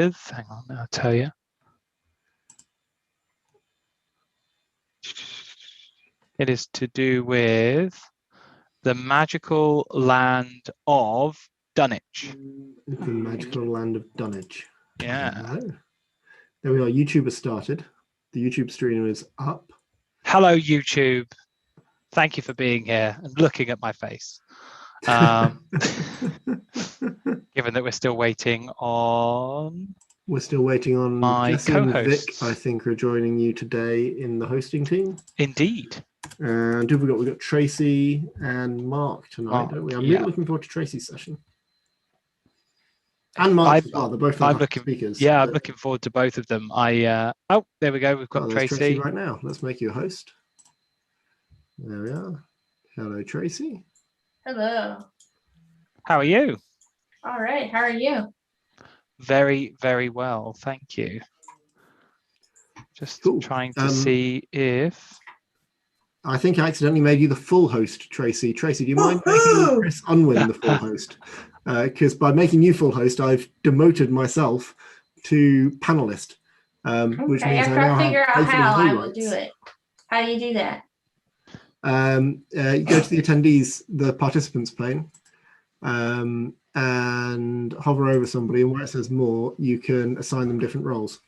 with, hang on, I'll tell you. It is to do with the magical land of Dunwich. The magical land of Dunwich. Yeah. There we are. YouTube has started. The YouTube stream is up. Hello, YouTube. Thank you for being here and looking at my face. Given that we're still waiting on... We're still waiting on my Jesse and Vic, co-hosts. I think, are joining you today in the hosting team. Indeed. And who have we got? We've got Tracy and Mark tonight, don't we? I'm really looking forward to Tracy's session. And Mark, they're both fantastic speakers. Yeah, I'm looking forward to both of them. Oh, there we go. We've got Tracy right now. Let's make you a host. There we are. Hello, Tracy. Hello. How are you? All right. How are you? Very, very well. Thank you. Just trying to see if... I think I accidentally made you the full host, Tracy. Tracy, do you mind making Chris Unwin the full host? Because by making you full host, I've demoted myself to panelist. Which means after I figure out how, I will do it. How do you do that? You go to the attendees, the participants pane, and hover over somebody, and where it says more, you can assign them different roles.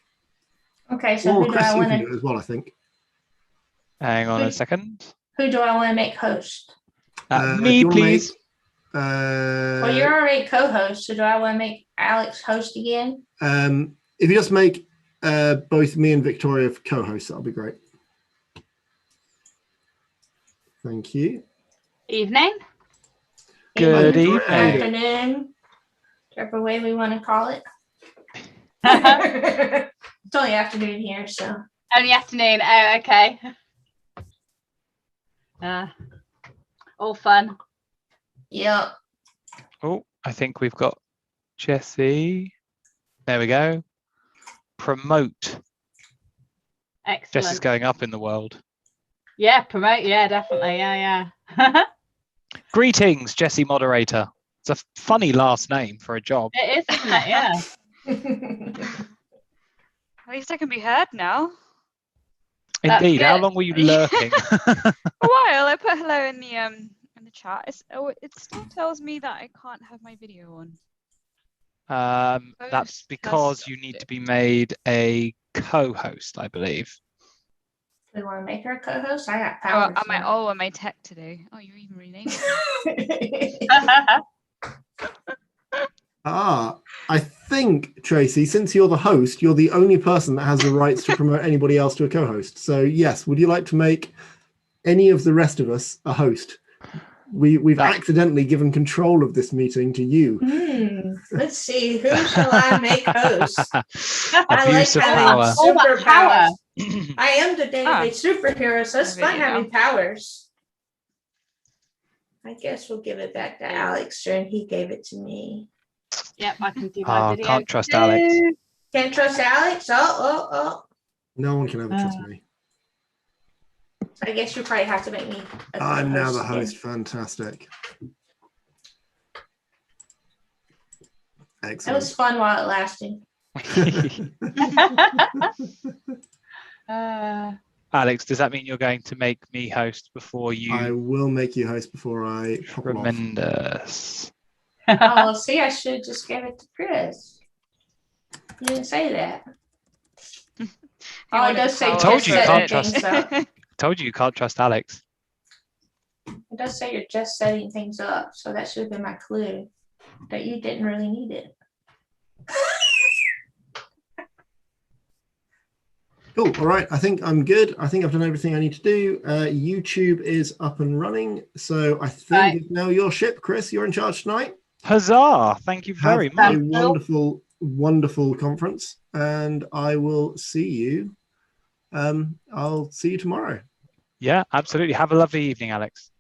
Okay, so who do I want to do it as well? I think. Hang on a second. Who do I want to make host? Me, please. Well, you're already co-host, so do I want to make Alex host again? If you just make both me and Victoria co-hosts, that'll be great. Thank you. Evening. Good evening. Afternoon. Whichever way we want to call it. It's only afternoon here, so. Only afternoon. Oh, okay. All fun. Yep. Oh, I think we've got Jesse. There we go. Promote. Excellent. Jesse's going up in the world. Yeah, promote. Yeah, definitely. Yeah. Greetings, Jesse Moderator. It's a funny last name for a job. It is, isn't it? Yeah. At least I can be heard now. Indeed. How long were you lurking? A while. I put hello in the chat. It still tells me that I can't have my video on. That's because you need to be made a co-host, I believe. We want to make her a co-host. I got powers. Am I tech today? Oh, you're even renamed it. I think, Tracy, since you're the host, you're the only person that has the rights to promote anybody else to a co-host. So yes, would you like to make any of the rest of us a host? We've accidentally given control of this meeting to you. Let's see, who shall I make host? I like Abuse of having power. superpowers. I am the database superhero, so it's fun having powers. I guess we'll give it back to Alex, and he gave it to me. Yep, I can do my video. Can't trust Alex. Can't trust Alex? Oh. No one can ever trust me. I guess you probably have to make me a I'm now the again. host. Fantastic. Excellent. That was fun while it lasted. Alex, does that mean you're going to make me host before you? I will make you host before I pop Tremendous. Oh, well, see, I should just give it to Chris. You didn't say that. Oh, it does say told you can't setting things up. Told you can't trust Alex. It does say you're just setting things up, so that should have been my clue that you didn't really need it. Cool. All right. I think I'm good. I think I've done everything I need to do. YouTube is up and running. So I think it's now your ship, Chris. You're in charge tonight. Huzzah. Thank you very much. A wonderful, wonderful conference. And I will see you. I'll see you tomorrow. Yeah, absolutely. Have a lovely evening, Alex.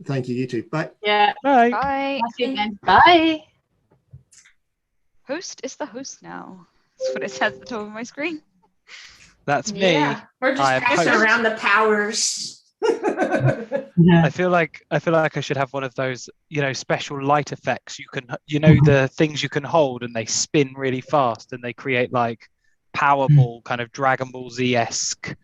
Thank you. You too. Bye. Yeah. Bye. Bye. Bye. Host is the host now. That's what it says at the top of my screen. That's me. Yeah, we're just passing around the powers. I feel like I should have one of those, special light effects. You can, the things you can hold and they spin really fast and they create like Powerball kind of Dragon Ball Z-esque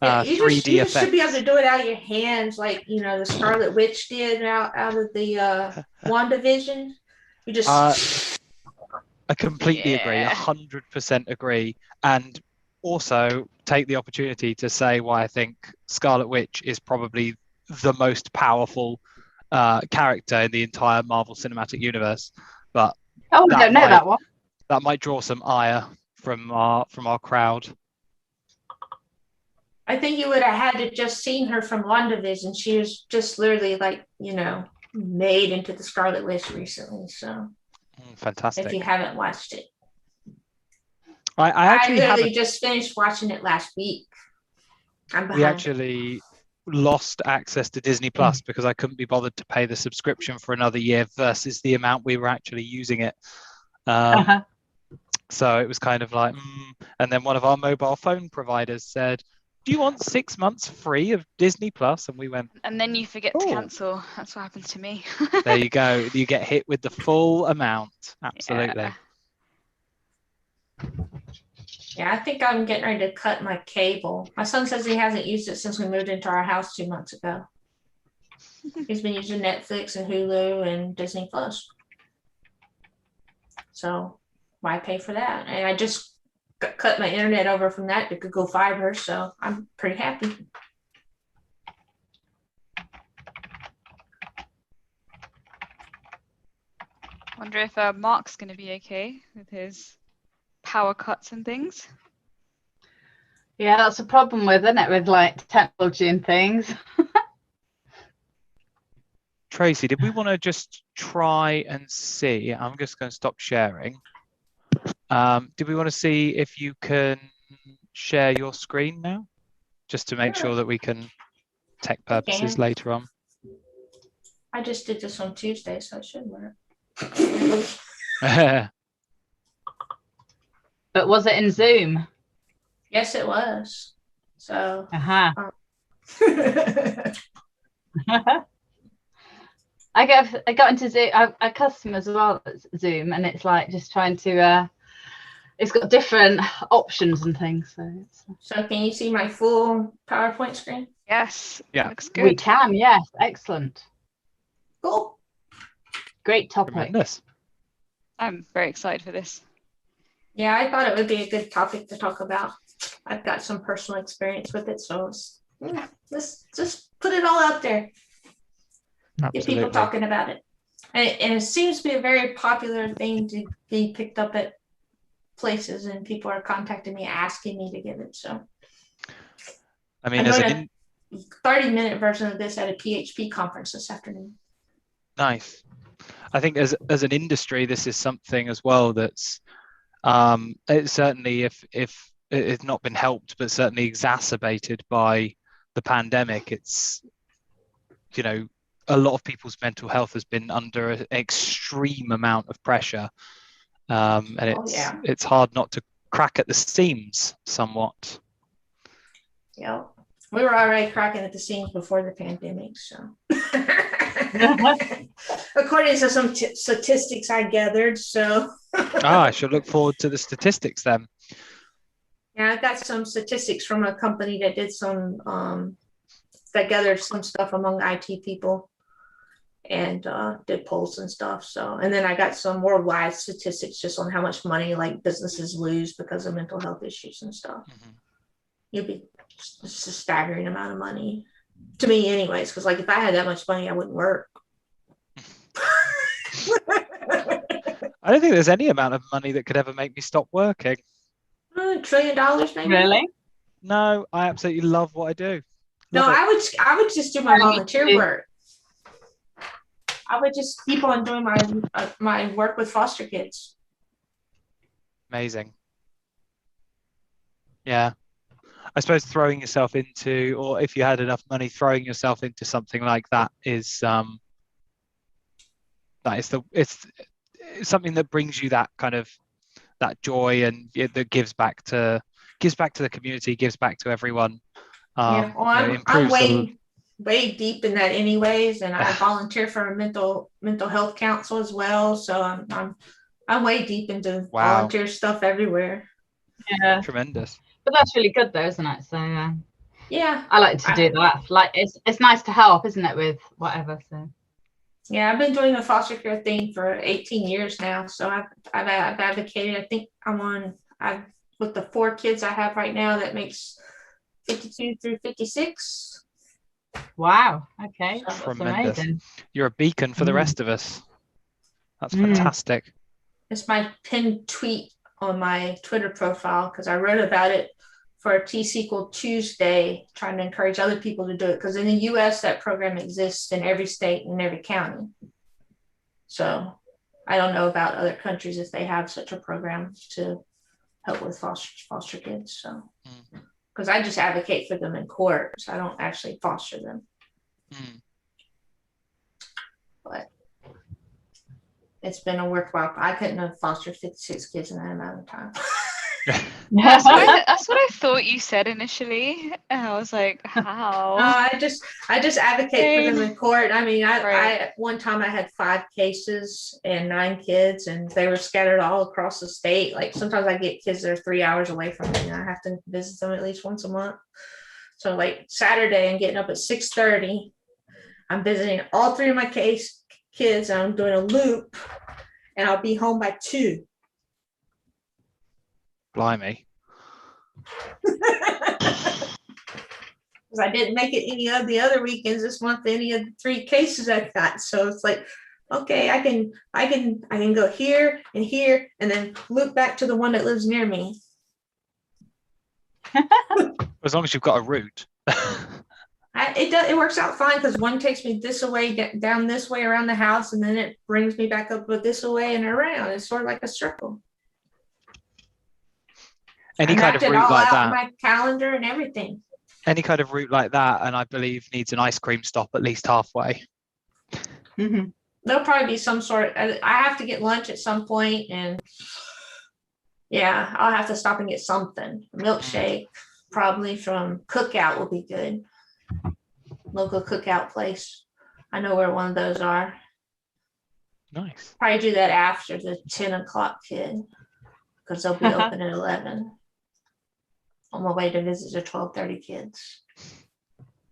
3D you just should be able to effects. do it out of your hands, like the Scarlet Witch did out of the WandaVision. You just I completely agree, 100% agree, and also take the opportunity to say why I think Scarlet Witch is probably the most powerful character in the entire Marvel Cinematic Universe. But I don't know that one. That might draw some ire from our crowd. I think you would have had to just seen her from WandaVision. She was just literally like, made into the Scarlet Witch recently. So fantastic. If you haven't watched it. I actually literally just finished watching it last week. I'm behind. We actually lost access to Disney Plus because I couldn't be bothered to pay the subscription for another year versus the amount we were actually using it. So it was kind of like, and then one of our mobile phone providers said, do you want 6 months free of Disney Plus? And we went, and then you forget to cancel. That's what happens to me. There you go. You get hit with the full amount. Absolutely. Yeah, I think I'm getting ready to cut my cable. My son says he hasn't used it since we moved into our house 2 months ago. He's been using Netflix and Hulu and Disney Plus. So why pay for that? And I just cut my internet over from that to Google Fiber, so I'm pretty happy. Wonder if Mark's going to be okay with his power cuts and things. Yeah, that's a problem with, isn't it, with like technology and things. Tracy, did we want to just try and see? I'm just going to stop sharing. Did we want to see if you can share your screen now? Just to make sure that we can tech purposes later on. I just did this on Tuesday, so it should work. But was it in Zoom? Yes, it was. So. I got into Zoom. I customers as well Zoom, and it's like just trying to. It's got different options and things. So can you see my full PowerPoint screen? Yes. Yeah. Looks good. We can. Yes. Excellent. Cool. Great topic. Tremendous. I'm very excited for this. Yeah, I thought it would be a good topic to talk about. I've got some personal experience with it, so let's just put it all out there. Absolutely. Get people talking about it. And it seems to be a very popular thing to be picked up at places, and people are contacting me asking me to give it. So I mean, as a 30-minute version of this at a PHP conference this afternoon. Nice. I think as an industry, this is something as well that's it's certainly, if it's not been helped, but certainly exacerbated by the pandemic. It's, a lot of people's mental health has been under an extreme amount of pressure, and it's hard not to crack at the seams somewhat. Yeah, we were already cracking at the seams before the pandemic, so. According to some statistics I gathered, so. I should look forward to the statistics then. Yeah, I got some statistics from a company that did some that gathered some stuff among IT people and did polls and stuff. So, and then I got some worldwide statistics just on how much money like businesses lose because of mental health issues and stuff. It's a staggering amount of money to me, anyways. Because like if I had that much money, I wouldn't work. I don't think there's any amount of money that could ever make me stop working. $1 trillion, maybe. Really? No, I absolutely love what I do. I would just do my volunteer work. I would just keep on doing my work with foster kids. Amazing. Yeah. I suppose throwing yourself into, or if you had enough money, throwing yourself into something like that is it's something that brings you that kind of that joy, and that gives back to the community, gives back to everyone. I'm waiting. way deep in that anyways, and I volunteer for a mental health council as well. So I'm way deep into volunteer stuff everywhere. Yeah, Tremendous. but that's really good though, isn't it? So yeah, I like to do that. Like it's nice to help, isn't it, with whatever. So yeah, I've been doing the foster care thing for 18 years now. So I've advocated. I think I've with the 4 kids I have right now, that makes 52 through 56. wow. Okay, that's Tremendous. amazing. You're a beacon for the rest of us. That's fantastic. It's my pinned tweet on my Twitter profile because I wrote about it for a T-Sequel Tuesday, trying to encourage other people to do it. Because in the U.S., that program exists in every state and every county. So I don't know about other countries if they have such a program to help with foster kids. So because I just advocate for them in court, so I don't actually foster them. But it's been a worthwhile. I couldn't have fostered 56 kids in that amount of time. That's what I thought you said initially. And I was like, how? I just advocate for them in court. I mean, I one time I had 5 cases and 9 kids, and they were scattered all across the state. Like sometimes I get kids that are 3 hours away from me, and I have to visit them at least once a month. So like Saturday, I'm getting up at 6:30. I'm visiting all 3 of my kids. And I'm doing a loop, and I'll be home by 2. Blimey. Because I didn't make it any of the other weekends this month, any of the 3 cases I got. So it's like, okay, I can go here, and then loop back to the one that lives near me. As long as you've got a route. It works out fine because one takes me this way, down this way around the house, and then it brings me back up with this way and around. It's sort of like a circle. Any kind of route like that. My calendar and everything. Any kind of route like that, and I believe needs an ice cream stop at least halfway. There'll probably be some sort. I have to get lunch at some point, and yeah, I'll have to stop and get something. A milkshake, probably from Cookout, will be good. Local cookout place. I know where one of those are. Nice. Probably do that after the 10 o'clock kid, because they'll be open at 11. On my way to visit the 12:30 kids.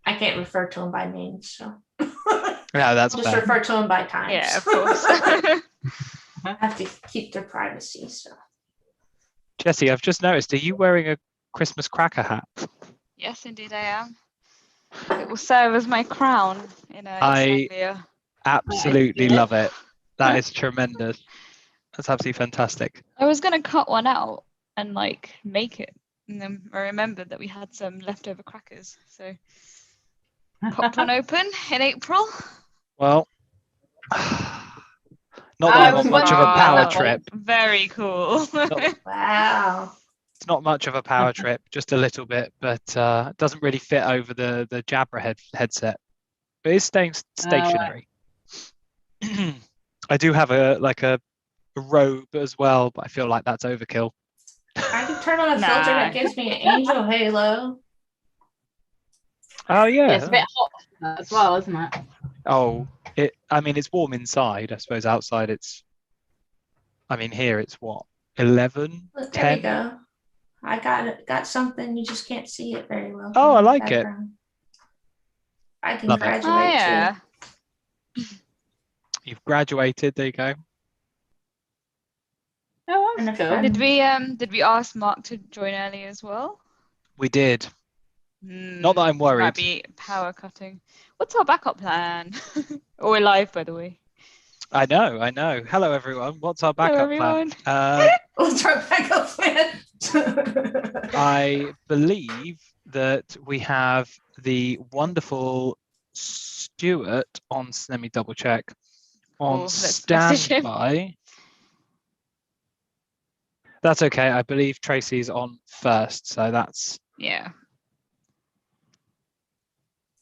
I can't refer to them by names, so. Yeah, that's just fair. refer to them by times. Yeah, of course. I have to keep their privacy. So. Jessie, I've just noticed, are you wearing a Christmas cracker hat? Yes, indeed I am. It will serve as my crown in Anglia. Absolutely love it. That is tremendous. That's absolutely fantastic. I was going to cut one out and like make it. And then I remembered that we had some leftover crackers. So popped one open in April. Well, not that I'm on much of a power trip. Very cool. Wow. It's not much of a power trip, just a little bit, but it doesn't really fit over the Jabra headset. But it's staying stationary. I do have a robe as well, but I feel like that's overkill. I can turn on a filter that gives me an angel halo. Oh yeah. It's a bit hot as well, isn't it? Oh, it's warm inside. I suppose outside it's. I mean, here it's what 11, Look, 10. There we go. I got something. You just can't see it very well. Oh, I like it. I can Love graduate Oh, yeah. too. You've graduated. There you go. Oh, And that's a cool. friend. Did we ask Mark to join early as well? We did. Not that I'm worried. Might be power cutting. What's our backup plan? Oh, we're live, by the way. I know. Hello, everyone. What's our backup plan? What's our backup plan? I believe that we have the wonderful Stuart on. Let me double check. On Let's message him. standby. That's okay. I believe Tracy's on first, so that's. Yeah.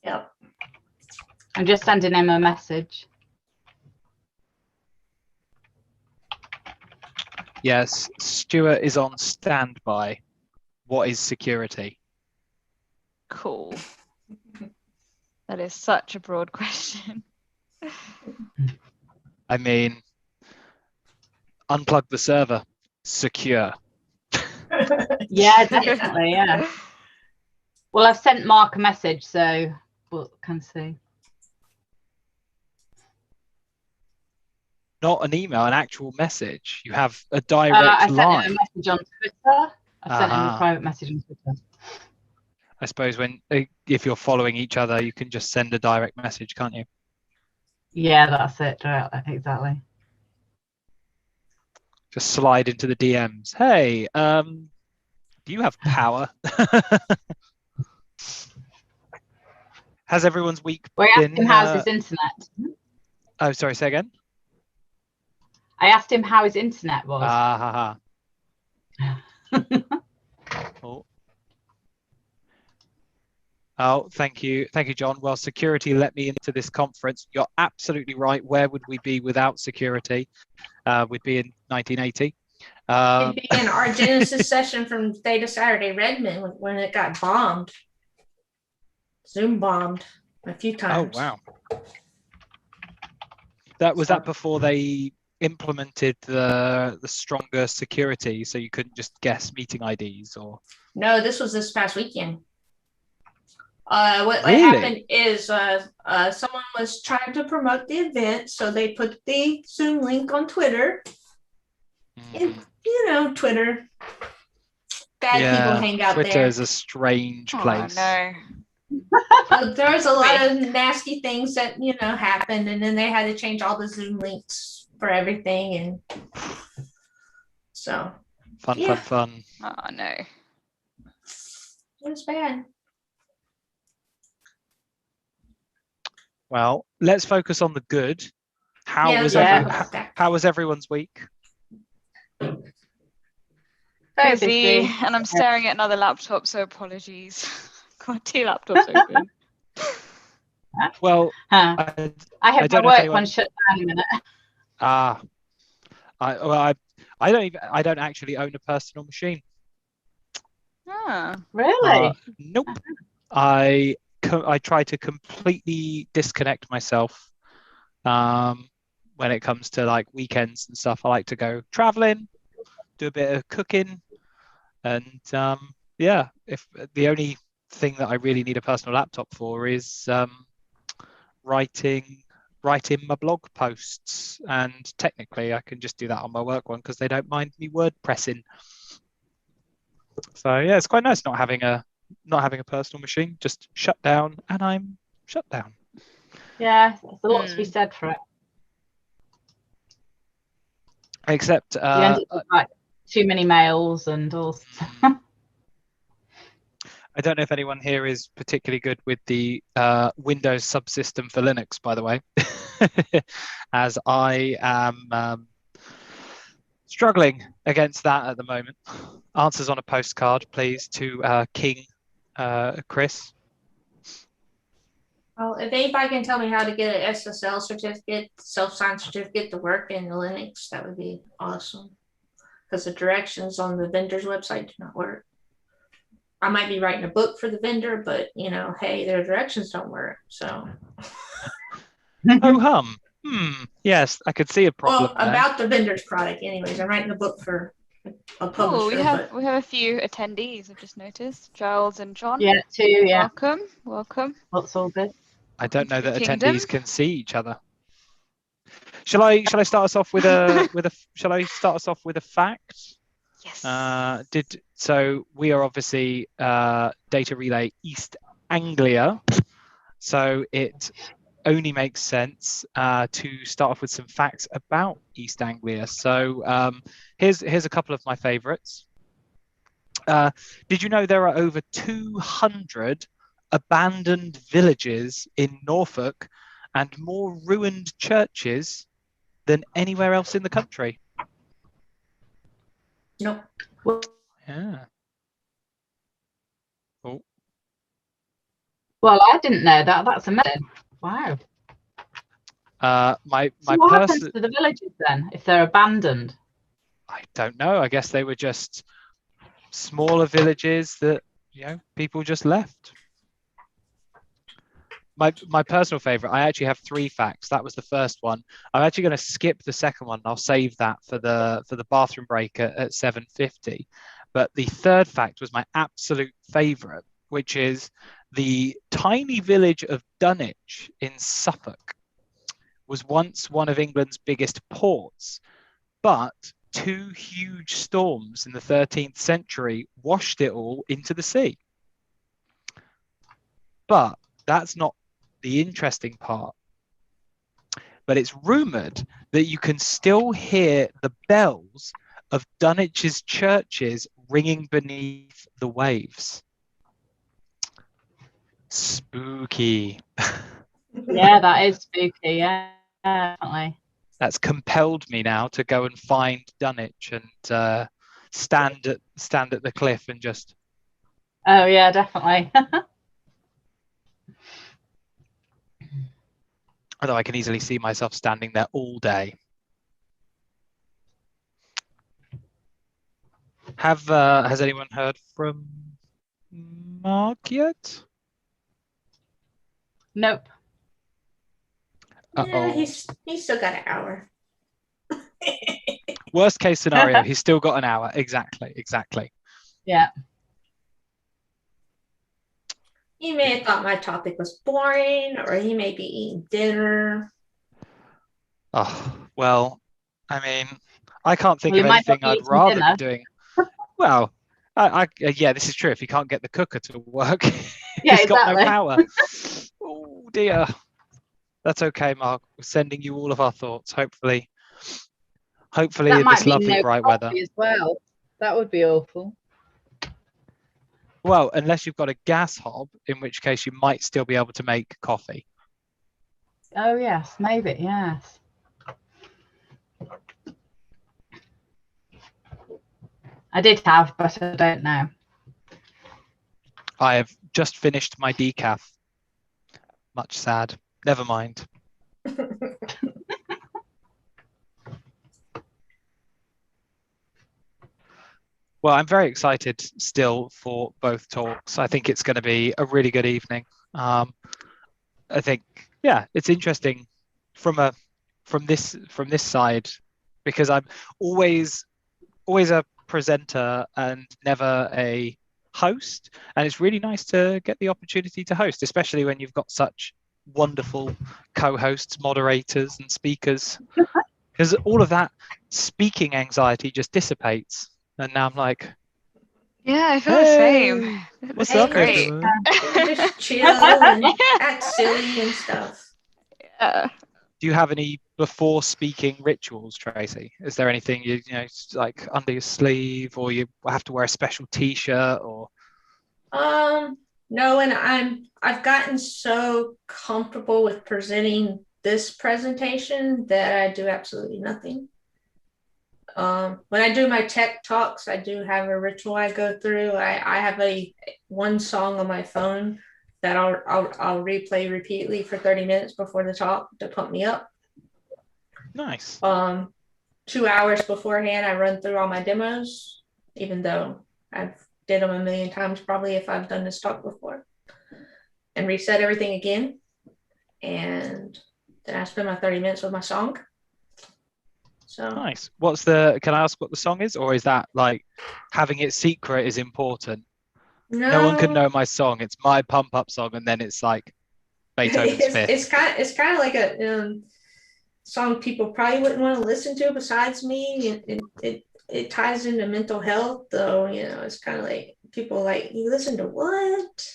Yep. I'm just sending him a message. Yes, Stuart is on standby. What is security? Cool. That is such a broad question. I mean, unplug the server, secure. Yeah, definitely. Yeah. Well, I've sent Mark a message, so we'll can see. Not an email, an actual message. You have a I direct sent him line. a message on Twitter. I sent him a Uh-huh. private message on Twitter. I suppose if you're following each other, you can just send a direct message, can't you? Yeah, that's it. Exactly. Just slide into the DMs. Hey, do you have power? Has everyone's week Well, I asked been? him how's his internet. Oh, sorry. Say again. I asked him how his internet was. Ha ha. Oh, thank you, John. Well, security let me into this conference. You're absolutely right. Where would we be without security? We'd be in 1980. It'd be in our Genesis session from Data Saturday Redmond when it got bombed. Zoom bombed a few times. Oh wow. That before they implemented the stronger security, so you couldn't just guess meeting IDs or. No, this was this past weekend. What Really? happened is someone was trying to promote the event, so they put the Zoom link on Twitter. And, Twitter. Bad people hang out Twitter there. is a strange place. Oh, So there was a lot of nasty things that happened, and then they had to change all the Zoom links for everything, and so Fun. Oh no. It was bad. Well, let's focus on the good. How was everyone's week? Very Busy, and I'm staring at another laptop, so apologies. Got 2 laptops open. Well, I have my work one shut down in a minute. I don't actually own a personal machine. Really? Nope. I try to completely disconnect myself when it comes to like weekends and stuff. I like to go traveling, do a bit of cooking, and if the only thing that I really need a personal laptop for is writing my blog posts, and technically I can just do that on my work one because they don't mind me word pressing. So yeah, it's quite nice not having a personal machine. Just shut down, and I'm shut down. Yeah, there's a lot to be said for it. Except you end up with, like, too many mails and all. I don't know if anyone here is particularly good with the Windows subsystem for Linux, by the way, as I am struggling against that at the moment. Answers on a postcard, please, to King Chris. Well, if anybody can tell me how to get an SSL certificate, self-signed certificate to work in Linux, that would be awesome. Because the directions on the vendor's website do not work. I might be writing a book for the vendor, but hey, their directions don't work. So. Oh hum. Yes, I could see a problem. Well, about the vendor's product, anyways. I'm writing a book for a publisher. We have a few attendees. I've just noticed Giles and John. Yeah, 2. Yeah. Welcome. That's all good. I don't know that attendees can see each other. Shall I start us off with a fact? Yes. So we are obviously Data Relay East Anglia, so it only makes sense to start off with some facts about East Anglia. So here's a couple of my favorites. Did you know there are over 200 abandoned villages in Norfolk and more ruined churches than anywhere else in the country? Nope. Yeah. Oh. Well, I didn't know that. That's amazing. Wow. What happens to the villages then if they're abandoned? I don't know. I guess they were just smaller villages that people just left. my personal favorite, I actually have 3 facts. That was the first one. I'm actually going to skip the second one. I'll save that for the bathroom break at 7:50. But the third fact was my absolute favorite, which is the tiny village of Dunwich in Suffolk was once one of England's biggest ports, but 2 huge storms in the 13th century washed it all into the sea. But that's not the interesting part. But it's rumored that you can still hear the bells of Dunwich's churches ringing beneath the waves. Spooky. Yeah, that is spooky. Yeah, definitely. That's compelled me now to go and find Dunwich and stand at the cliff and just. Oh yeah, definitely. Although I can easily see myself standing there all day. Has anyone heard from Mark yet? Nope. Yeah, Uh-oh. he's still got an hour. Worst case scenario, he's still got an hour. Exactly. Yeah. He may have thought my topic was boring, or he may be eating dinner. Oh, well, I mean, I can't think Well, of he might not anything be I'd eating rather dinner. be doing. Well, yeah, this is true. If he can't get the cooker to work, Yeah, he's got no exactly. power. Oh dear. That's okay, Mark. We're sending you all of our thoughts. Hopefully That in might this mean lovely no bright coffee weather. as well. That would be awful. Well, unless you've got a gas hob, in which case you might still be able to make coffee. Oh yes, maybe, yes. I did have, but I don't know. I have just finished my decaf. Much sad. Never mind. Well, I'm very excited still for both talks. I think it's going to be a really good evening. I think, yeah, it's interesting from this side, because I'm always a presenter and never a host, and it's really nice to get the opportunity to host, especially when you've got such wonderful co-hosts, moderators, and speakers, because all of that speaking anxiety just dissipates. And now I'm like, Yeah, I feel hey, the same. what's This is up, great. everyone? Just chill and act silly and stuff. Yeah. Do you have any before speaking rituals, Tracy? Is there anything you know like under your sleeve, or you have to wear a special T-shirt, or? No, and I've gotten so comfortable with presenting this presentation that I do absolutely nothing. When I do my tech talks, I do have a ritual I go through. I have one song on my phone that I'll replay repeatedly for 30 minutes before the talk to pump me up. Nice. 2 hours beforehand, I run through all my demos, even though I've did them a million times probably if I've done this talk before, and reset everything again. And then I spend my 30 minutes with my song. So Nice. Can I ask what the song is, or is that like having it secret is important? No one can know my song. It's my pump up song, and then it's like Beethoven's Fifth. It's kind of like a song people probably wouldn't want to listen to besides me. It ties into mental health, though. You know, it's kind of like people like, you listen to what?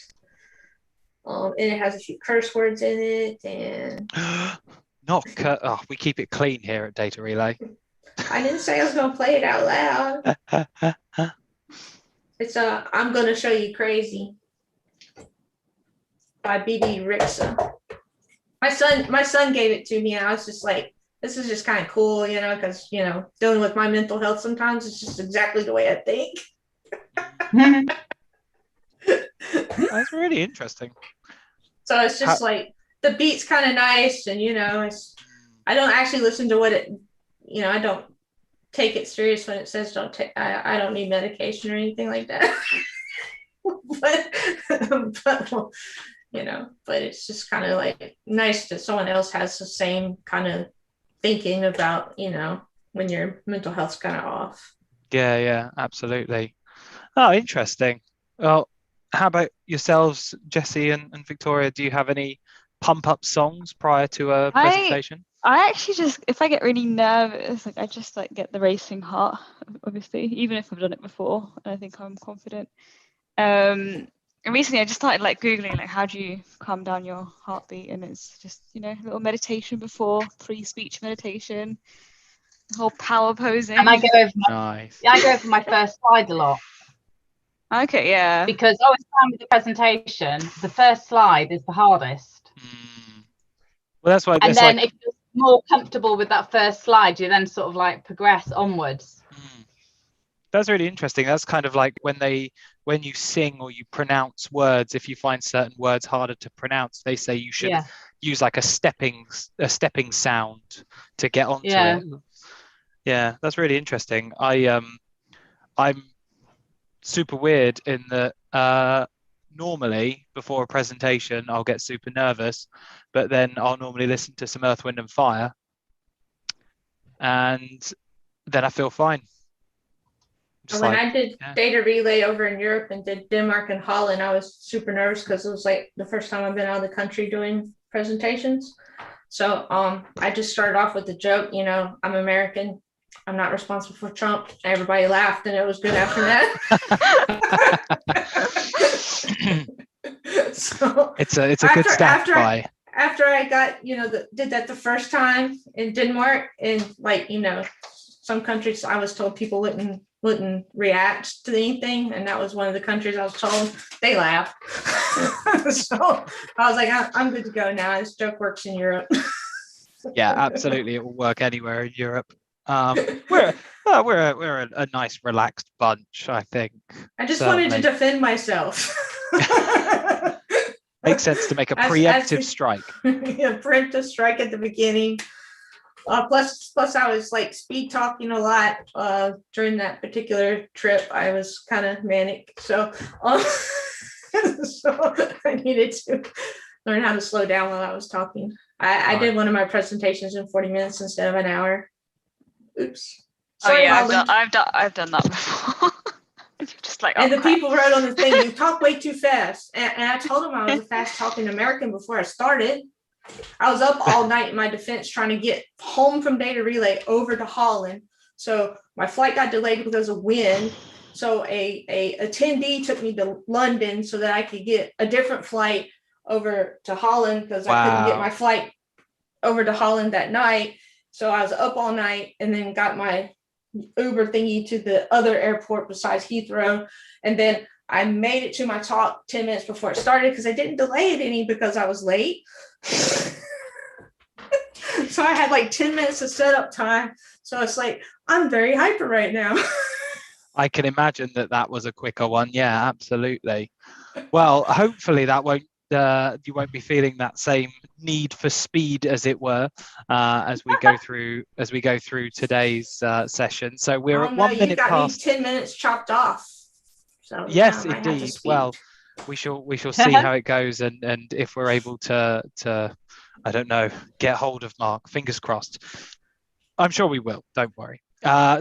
And it has a few curse words in it, and we keep it clean here at Data Relay. I didn't say I was gonna play it out loud. It's I'm gonna show you crazy by BB Rixa. My son gave it to me, and I was just like, this is just kind of cool, you know, because dealing with my mental health sometimes it's just exactly the way I think. That's really interesting. So it's just like the beat's kind of nice, and I don't actually listen to what it, I don't take it serious when it says don't take. I don't need medication or anything like that. but but it's just kind of like nice that someone else has the same kind of thinking about, when your mental health's kind of off. Yeah, absolutely. Oh, interesting. Well, how about yourselves, Jesse and Victoria? Do you have any pump up songs prior to a presentation? I actually just, if I get really nervous, like I just like get the racing heart, obviously, even if I've done it before, and I think I'm confident. And recently I just started like Googling like how do you calm down your heartbeat, and it's just, a little meditation before pre-speech meditation, the whole power posing. And I go over Nice. I go for my first slide a lot. Okay, yeah. Because I always find with the presentation, the first slide is the hardest. Well, that's why. And then if you're more comfortable with that first slide, you then sort of like progress onwards. That's really interesting. That's kind of like when you sing or you pronounce words, if you find certain words harder to pronounce, they say you should use like a stepping sound to get onto it. Yeah, that's really interesting. I'm super weird in that normally before a presentation I'll get super nervous, but then I'll normally listen to some Earth, Wind and Fire and then I feel fine. When I did data relay over in Europe and did Denmark and Holland, I was super nervous because it was like the first time I've been out of the country doing presentations. So I just started off with the joke, I'm American, I'm not responsible for Trump. Everybody laughed and it was good after that. So it's a good stat by. After I got, did that the first time in Denmark, and like, some countries I was told people wouldn't react to anything, and that was one of the countries I was told. They laughed. So I was like, I'm good to go now. This joke works in Europe. Yeah, absolutely, it will work anywhere in Europe. We're a nice relaxed bunch, I think. I just wanted to defend myself. Makes sense to make a preemptive strike. Yeah, preemptive strike at the beginning. Plus I was like speed talking a lot during that particular trip. I was kind of manic, so so I needed to learn how to slow down while I was talking. I did one of my presentations in 40 minutes instead of an hour. Oops. Sorry, I've done that before. Just like, and the people wrote on the thing, you talk way too fast. And I told them I was a fast talking American before I started. I was up all night in my defense trying to get home from data relay over to Holland. So my flight got delayed because of wind. So a attendee took me to London so that I could get a different flight over to Holland because I couldn't get my flight over to Holland that night. So I was up all night and then got my Uber thingy to the other airport besides Heathrow. And then I made it to my talk 10 minutes before it started because I didn't delay it any because I was late. So I had like 10 minutes of setup time. So it's like, I'm very hyper right now. I can imagine that was a quicker one. Yeah, absolutely. Well, hopefully that won't you won't be feeling that same need for speed, as it were, as we go through today's session. So we're at 1 minute past. 10 minutes chopped off. So yes, indeed. Well, we shall see how it goes, and if we're able to I don't know, get hold of Mark. Fingers crossed. I'm sure we will. Don't worry.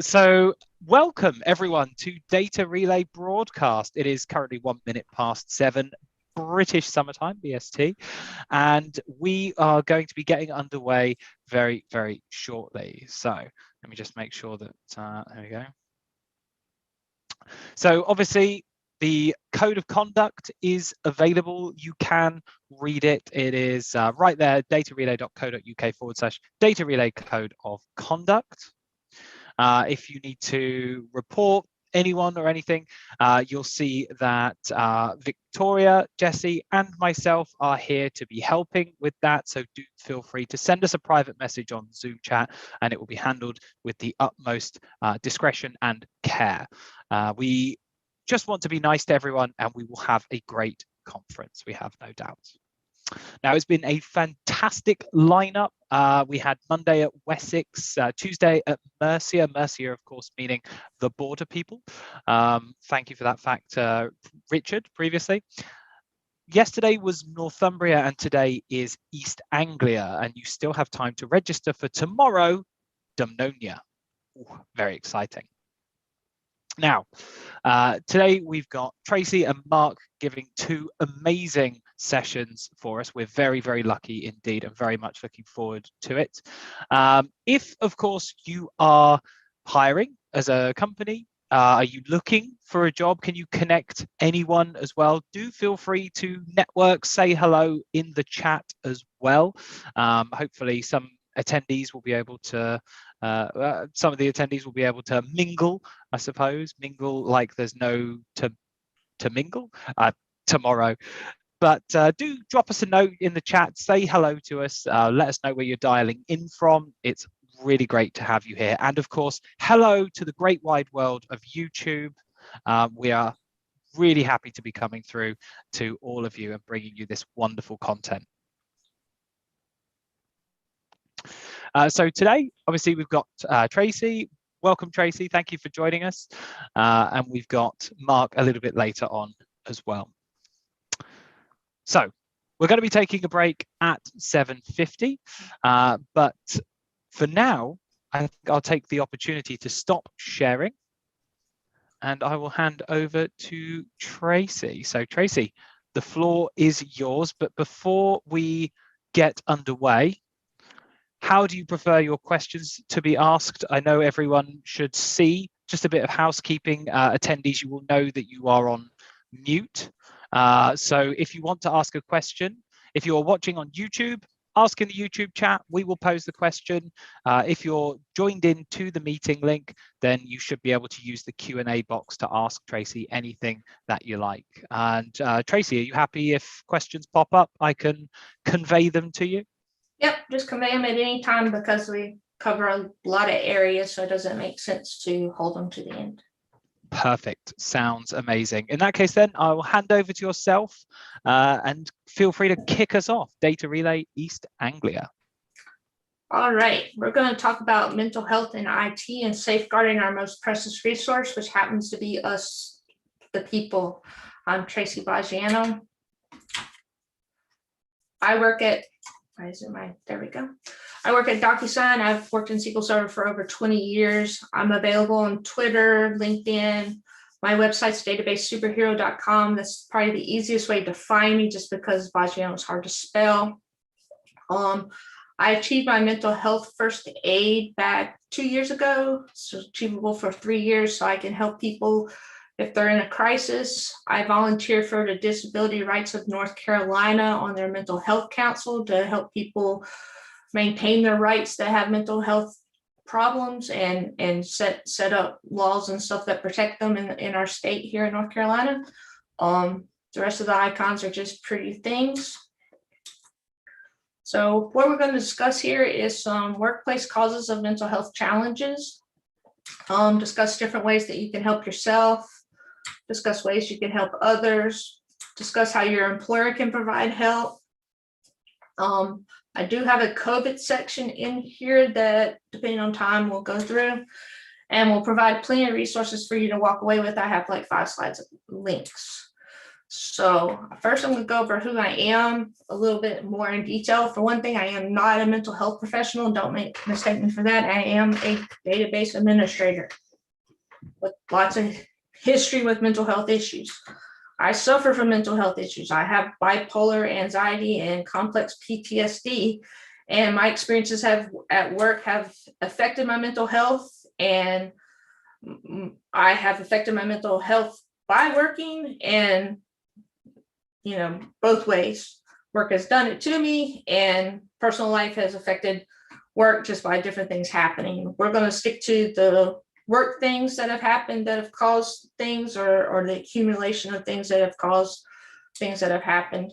So welcome everyone to Data Relay Broadcast. It is currently 1 minute past 7 British summertime, BST, and we are going to be getting underway very, very shortly. So let me just make sure that there we go. So obviously the code of conduct is available. You can read it. It is right there, datarelay.co.uk/data relay code of conduct. If you need to report anyone or anything, you'll see that Victoria, Jesse, and myself are here to be helping with that. So do feel free to send us a private message on Zoom chat, and it will be handled with the utmost discretion and care. We just want to be nice to everyone, and we will have a great conference, we have no doubt. Now, it's been a fantastic lineup. We had Monday at Wessex, Tuesday at Mercia, of course, meaning the border people. Thank you for that fact, Richard, previously. yesterday was Northumbria and today is East Anglia, and you still have time to register for tomorrow, Dumnonia. Ooh, very exciting. Now, today we've got Tracy and Mark giving 2 amazing sessions for us. We're very, very lucky indeed and very much looking forward to it. If, of course, you are hiring as a company, are you looking for a job? Can you connect anyone as well? Do feel free to network, say hello in the chat as well. Hopefully some attendees will be able to some of the attendees will be able to mingle, I suppose, mingle like there's no to mingle tomorrow. But do drop us a note in the chat, say hello to us, let us know where you're dialing in from. It's really great to have you here. And of course, hello to the great wide world of YouTube. We are really happy to be coming through to all of you and bringing you this wonderful content. So today, obviously, we've got Tracy. Welcome, Tracy. Thank you for joining us. And we've got Mark a little bit later on as well. So we're going to be taking a break at 7:50. But for now, I think I'll take the opportunity to stop sharing. And I will hand over to Tracy. So Tracy, the floor is yours. But before we get underway, how do you prefer your questions to be asked? I know everyone should see, just a bit of housekeeping. Attendees, you will know that you are on mute. So if you want to ask a question, if you're watching on YouTube, ask in the YouTube chat, we will pose the question. If you're joined in to the meeting link, then you should be able to use the Q&A box to ask Tracy anything that you like. And Tracy, are you happy if questions pop up? I can convey them to you? Yep, just convey them at any time because we cover a lot of areas, so it doesn't make sense to hold them to the end. Perfect. Sounds amazing. In that case, then I will hand over to yourself and feel free to kick us off. Data Relay East Anglia. All right, we're going to talk about mental health in IT and safeguarding our most precious resource, which happens to be us, the people. I'm Tracy Baggiano. I work at there we go. I work at DocuSign. I've worked in SQL Server for over 20 years. I'm available on Twitter, LinkedIn. My website's databasesuperhero.com. That's probably the easiest way to find me just because Baggiano is hard to spell. I achieved my mental health first aid back 2 years ago. It's achievable for 3 years, so I can help people if they're in a crisis. I volunteer for the Disability Rights of North Carolina on their mental health council to help people maintain their rights that have mental health problems and set up laws and stuff that protect them in our state here in North Carolina. The rest of the icons are just pretty things. So what we're going to discuss here is some workplace causes of mental health challenges, discuss different ways that you can help yourself, discuss ways you can help others, discuss how your employer can provide help. I do have a COVID section in here that, depending on time, we'll go through, and we'll provide plenty of resources for you to walk away with. I have like 5 slides of links. So first I'm going to go over who I am a little bit more in detail. For one thing, I am not a mental health professional. Don't mistake me for that. I am a database administrator with lots of history with mental health issues. I suffer from mental health issues. I have bipolar anxiety and complex PTSD, and my experiences at work have affected my mental health, and I have affected my mental health by working, and both ways. Work has done it to me, and personal life has affected work just by different things happening. We're going to stick to the work things that have happened that have caused things, or the accumulation of things that have caused things that have happened.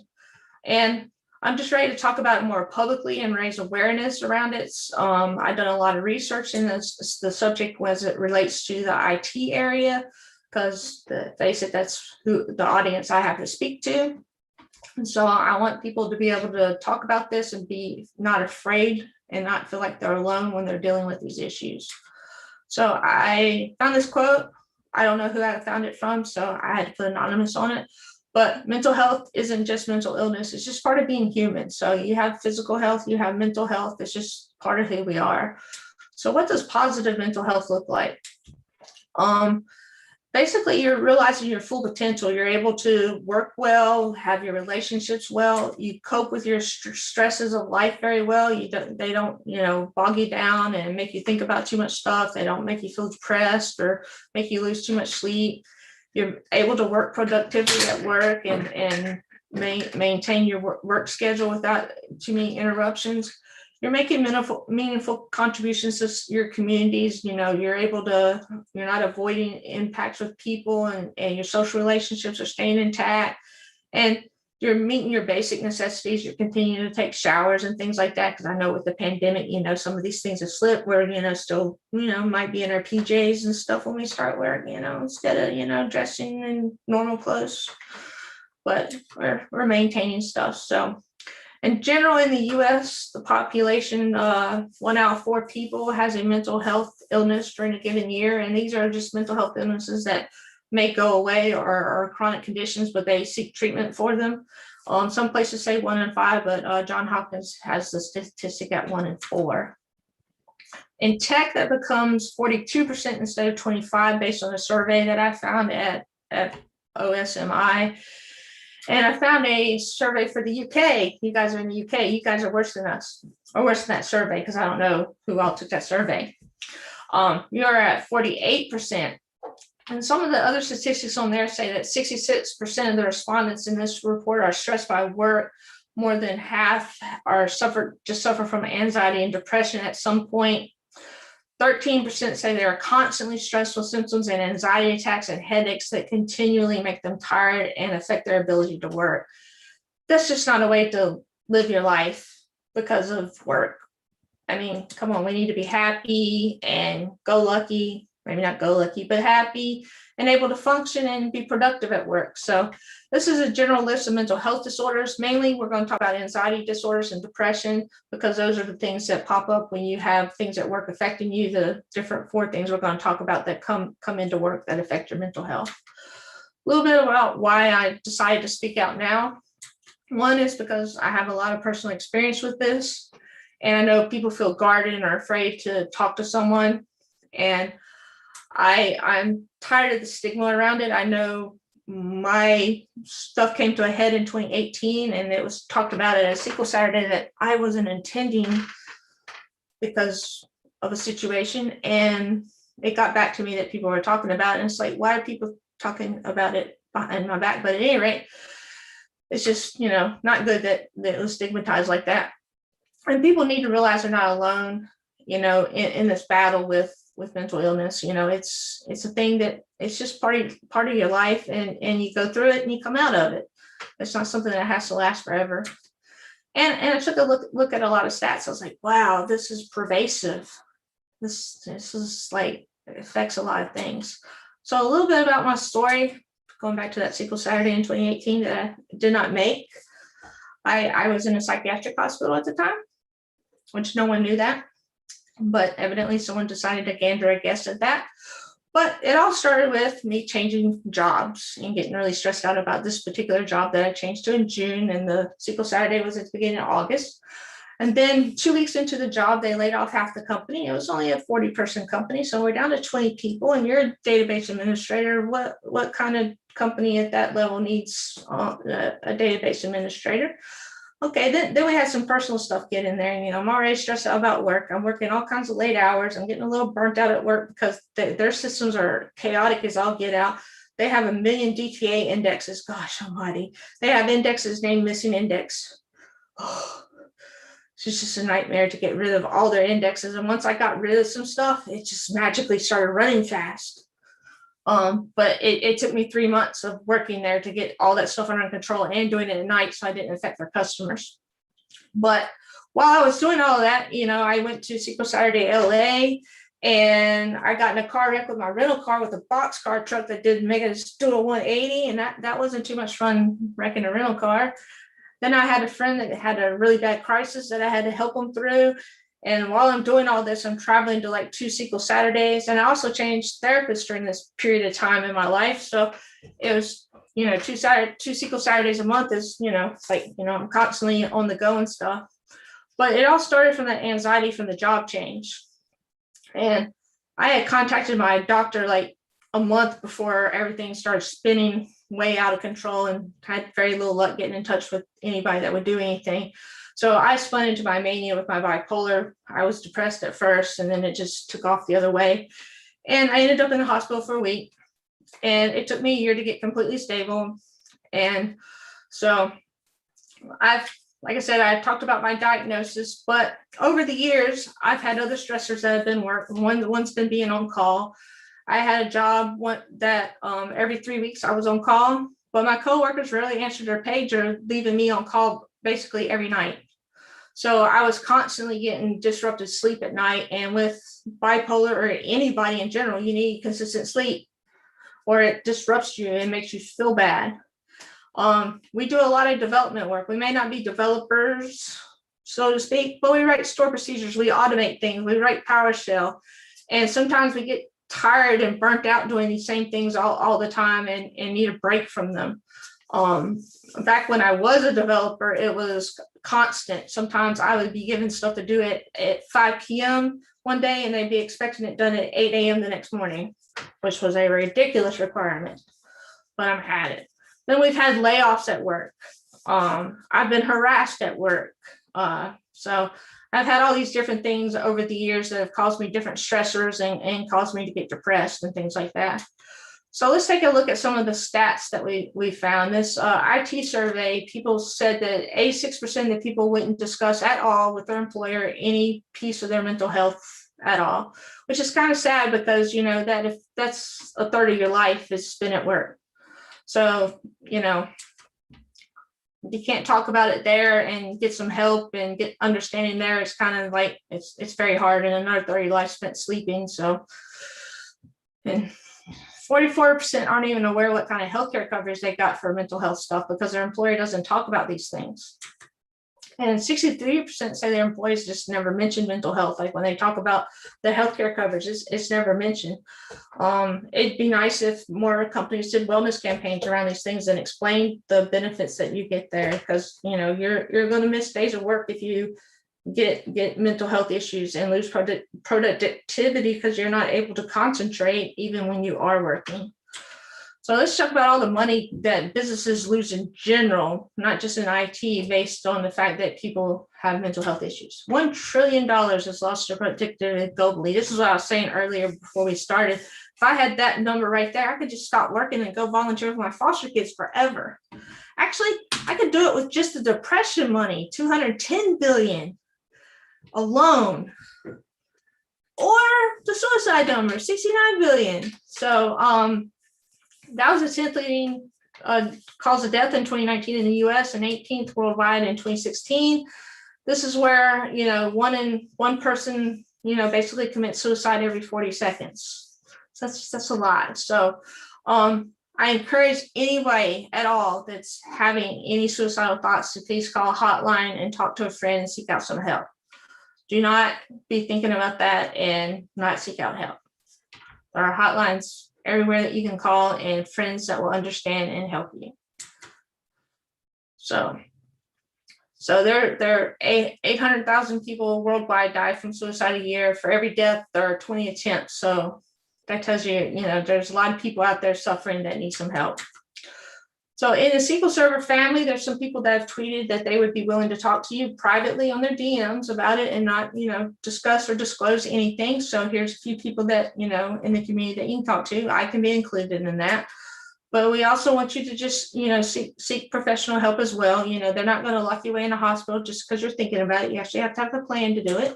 And I'm just ready to talk about it more publicly and raise awareness around it. I've done a lot of research in the subject as it relates to the IT area, because face it, that's who the audience I have to speak to. And so I want people to be able to talk about this and be not afraid and not feel like they're alone when they're dealing with these issues. So I found this quote. I don't know who I found it from, so I had to put anonymous on it. But mental health isn't just mental illness. It's just part of being human. So you have physical health, you have mental health. It's just part of who we are. So what does positive mental health look like? Basically, you're realizing your full potential. You're able to work well, have your relationships well. You cope with your stresses of life very well. They don't, bog you down and make you think about too much stuff. They don't make you feel depressed or make you lose too much sleep. You're able to work productively at work and maintain your work schedule without too many interruptions. You're making meaningful contributions to your communities. You're not avoiding impacts with people, and your social relationships are staying intact, and you're meeting your basic necessities. You're continuing to take showers and things like that. Because I know with the pandemic, some of these things have slipped where, still, might be in our PJs and stuff when we start work, instead of, dressing in normal clothes, but we're maintaining stuff. So, in general, in the US, the population, 1 out of 4 people has a mental health illness during a given year. And these are just mental health illnesses that may go away or chronic conditions, but they seek treatment for them. Some places say 1 in 5, but Johns Hopkins has the statistic at 1 in 4. In tech, that becomes 42% instead of 25% based on a survey that I found at OSMI. And I found a survey for the UK. You guys are in the UK. You guys are worse than us, or worse than that survey, because I don't know who all took that survey. You're at 48%. And some of the other statistics on there say that 66% of the respondents in this report are stressed by work. More than half suffer from anxiety and depression at some point. 13% say they are constantly stressed with symptoms and anxiety attacks and headaches that continually make them tired and affect their ability to work. That's just not a way to live your life because of work. I mean, come on, we need to be happy and go lucky, maybe not go lucky, but happy and able to function and be productive at work. So this is a general list of mental health disorders. Mainly, we're going to talk about anxiety disorders and depression, because those are the things that pop up when you have things at work affecting you. The different 4 things we're going to talk about that come into work that affect your mental health. A little bit about why I decided to speak out now. One is because I have a lot of personal experience with this, and I know people feel guarded and are afraid to talk to someone. And I'm tired of the stigma around it. I know my stuff came to a head in 2018, and it was talked about at a SQL Saturday that I wasn't attending because of a situation. And it got back to me that people were talking about it. And it's like, why are people talking about it behind my back? But at any rate, it's just, not good that it was stigmatized like that. And people need to realize they're not alone, in this battle with mental illness. It's a thing that it's just part of your life, and you go through it and you come out of it. It's not something that has to last forever. And I took a look at a lot of stats. I was like, wow, this is pervasive. This is like, it affects a lot of things. So a little bit about my story, going back to that SQL Saturday in 2018 that I did not make. I was in a psychiatric hospital at the time, which no one knew that. But evidently someone decided to gander a guess at that. But it all started with me changing jobs and getting really stressed out about this particular job that I changed to in June, and the SQL Saturday was at the beginning of August. And then 2 weeks into the job, they laid off half the company. It was only a 40-person company, so we're down to 20 people. And you're a database administrator. What kind of company at that level needs a database administrator? Okay, then we had some personal stuff get in there. And, I'm already stressed out about work. I'm working all kinds of late hours. I'm getting a little burnt out at work because their systems are chaotic as all get out. They have 1 million DTA indexes. Gosh almighty. They have indexes named missing index. Oh, it's just a nightmare to get rid of all their indexes. And once I got rid of some stuff, it just magically started running fast. But it took me 3 months of working there to get all that stuff under control and doing it at night, so I didn't affect their customers. But while I was doing all of that, I went to SQL Saturday LA, and I got in a car wreck with my rental car with a boxcar truck that did make it do a 180, and that wasn't too much fun, wrecking a rental car. Then I had a friend that had a really bad crisis that I had to help them through. And while I'm doing all this, I'm traveling to like 2 SQL Saturdays. And I also changed therapists during this period of time in my life. So it was, two Sequel Saturdays a month is, I'm constantly on the go and stuff. But it all started from that anxiety from the job change. And I had contacted my doctor like a month before everything started spinning way out of control, and had very little luck getting in touch with anybody that would do anything. So I spun into my mania with my bipolar. I was depressed at first, and then it just took off the other way. And I ended up in the hospital for a week. And it took me a year to get completely stable. And so like I said, I talked about my diagnosis, but over the years, I've had other stressors that have been working. One's been being on call. I had a job that every 3 weeks I was on call, but my coworkers rarely answered their pager, leaving me on call basically every night. So I was constantly getting disrupted sleep at night. And with bipolar or anybody in general, you need consistent sleep, or it disrupts you and makes you feel bad. We do a lot of development work. We may not be developers, so to speak, but we write store procedures, we automate things, we write PowerShell. And sometimes we get tired and burnt out doing these same things all the time and need a break from them. Back when I was a developer, it was constant. Sometimes I would be given stuff to do at 5 p.m. one day, and they'd be expecting it done at 8 a.m. the next morning, which was a ridiculous requirement, but I've had it. Then we've had layoffs at work. I've been harassed at work. So I've had all these different things over the years that have caused me different stressors and caused me to get depressed and things like that. So let's take a look at some of the stats that we found. This IT survey, people said that 86% of people wouldn't discuss at all with their employer any piece of their mental health at all, which is kind of sad because, that if that's a third of your life is spent at work. So, you can't talk about it there and get some help and get understanding there. It's kind of like, it's very hard, and another 30 life spent sleeping. So, and 44% aren't even aware what kind of healthcare coverage they got for mental health stuff because their employer doesn't talk about these things. And 63% say their employees just never mention mental health. Like when they talk about the healthcare coverage, it's never mentioned. It'd be nice if more companies did wellness campaigns around these things and explain the benefits that you get there, because you're going to miss days of work if you get mental health issues and lose productivity because you're not able to concentrate even when you are working. So let's talk about all the money that businesses lose in general, not just in IT, based on the fact that people have mental health issues. $1 trillion is lost to productivity globally. This is what I was saying earlier before we started. If I had that number right there, I could just stop working and go volunteer with my foster kids forever. Actually, I could do it with just the depression money, $210 billion alone. Or the suicide number, $69 billion. So, that was the 10th leading cause of death in 2019 in the US and 18th worldwide in 2016. This is where, one person, basically commits suicide every 40 seconds. So that's a lot. So I encourage anybody at all that's having any suicidal thoughts to please call a hotline and talk to a friend and seek out some help. Do not be thinking about that and not seek out help. There are hotlines everywhere that you can call and friends that will understand and help you. So there are 800,000 people worldwide die from suicide a year. For every death, there are 20 attempts. So that tells you, there's a lot of people out there suffering that need some help. So in the SQL Server family, there's some people that have tweeted that they would be willing to talk to you privately on their DMs about it and not, discuss or disclose anything. So here's a few people that, in the community that you can talk to. I can be included in that. But we also want you to just, seek professional help as well. They're not going to lock you away in a hospital just because you're thinking about it. You actually have to have a plan to do it.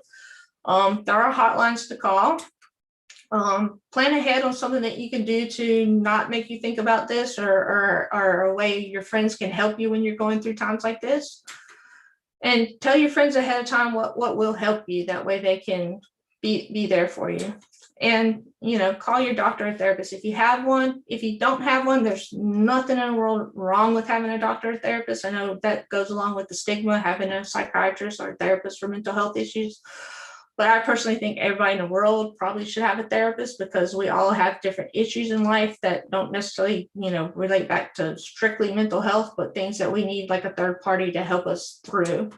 There are hotlines to call. Plan ahead on something that you can do to not make you think about this, or a way your friends can help you when you're going through times like this. And tell your friends ahead of time what will help you. That way they can be there for you. And, call your doctor or therapist if you have one. If you don't have one, there's nothing in the world wrong with having a doctor or therapist. I know that goes along with the stigma, having a psychiatrist or a therapist for mental health issues. But I personally think everybody in the world probably should have a therapist, because we all have different issues in life that don't necessarily, relate back to strictly mental health, but things that we need like a third party to help us through.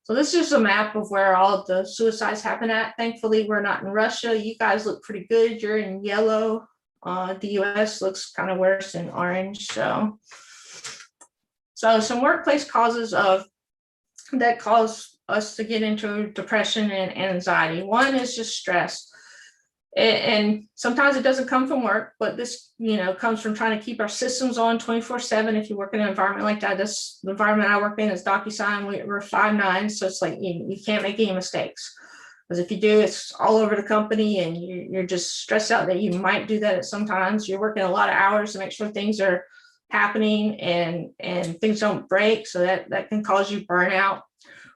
So this is just a map of where all the suicides happen at. Thankfully, we're not in Russia. You guys look pretty good. You're in yellow. The US looks kind of worse in orange. So some workplace causes that cause us to get into depression and anxiety. One is just stress. And sometimes it doesn't come from work, but this, comes from trying to keep our systems on 24/7. If you work in an environment like that, the environment I work in is DocuSign. We're 5'9", so it's like you can't make any mistakes. Because if you do, it's all over the company, and you're just stressed out that you might do that at sometimes. You're working a lot of hours to make sure things are happening and things don't break, so that can cause you burnout.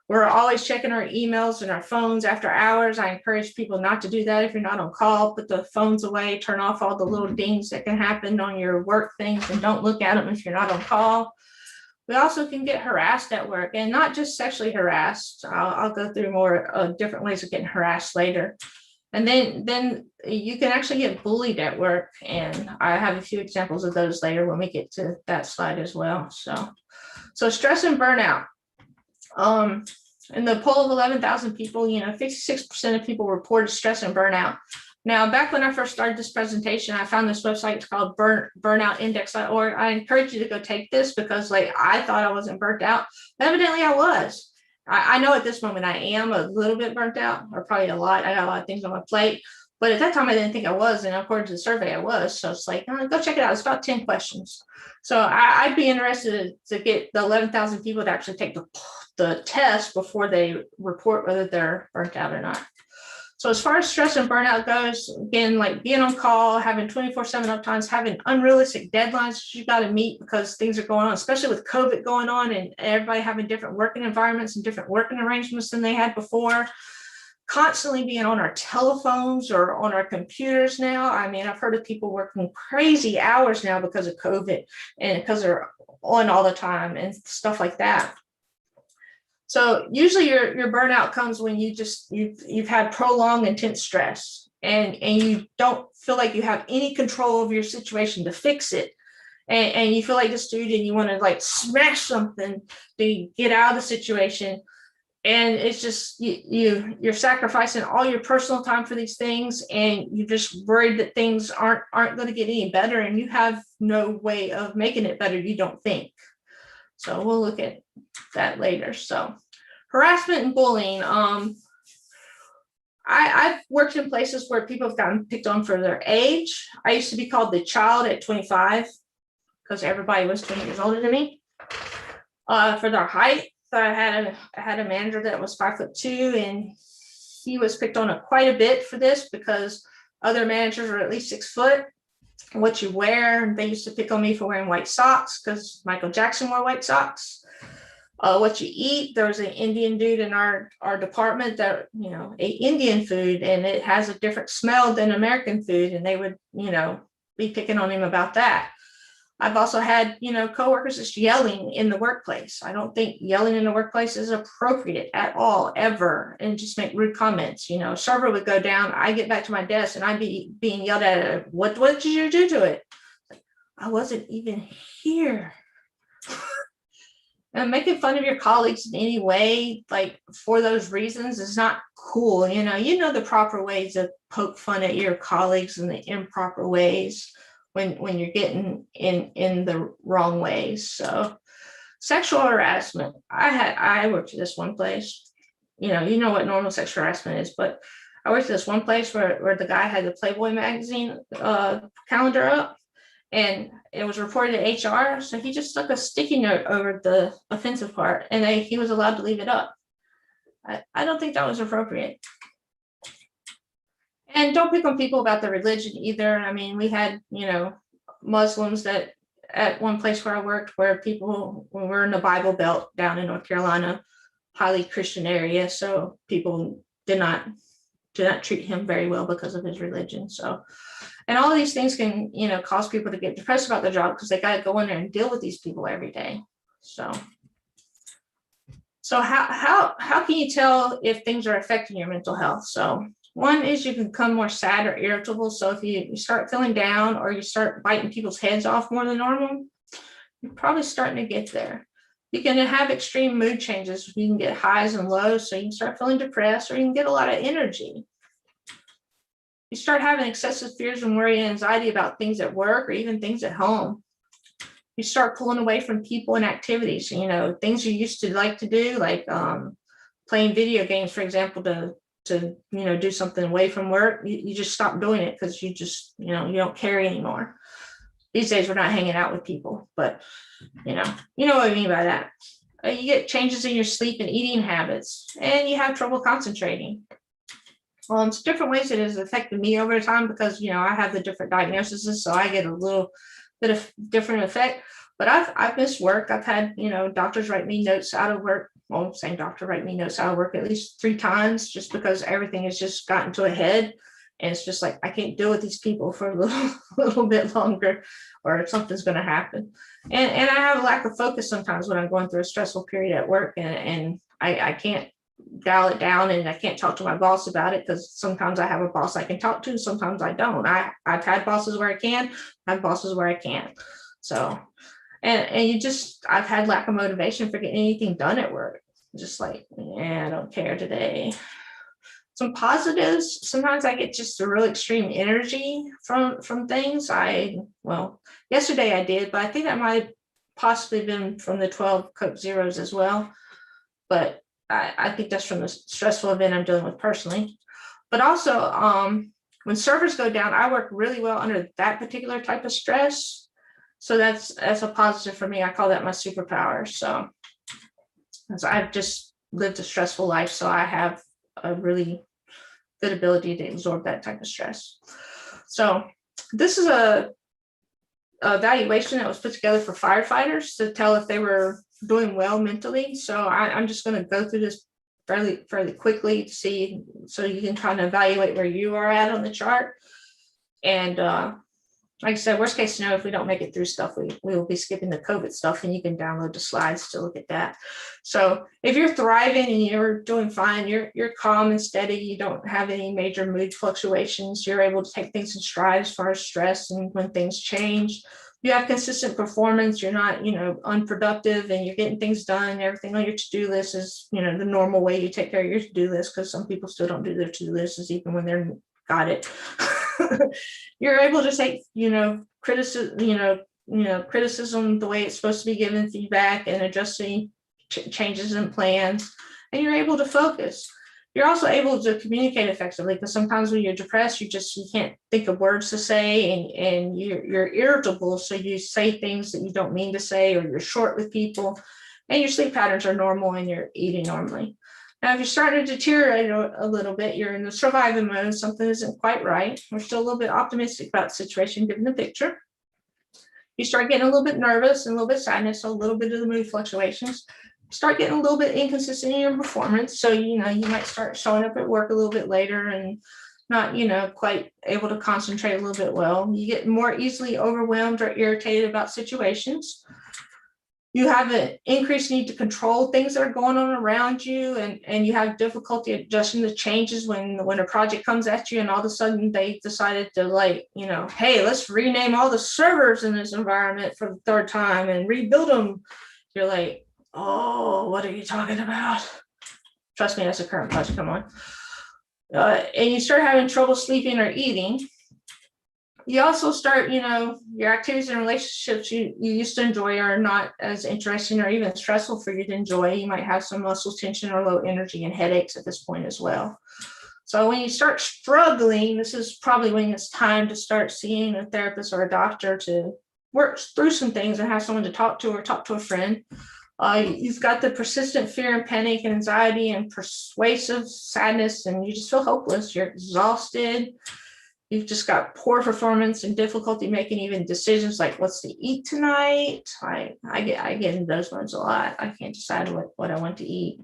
We're always checking our emails and our phones after hours. I encourage people not to do that. If you're not on call, put the phones away, turn off all the little dings that can happen on your work things, and don't look at them if you're not on call. We also can get harassed at work, and not just sexually harassed. I'll go through more different ways of getting harassed later. And then you can actually get bullied at work. And I have a few examples of those later when we get to that slide as well. So stress and burnout. In the poll of 11,000 people, 56% of people reported stress and burnout. Now, back when I first started this presentation, I found this website. It's called burnoutindex.org. I encourage you to go take this, because I thought I wasn't burnt out. Evidently I was. I know at this moment I am a little bit burnt out, or probably a lot. I got a lot of things on my plate. But at that time, I didn't think I was. And according to the survey, I was. So it's like, go check it out. It's about 10 questions. So I'd be interested to get the 11,000 people to actually take the test before they report whether they're burnt out or not. So as far as stress and burnout goes, again, like being on call, having 24/7 uptimes, having unrealistic deadlines that you got to meet because things are going on, especially with COVID going on and everybody having different working environments and different working arrangements than they had before. Constantly being on our telephones or on our computers now. I mean, I've heard of people working crazy hours now because of COVID and because they're on all the time and stuff like that. So usually your burnout comes when you've had prolonged intense stress and you don't feel like you have any control over your situation to fix it. And you feel like this dude and you want to like smash something to get out of the situation. And it's just you're sacrificing all your personal time for these things, and you're just worried that things aren't going to get any better, and you have no way of making it better, you don't think. So we'll look at that later. So harassment and bullying. I've worked in places where people have gotten picked on for their age. I used to be called the child at 25 because everybody was 20 years older than me. For their height. So I had a manager that was 5'2", and he was picked on quite a bit for this because other managers are at least 6 foot. What you wear, they used to pick on me for wearing white socks because Michael Jackson wore white socks. What you eat, there was an Indian dude in our department that ate Indian food, and it has a different smell than American food, and they would be picking on him about that. I've also had, coworkers just yelling in the workplace. I don't think yelling in the workplace is appropriate at all, ever, and just make rude comments. A server would go down, I get back to my desk, and I'd be being yelled at. What did you do to it? I wasn't even here. And making fun of your colleagues in any way, like for those reasons, is not cool. The proper ways to poke fun at your colleagues and the improper ways when you're getting in the wrong ways. So sexual harassment. I worked at this one place, you know what normal sexual harassment is, but I worked at this one place where the guy had the Playboy magazine calendar up, and it was reported to HR. So he just stuck a sticky note over the offensive part, and he was allowed to leave it up. I don't think that was appropriate. And don't pick on people about their religion either. I mean, we had, Muslims that at one place where I worked, where people were in the Bible Belt down in North Carolina, highly Christian area. So people did not treat him very well because of his religion. So, and all of these things can, cause people to get depressed about their job because they got to go in there and deal with these people every day. So So how can you tell if things are affecting your mental health? So one is you can become more sad or irritable. So if you start feeling down or you start biting people's heads off more than normal, you're probably starting to get there. You can have extreme mood changes. You can get highs and lows. So you can start feeling depressed, or you can get a lot of energy. You start having excessive fears and worry and anxiety about things at work or even things at home. You start pulling away from people and activities, things you used to like to do, like playing video games, for example, to do something away from work. You just stop doing it because you just, you don't care anymore. These days we're not hanging out with people, but you know what I mean by that. You get changes in your sleep and eating habits, and you have trouble concentrating. It's different ways it has affected me over time because, I have the different diagnoses, so I get a little bit of different effect. But I've missed work. I've had, doctors write me notes out of work. Well, same doctor write me notes out of work at least 3 times just because everything has just gotten to a head. And it's just like, I can't deal with these people for a little bit longer, or something's going to happen. And I have a lack of focus sometimes when I'm going through a stressful period at work, and I can't dial it down, and I can't talk to my boss about it because sometimes I have a boss I can talk to, sometimes I don't. I've had bosses where I can, I have bosses where I can't. So, and I've had lack of motivation for getting anything done at work. Just like, I don't care today. Some positives, sometimes I get just a real extreme energy from things. Yesterday I did, but I think that might have possibly been from the 12 Coke Zeros as well. But I think that's from the stressful event I'm dealing with personally. But also, when servers go down, I work really well under that particular type of stress. So that's a positive for me. I call that my superpower. So I've just lived a stressful life, so I have a really good ability to absorb that type of stress. So this is a evaluation that was put together for firefighters to tell if they were doing well mentally. So I'm just going to go through this fairly quickly to see, so you can kind of evaluate where you are at on the chart. And like I said, worst case scenario, if we don't make it through stuff, we will be skipping the COVID stuff, and you can download the slides to look at that. So if you're thriving and you're doing fine, you're calm and steady, you don't have any major mood fluctuations, you're able to take things in stride as far as stress and when things change. You have consistent performance, you're not, unproductive, and you're getting things done. Everything on your to-do list is, the normal way you take care of your to-do list, because some people still don't do their to-do lists even when they're got it. You're able to take, criticism, criticism the way it's supposed to be given, feedback, and adjusting changes in plans, and you're able to focus. You're also able to communicate effectively, because sometimes when you're depressed, you can't think of words to say, and you're irritable, so you say things that you don't mean to say, or you're short with people, and your sleep patterns are normal, and you're eating normally. Now, if you're starting to deteriorate a little bit, you're in the surviving mode, something isn't quite right. We're still a little bit optimistic about the situation, given the picture. You start getting a little bit nervous and a little bit sadness, so a little bit of the mood fluctuations. Start getting a little bit inconsistent in your performance. So, you might start showing up at work a little bit later and not, quite able to concentrate a little bit well. You get more easily overwhelmed or irritated about situations. You have an increased need to control things that are going on around you, and you have difficulty adjusting to changes when a project comes at you and all of a sudden they decided to hey, let's rename all the servers in this environment for the 3rd time and rebuild them. You're like, oh, what are you talking about? Trust me, that's a current project, come on. And you start having trouble sleeping or eating. You also start, your activities and relationships you used to enjoy are not as interesting or even stressful for you to enjoy. You might have some muscle tension or low energy and headaches at this point as well. So when you start struggling, this is probably when it's time to start seeing a therapist or a doctor to work through some things and have someone to talk to, or talk to a friend. You've got the persistent fear and panic and anxiety and persuasive sadness, and you just feel hopeless. You're exhausted. You've just got poor performance and difficulty making even decisions like what's to eat tonight. I get in those ones a lot. I can't decide what I want to eat,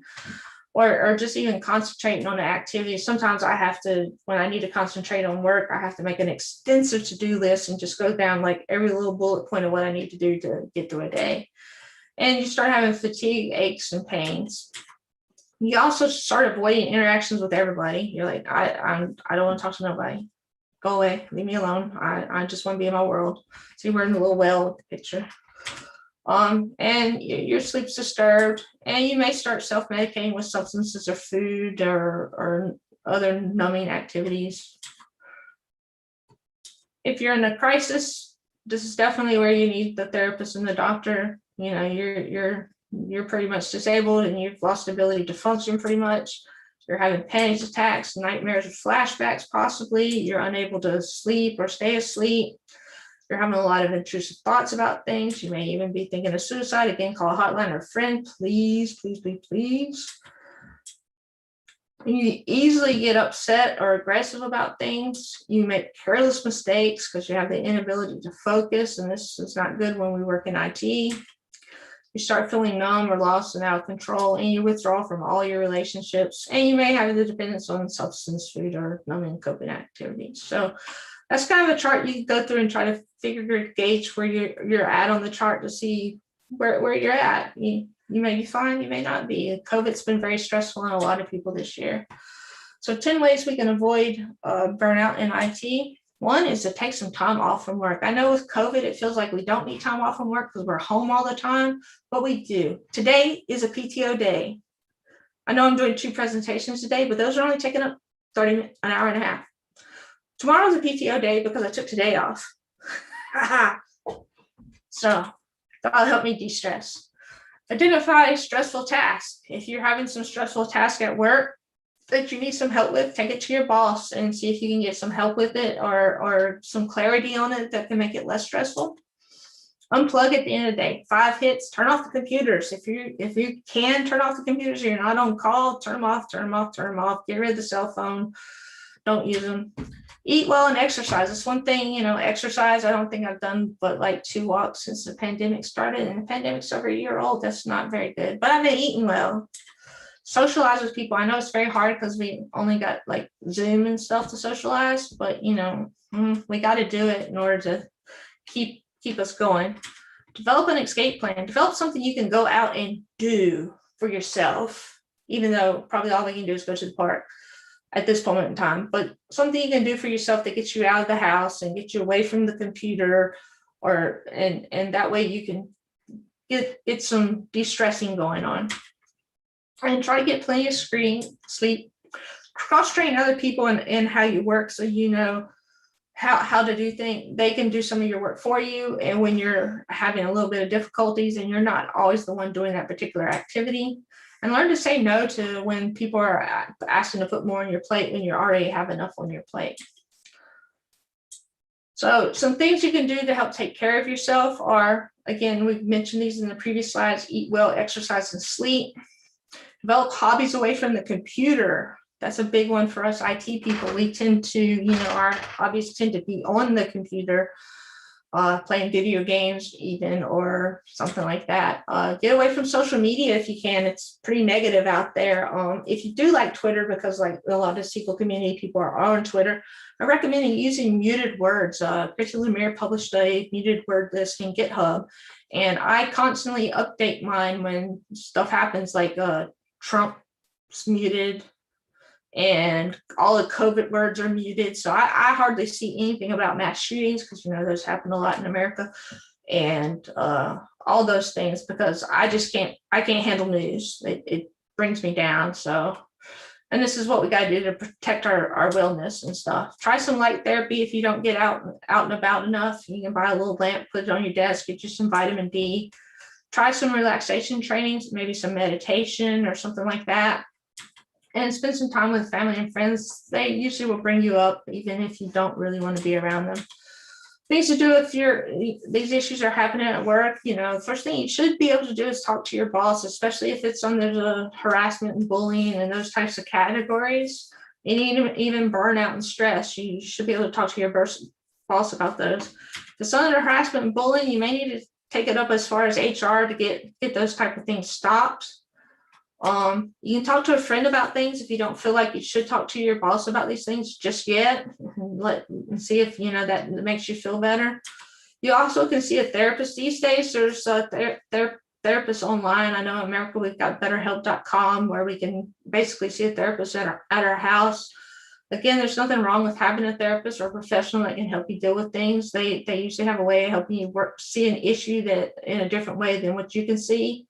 or just even concentrating on an activity. Sometimes I have to, when I need to concentrate on work, I have to make an extensive to-do list and just go down like every little bullet point of what I need to do to get through a day. And you start having fatigue, aches, and pains. You also start avoiding interactions with everybody. You're like, I don't want to talk to nobody. Go away, leave me alone. I just want to be in my world. So you're wearing the little whale with the picture. And your sleep's disturbed, and you may start self-medicating with substances or food or other numbing activities. If you're in a crisis, this is definitely where you need the therapist and the doctor. You know, you're pretty much disabled and you've lost the ability to function pretty much. You're having panic attacks, nightmares, or flashbacks, possibly. You're unable to sleep or stay asleep. You're having a lot of intrusive thoughts about things. You may even be thinking of suicide. Again, call a hotline or a friend, please, please, please, please. You easily get upset or aggressive about things. You make careless mistakes because you have the inability to focus, and this is not good when we work in IT. You start feeling numb or lost and out of control, and you withdraw from all your relationships, and you may have the dependence on substance, food, or numbing coping activities. So that's kind of a chart you can go through and try to gauge where you're at on the chart to see where you're at. You may be fine, you may not be. COVID's been very stressful on a lot of people this year. So 10 ways we can avoid burnout in IT. One is to take some time off from work. I know with COVID, it feels like we don't need time off from work because we're home all the time, but we do. Today is a PTO day. I know I'm doing 2 presentations today, but those are only taking up an hour and a half. Tomorrow's a PTO day because I took today off. So that'll help me de-stress. Identify stressful tasks. If you're having some stressful tasks at work that you need some help with, take it to your boss and see if you can get some help with it or some clarity on it that can make it less stressful. Unplug at the end of the day. 5 hits, turn off the computers. If you can turn off the computers, you're not on call, turn them off, turn them off, turn them off. Get rid of the cell phone. Don't use them. Eat well and exercise. It's one thing, exercise. I don't think I've done but like 2 walks since the pandemic started, and the pandemic's over a year old. That's not very good, but I've been eating well. Socialize with people. I know it's very hard because we only got like Zoom and stuff to socialize, but we got to do it in order to keep us going. Develop an escape plan. Develop something you can go out and do for yourself, even though probably all we can do is go to the park at this point in time, but something you can do for yourself that gets you out of the house and get you away from the computer, and that way you can get some de-stressing going on. And try to get plenty of sleep. Cross-train other people in how you work, so you know how to do things. They can do some of your work for you, and when you're having a little bit of difficulties and you're not always the one doing that particular activity. And learn to say no to when people are asking to put more on your plate when you already have enough on your plate. So some things you can do to help take care of yourself are, again, we've mentioned these in the previous slides: eat well, exercise, and sleep. Develop hobbies away from the computer. That's a big one for us IT people. We tend to, our hobbies tend to be on the computer, playing video games even, or something like that. Get away from social media if you can. It's pretty negative out there. If you do like Twitter, because like a lot of SQL community people are on Twitter, I recommend using muted words. Chrissy Lemire published a muted word list in GitHub, and I constantly update mine when stuff happens, like Trump's muted, and all the COVID words are muted. So I hardly see anything about mass shootings because, those happen a lot in America, and all those things, because I can't handle news. It brings me down. So, and this is what we got to do to protect our wellness and stuff. Try some light therapy if you don't get out and about enough. You can buy a little lamp, put it on your desk, get you some vitamin D. Try some relaxation trainings, maybe some meditation or something like that. And spend some time with family and friends. They usually will bring you up, even if you don't really want to be around them. Things to do if these issues are happening at work. First thing you should be able to do is talk to your boss, especially if it's under the harassment and bullying and those types of categories. And even burnout and stress, you should be able to talk to your boss about those. If it's under harassment and bullying, you may need to take it up as far as HR to get those type of things stopped. You can talk to a friend about things if you don't feel like you should talk to your boss about these things just yet, and see if that makes you feel better. You also can see a therapist these days. There's therapists online. I know in America we've got betterhelp.com where we can basically see a therapist at our house. Again, there's nothing wrong with having a therapist or a professional that can help you deal with things. They usually have a way of helping you see an issue that in a different way than what you can see.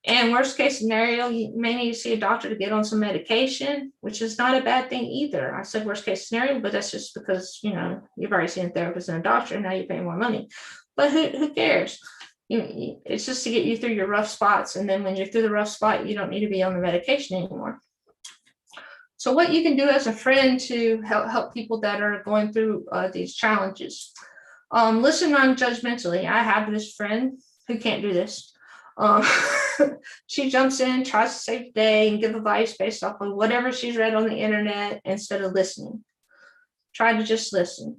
And worst case scenario, you may need to see a doctor to get on some medication, which is not a bad thing either. I said worst case scenario, but that's just because, you've already seen a therapist and a doctor, and now you're paying more money. But who cares? It's just to get you through your rough spots. And then when you're through the rough spot, you don't need to be on the medication anymore. So what you can do as a friend to help people that are going through these challenges, listen non-judgmentally. I have this friend who can't do this. She jumps in, tries to save the day and give advice based off of whatever she's read on the internet instead of listening. Try to just listen.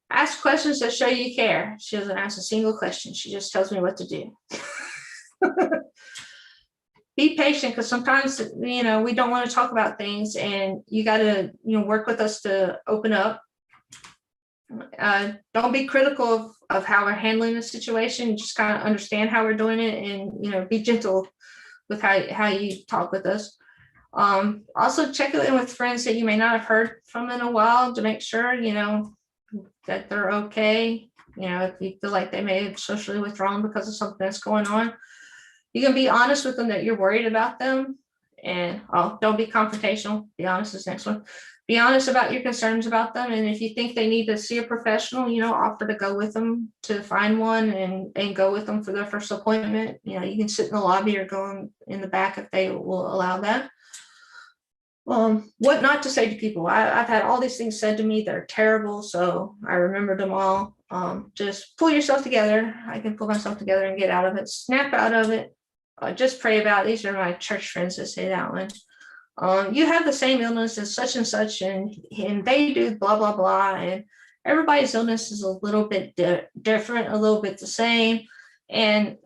Ask questions that show you care. She doesn't ask a single question. She just tells me what to do. Be patient, because sometimes, we don't want to talk about things, and you got to, work with us to open up. Don't be critical of how we're handling the situation. Just kind of understand how we're doing it, and, be gentle with how you talk with us. Also check in with friends that you may not have heard from in a while to make sure, that they're okay. If you feel like they may have socially withdrawn because of something that's going on, you can be honest with them that you're worried about them. And don't be confrontational. Be honest is the next one. Be honest about your concerns about them. And if you think they need to see a professional, offer to go with them to find one and go with them for their first appointment. You can sit in the lobby or go in the back if they will allow that. What not to say to people. I've had all these things said to me that are terrible, so I remembered them all. Just pull yourself together. I can pull myself together and get out of it. Snap out of it. Just pray about it. These are my church friends that say that one. You have the same illness as such and such, and they do blah, blah, blah. And everybody's illness is a little bit different, a little bit the same. And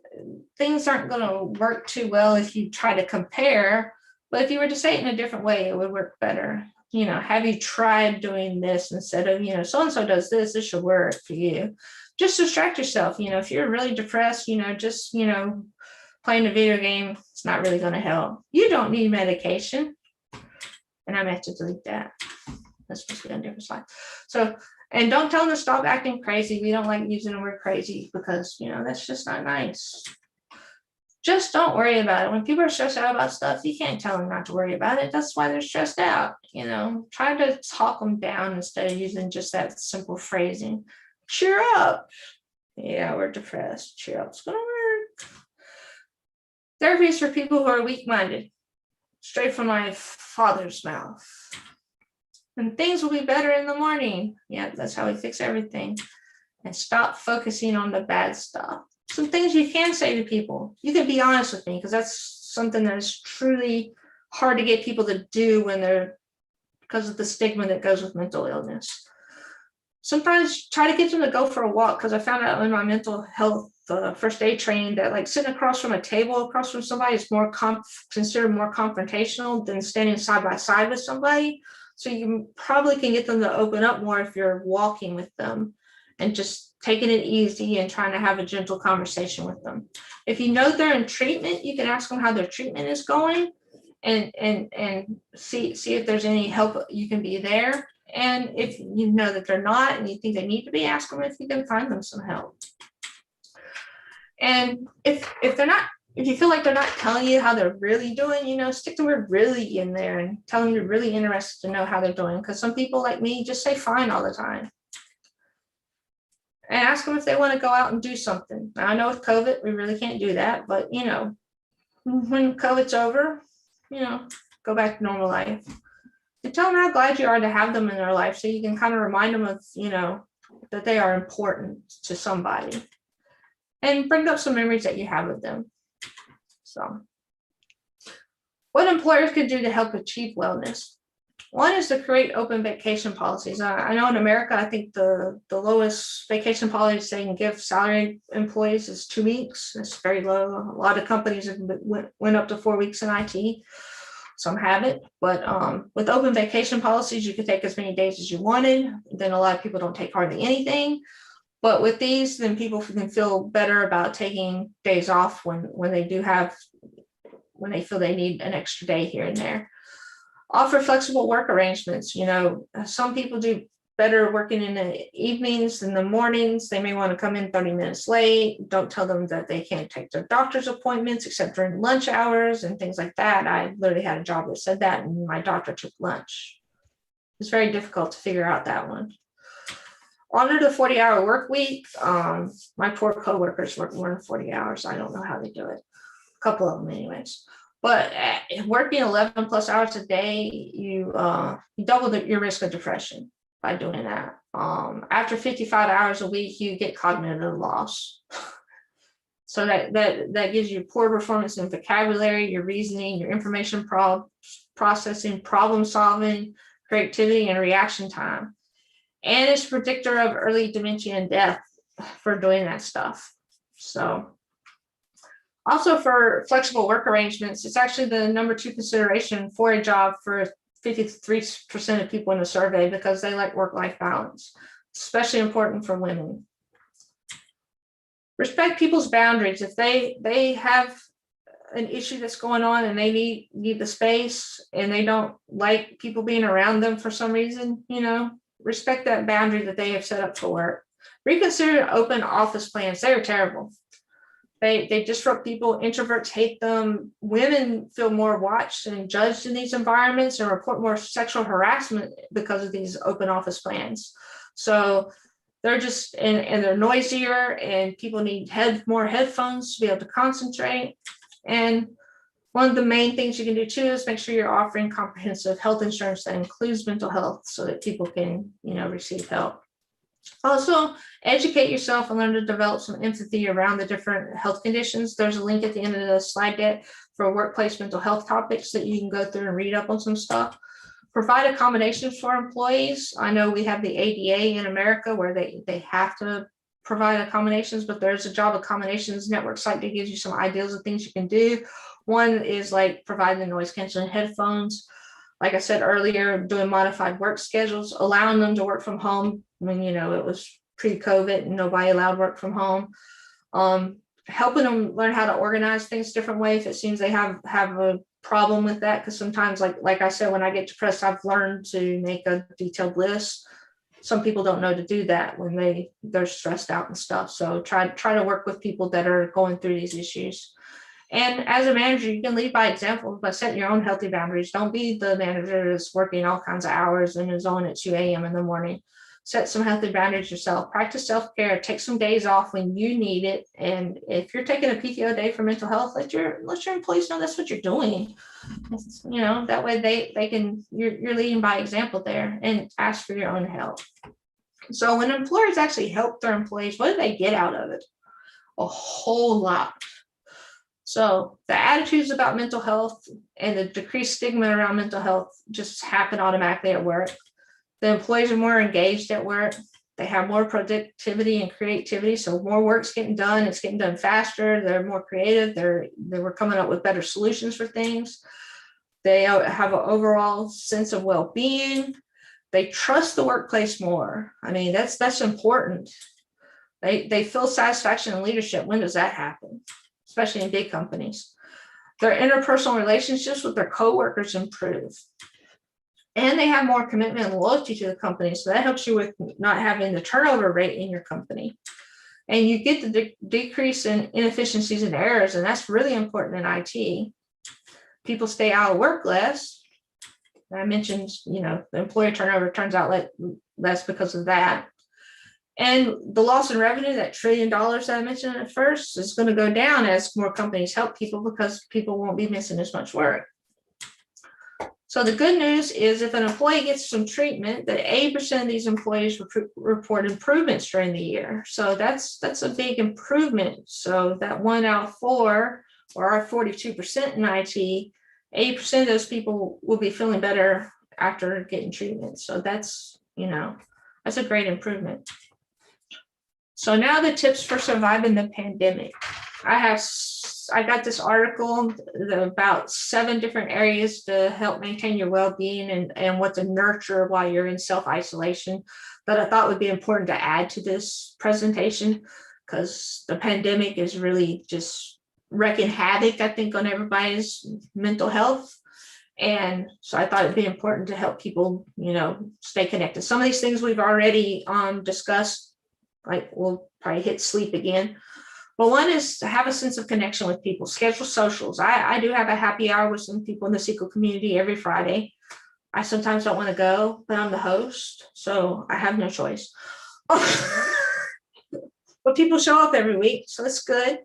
things aren't going to work too well if you try to compare. But if you were to say it in a different way, it would work better. Have you tried doing this instead of, so-and-so does this, this should work for you. Just distract yourself. If you're really depressed, just, playing a video game, it's not really going to help. You don't need medication. And I meant to delete that. That's supposed to be on a different slide. So, and don't tell them to stop acting crazy. We don't like using the word crazy because, that's just not nice. Just don't worry about it. When people are stressed out about stuff, you can't tell them not to worry about it. That's why they're stressed out. Try to talk them down instead of using just that simple phrasing. Cheer up. Yeah, we're depressed. Cheer up. It's going to work. Therapy is for people who are weak-minded. Straight from my father's mouth. And things will be better in the morning. Yeah, that's how we fix everything. And stop focusing on the bad stuff. Some things you can say to people. You can be honest with me, because that's something that is truly hard to get people to do because of the stigma that goes with mental illness. Sometimes try to get them to go for a walk, because I found out in my mental health first aid training that sitting across from a table across from somebody is considered more confrontational than standing side by side with somebody. So you probably can get them to open up more if you're walking with them and just taking it easy and trying to have a gentle conversation with them. If you know they're in treatment, you can ask them how their treatment is going and see if there's any help you can be there. And if you know that they're not and you think they need to be, ask them if you can find them some help. And if you feel like they're not telling you how they're really doing, stick the word really in there and tell them you're really interested to know how they're doing. Because some people like me just say fine all the time. And ask them if they want to go out and do something. Now, I know with COVID, we really can't do that. But, when COVID's over, go back to normal life. And tell them how glad you are to have them in their life, so you can kind of remind them of, that they are important to somebody. And bring up some memories that you have with them. So, what employers can do to help achieve wellness? One is to create open vacation policies. I know in America, I think the lowest vacation policy they can give salaried employees is 2 weeks. It's very low. A lot of companies have went up to 4 weeks in IT. Some have it, but with open vacation policies, you could take as many days as you wanted. Then a lot of people don't take hardly anything. But with these, then people can feel better about taking days off when they do have, when they feel they need an extra day here and there. Offer flexible work arrangements. You know, some people do better working in the evenings than the mornings. They may want to come in 30 minutes late. Don't tell them that they can't take their doctor's appointments except during lunch hours and things like that. I literally had a job that said that, and my doctor took lunch. It's very difficult to figure out that one. Honor the 40-hour work week. My poor coworkers work more than 40 hours. I don't know how they do it. A couple of them anyways. But working 11 plus hours a day, you double your risk of depression by doing that. After 55 hours a week, you get cognitive loss. So that gives you poor performance in vocabulary, your reasoning, your information processing, problem solving, creativity, and reaction time. And it's a predictor of early dementia and death for doing that stuff. So also for flexible work arrangements, it's actually the number 2 consideration for a job for 53% of people in the survey, because they like work-life balance, especially important for women. Respect people's boundaries. If they have an issue that's going on and they need the space and they don't like people being around them for some reason, you know, respect that boundary that they have set up for work. Reconsider open office plans. They are terrible. They disrupt people. Introverts hate them. Women feel more watched and judged in these environments and report more sexual harassment because of these open office plans. So they're just, and they're noisier, and people need more headphones to be able to concentrate. And one of the main things you can do too is make sure you're offering comprehensive health insurance that includes mental health so that people can, you know, receive help. Also, educate yourself and learn to develop some empathy around the different health conditions. There's a link at the end of the slide deck for workplace mental health topics that you can go through and read up on some stuff. Provide accommodations for employees. I know we have the ADA in America where they have to provide accommodations, but there's a job accommodations network site that gives you some ideas of things you can do. One is like providing the noise canceling headphones. Like I said earlier, doing modified work schedules, allowing them to work from home when, you know, it was pre-COVID and nobody allowed work from home. Helping them learn how to organize things a different way if it seems they have a problem with that, because sometimes, like I said, when I get depressed, I've learned to make a detailed list. Some people don't know to do that when they're stressed out and stuff. So try to work with people that are going through these issues. And as a manager, you can lead by example by setting your own healthy boundaries. Don't be the manager that's working all kinds of hours and is on at 2 a.m. in the morning. Set some healthy boundaries yourself. Practice self-care. Take some days off when you need it. And if you're taking a PTO day for mental health, let your employees know that's what you're doing. You know, that way they can, you're leading by example there, and ask for your own help. So when employers actually help their employees, what do they get out of it? A whole lot. So the attitudes about mental health and the decreased stigma around mental health just happen automatically at work. The employees are more engaged at work. They have more productivity and creativity. So more work's getting done. It's getting done faster. They're more creative. They were coming up with better solutions for things. They have an overall sense of well-being. They trust the workplace more. I mean, that's important. They feel satisfaction in leadership. When does that happen? Especially in big companies. Their interpersonal relationships with their coworkers improve. And they have more commitment and loyalty to the company. So that helps you with not having the turnover rate in your company. And you get the decrease in inefficiencies and errors. And that's really important in IT. People stay out of work less. I mentioned, you know, the employee turnover turns out less because of that. And the loss in revenue, that $1 trillion that I mentioned at first, is going to go down as more companies help people, because people won't be missing as much work. So the good news is if an employee gets some treatment, that 80% of these employees report improvements during the year. So that's a big improvement. So that 1 out of 4, or our 42% in IT, 80% of those people will be feeling better after getting treatment. So that's, you know, that's a great improvement. So now the tips for surviving the pandemic. I got this article about 7 different areas to help maintain your well-being and what to nurture while you're in self-isolation. that I thought would be important to add to this presentation, because the pandemic is really just wreaking havoc, I think, on everybody's mental health. And so I thought it'd be important to help people, stay connected. Some of these things we've already discussed, like we'll probably hit sleep again. But one is to have a sense of connection with people, schedule socials. I do have a happy hour with some people in the SQL community every Friday. I sometimes don't want to go, but I'm the host, so I have no choice. But people show up every week, so it's good.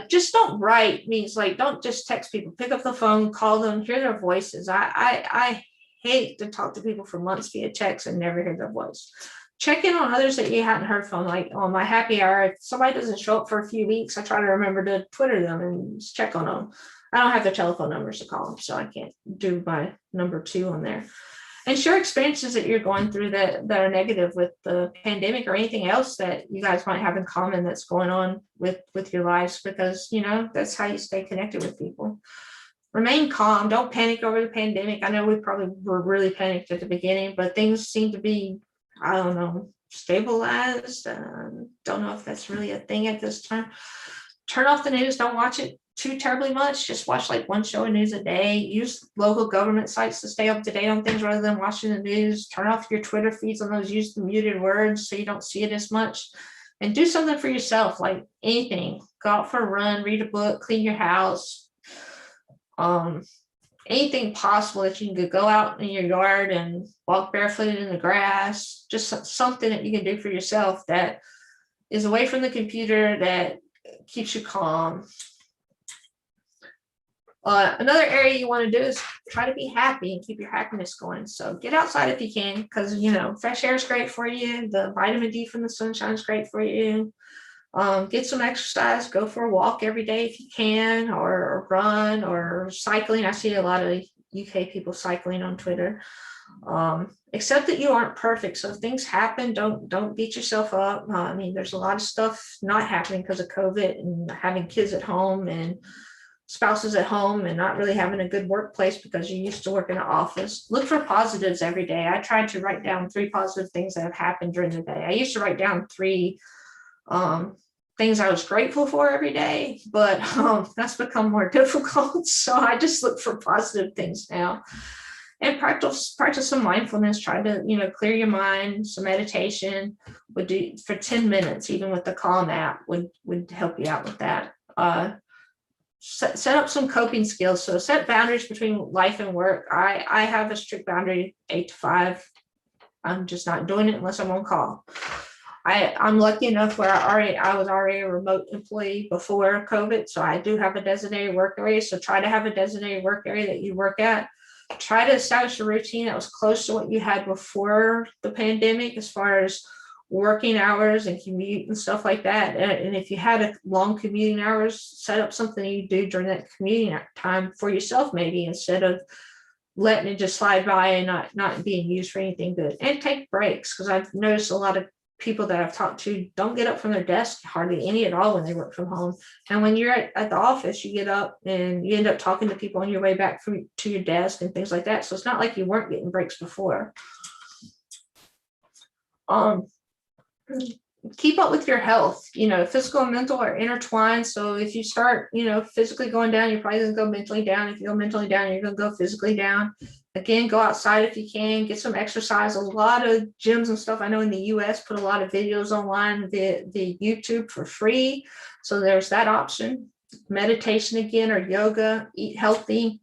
Just don't write, means like don't just text people. Pick up the phone, call them, hear their voices. I hate to talk to people for months via text and never hear their voice. Check in on others that you hadn't heard from, like on my happy hour. If somebody doesn't show up for a few weeks, I try to remember to Twitter them and check on them. I don't have their telephone numbers to call them, so I can't do my number 2 on there. And share experiences that you're going through that are negative with the pandemic or anything else that you guys might have in common that's going on with your lives, because, that's how you stay connected with people. Remain calm. Don't panic over the pandemic. I know we probably were really panicked at the beginning, but things seem to be, I don't know, stabilized. Don't know if that's really a thing at this time. Turn off the news. Don't watch it too terribly much. Just watch like one show of news a day. Use local government sites to stay up to date on things rather than watching the news. Turn off your Twitter feeds on those. Use the muted words so you don't see it as much. And do something for yourself, like anything. Go out for a run, read a book, clean your house. Anything possible that you can go out in your yard and walk barefooted in the grass. Just something that you can do for yourself that is away from the computer, that keeps you calm. Another area you want to do is try to be happy and keep your happiness going. So get outside if you can, because fresh air is great for you. The vitamin D from the sunshine is great for you. Get some exercise. Go for a walk every day if you can, or run or cycling. I see a lot of UK people cycling on Twitter. Accept that you aren't perfect. So if things happen, don't beat yourself up. There's a lot of stuff not happening because of COVID and having kids at home and spouses at home and not really having a good workplace because you used to work in an office. Look for positives every day. I tried to write down 3 positive things that have happened during the day. I used to write down 3 things I was grateful for every day, but that's become more difficult. So I just look for positive things now. And practice some mindfulness. Try to, clear your mind. Some meditation would do for 10 minutes, even with the Calm app would help you out with that. Set up some coping skills. So set boundaries between life and work. I have a strict boundary, 8 to 5. I'm just not doing it unless I'm on call. I'm lucky enough where I was already a remote employee before COVID. So I do have a designated work area. So try to have a designated work area that you work at. Try to establish a routine that was close to what you had before the pandemic, as far as working hours and commute and stuff like that. And if you had a long commuting hours, set up something you do during that commuting time for yourself, maybe, instead of letting it just slide by and not being used for anything good. And take breaks, because I've noticed a lot of people that I've talked to don't get up from their desk hardly any at all when they work from home. And when you're at the office, you get up and you end up talking to people on your way back to your desk and things like that. So it's not like you weren't getting breaks before. Keep up with your health. Physical and mental are intertwined. So if you start, physically going down, you're probably going to go mentally down. If you go mentally down, you're going to go physically down. Again, go outside if you can, get some exercise. A lot of gyms and stuff I know in the US put a lot of videos online, the YouTube for free. So there's that option. Meditation again, or yoga. Eat healthy.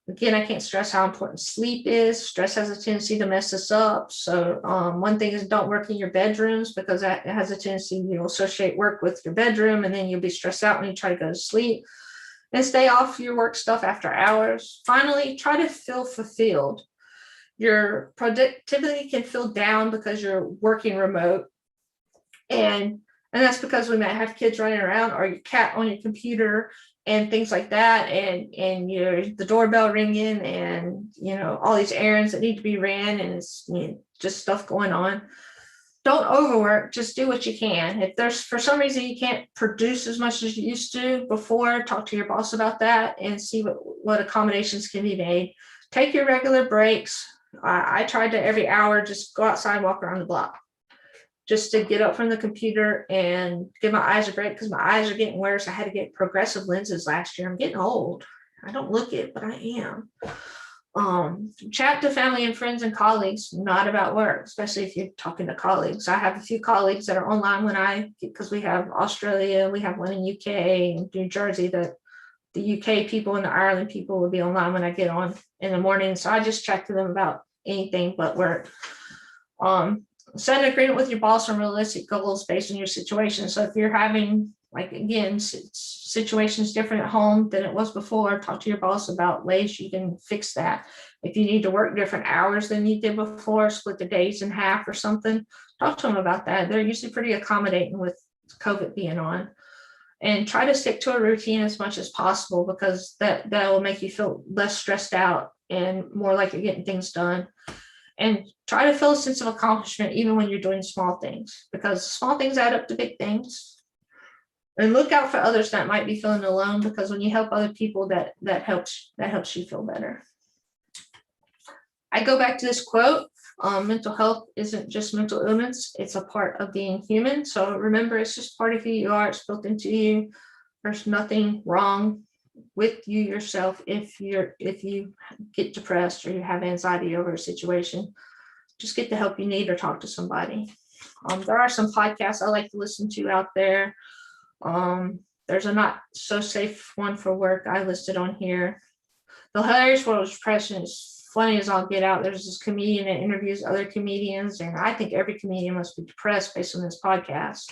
Again, I can't stress how important sleep is. Stress has a tendency to mess us up. So one thing is, don't work in your bedrooms, because that has a tendency, associate work with your bedroom, and then you'll be stressed out when you try to go to sleep. And stay off your work stuff after hours. Finally, try to feel fulfilled. Your productivity can feel down because you're working remote. And that's because we might have kids running around, or your cat on your computer and things like that, and the doorbell ringing, and all these errands that need to be ran, and it's just stuff going on. Don't overwork. Just do what you can. If there's, for some reason, you can't produce as much as you used to before, talk to your boss about that and see what accommodations can be made. Take your regular breaks. I tried to every hour just go outside, walk around the block, just to get up from the computer and give my eyes a break, because my eyes are getting worse. I had to get progressive lenses last year. I'm getting old. I don't look it, but I am. Chat to family and friends and colleagues, not about work, especially if you're talking to colleagues. I have a few colleagues that are online because we have Australia, we have one in UK and New Jersey, that the UK people and the Ireland people will be online when I get on in the morning. So I just chat to them about anything but work. Set an agreement with your boss on realistic goals based on your situation. So if you're having, like, again, situations different at home than it was before, talk to your boss about ways you can fix that. If you need to work different hours than you did before, split the days in half or something, talk to them about that. They're usually pretty accommodating with COVID being on. And try to stick to a routine as much as possible, because that will make you feel less stressed out and more like you're getting things done. And try to feel a sense of accomplishment even when you're doing small things, because small things add up to big things. And look out for others that might be feeling alone, because when you help other people, that helps you feel better. I go back to this quote, mental health isn't just mental illness, it's a part of being human. So remember, it's just part of who you are, it's built into you. There's nothing wrong with you yourself if you get depressed or you have anxiety over a situation. Just get the help you need or talk to somebody. There are some podcasts I like to listen to out there. There's a not so safe one for work I listed on here. The Hilarious World of Depression is funny as all get out. There's this comedian that interviews other comedians, and I think every comedian must be depressed based on this podcast.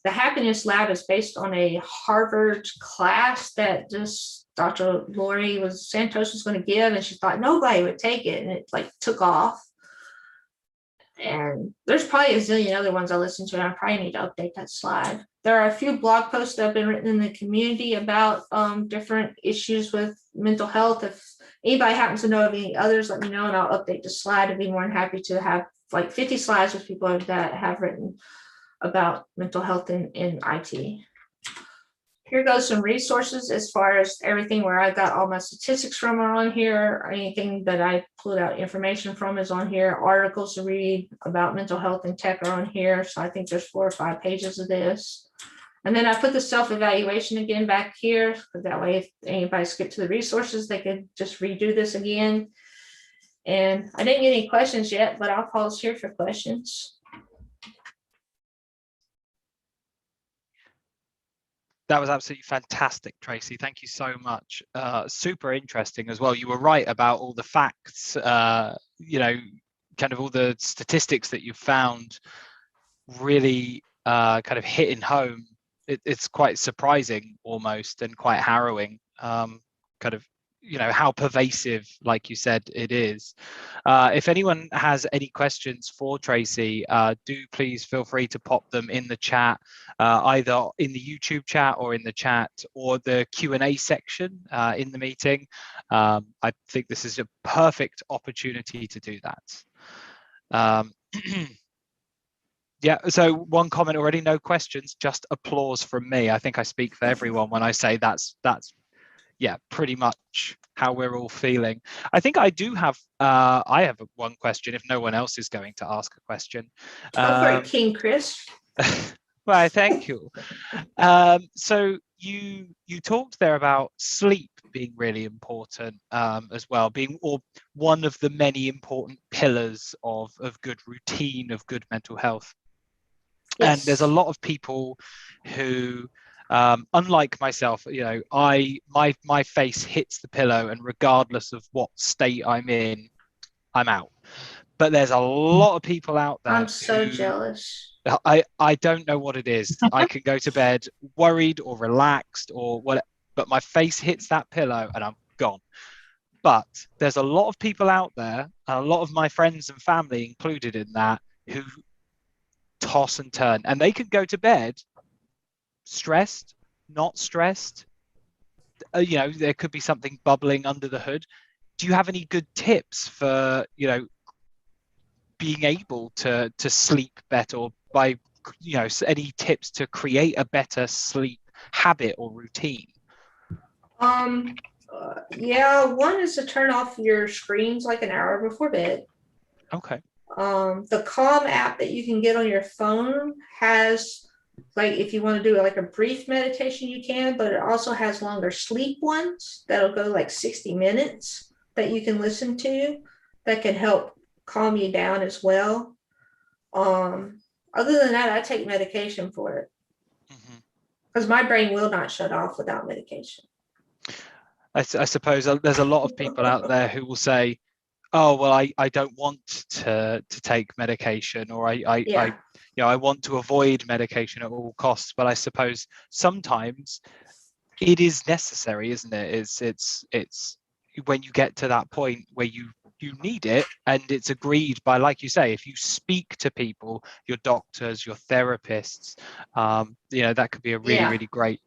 The Happiness Lab is based on a Harvard class that this Dr. Lori Santos was going to give, and she thought nobody would take it, and it like took off. And there's probably a zillion other ones I listen to, and I probably need to update that slide. There are a few blog posts that have been written in the community about different issues with mental health. If anybody happens to know of any others, let me know, and I'll update the slide. I'd be more than happy to have like 50 slides with people that have written about mental health in IT. Here goes some resources as far as everything where I got all my statistics from are on here, or anything that I pulled out information from is on here. Articles to read about mental health and tech are on here. So I think there's 4 or 5 pages of this. And then I put the self-evaluation again back here, but that way if anybody skipped to the resources, they could just redo this again. And I didn't get any questions yet, but I'll pause here for questions. That was absolutely fantastic, Tracy. Thank you so much. Super interesting as well. You were right about all the facts, kind of all the statistics that you found really kind of hitting home. It's quite surprising almost, and quite harrowing, kind of, how pervasive, like you said, it is. If anyone has any questions for Tracy, do please feel free to pop them in the chat, either in the YouTube chat or in the chat or the Q&A section in the meeting. I think this is a perfect opportunity to do that. Yeah, so one comment already, no questions, just applause from me. I think I speak for everyone when I say that's yeah, pretty much how we're all feeling. I think I do have, I have one question if no one else is going to ask a question. Go for it, King Chris. Well, thank you. So you talked there about sleep being really important as well, being one of the many important pillars of good routine, of good mental health. Yes. And there's a lot of people who, unlike myself, my face hits the pillow, and regardless of what state I'm in, I'm out. But there's a lot of people out there. I'm so jealous. I don't know what it is. I can go to bed worried or relaxed or whatever, but my face hits that pillow and I'm gone. But there's a lot of people out there, and a lot of my friends and family included in that, who toss and turn, and they can go to bed stressed, not stressed. There could be something bubbling under the hood. Do you have any good tips for being able to sleep better, or by any tips to create a better sleep habit or routine? Yeah, one is to turn off your screens like an hour before bed. Okay. The Calm app that you can get on your phone has, like, if you want to do like a brief meditation, you can, but it also has longer sleep ones that'll go like 60 minutes that you can listen to that can help calm you down as well. Other than that, I take medication for it because my brain will not shut off without medication. I suppose there's a lot of people out there who will say, oh, well, I don't want to take medication, or Yeah. I want to avoid medication at all costs. But I suppose sometimes it is necessary, isn't it? It's when you get to that point where you need it, and it's agreed by, like you say, if you speak to people, your doctors, your therapists, that could be a really, really great.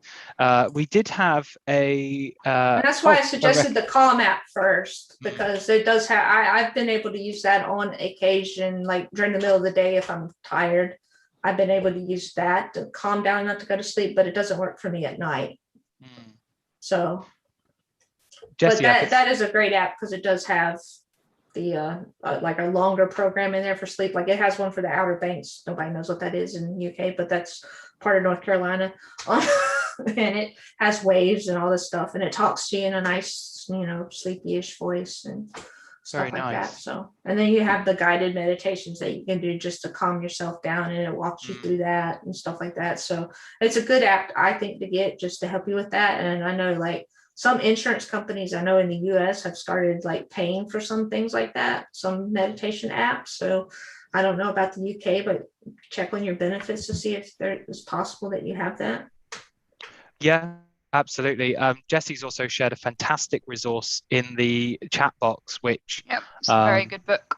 We did have and that's why I suggested the Calm app first, because it does have, I've been able to use that on occasion, like during the middle of the day if I'm tired. I've been able to use that to calm down, not to go to sleep, but it doesn't work for me at night. So, Jesse, but that is a great app because it does have the like a longer program in there for sleep. Like it has one for the Outer Banks. Nobody knows what that is in the UK, but that's part of North Carolina. And it has waves and all this stuff, and it talks to you in a nice, sleepy-ish voice and stuff like that. So, and then you have the guided meditations that you can do just to calm yourself down, and it walks you through that and stuff like that. So it's a good app, I think, to get just to help you with that. And I know, like, some insurance companies I know in the US have started like paying for some things like that, some meditation apps. So I don't know about the UK, but check on your benefits to see if there is possible that you have that. Yeah, absolutely. Jesse's also shared a fantastic resource in the chat box, which it's a very good book.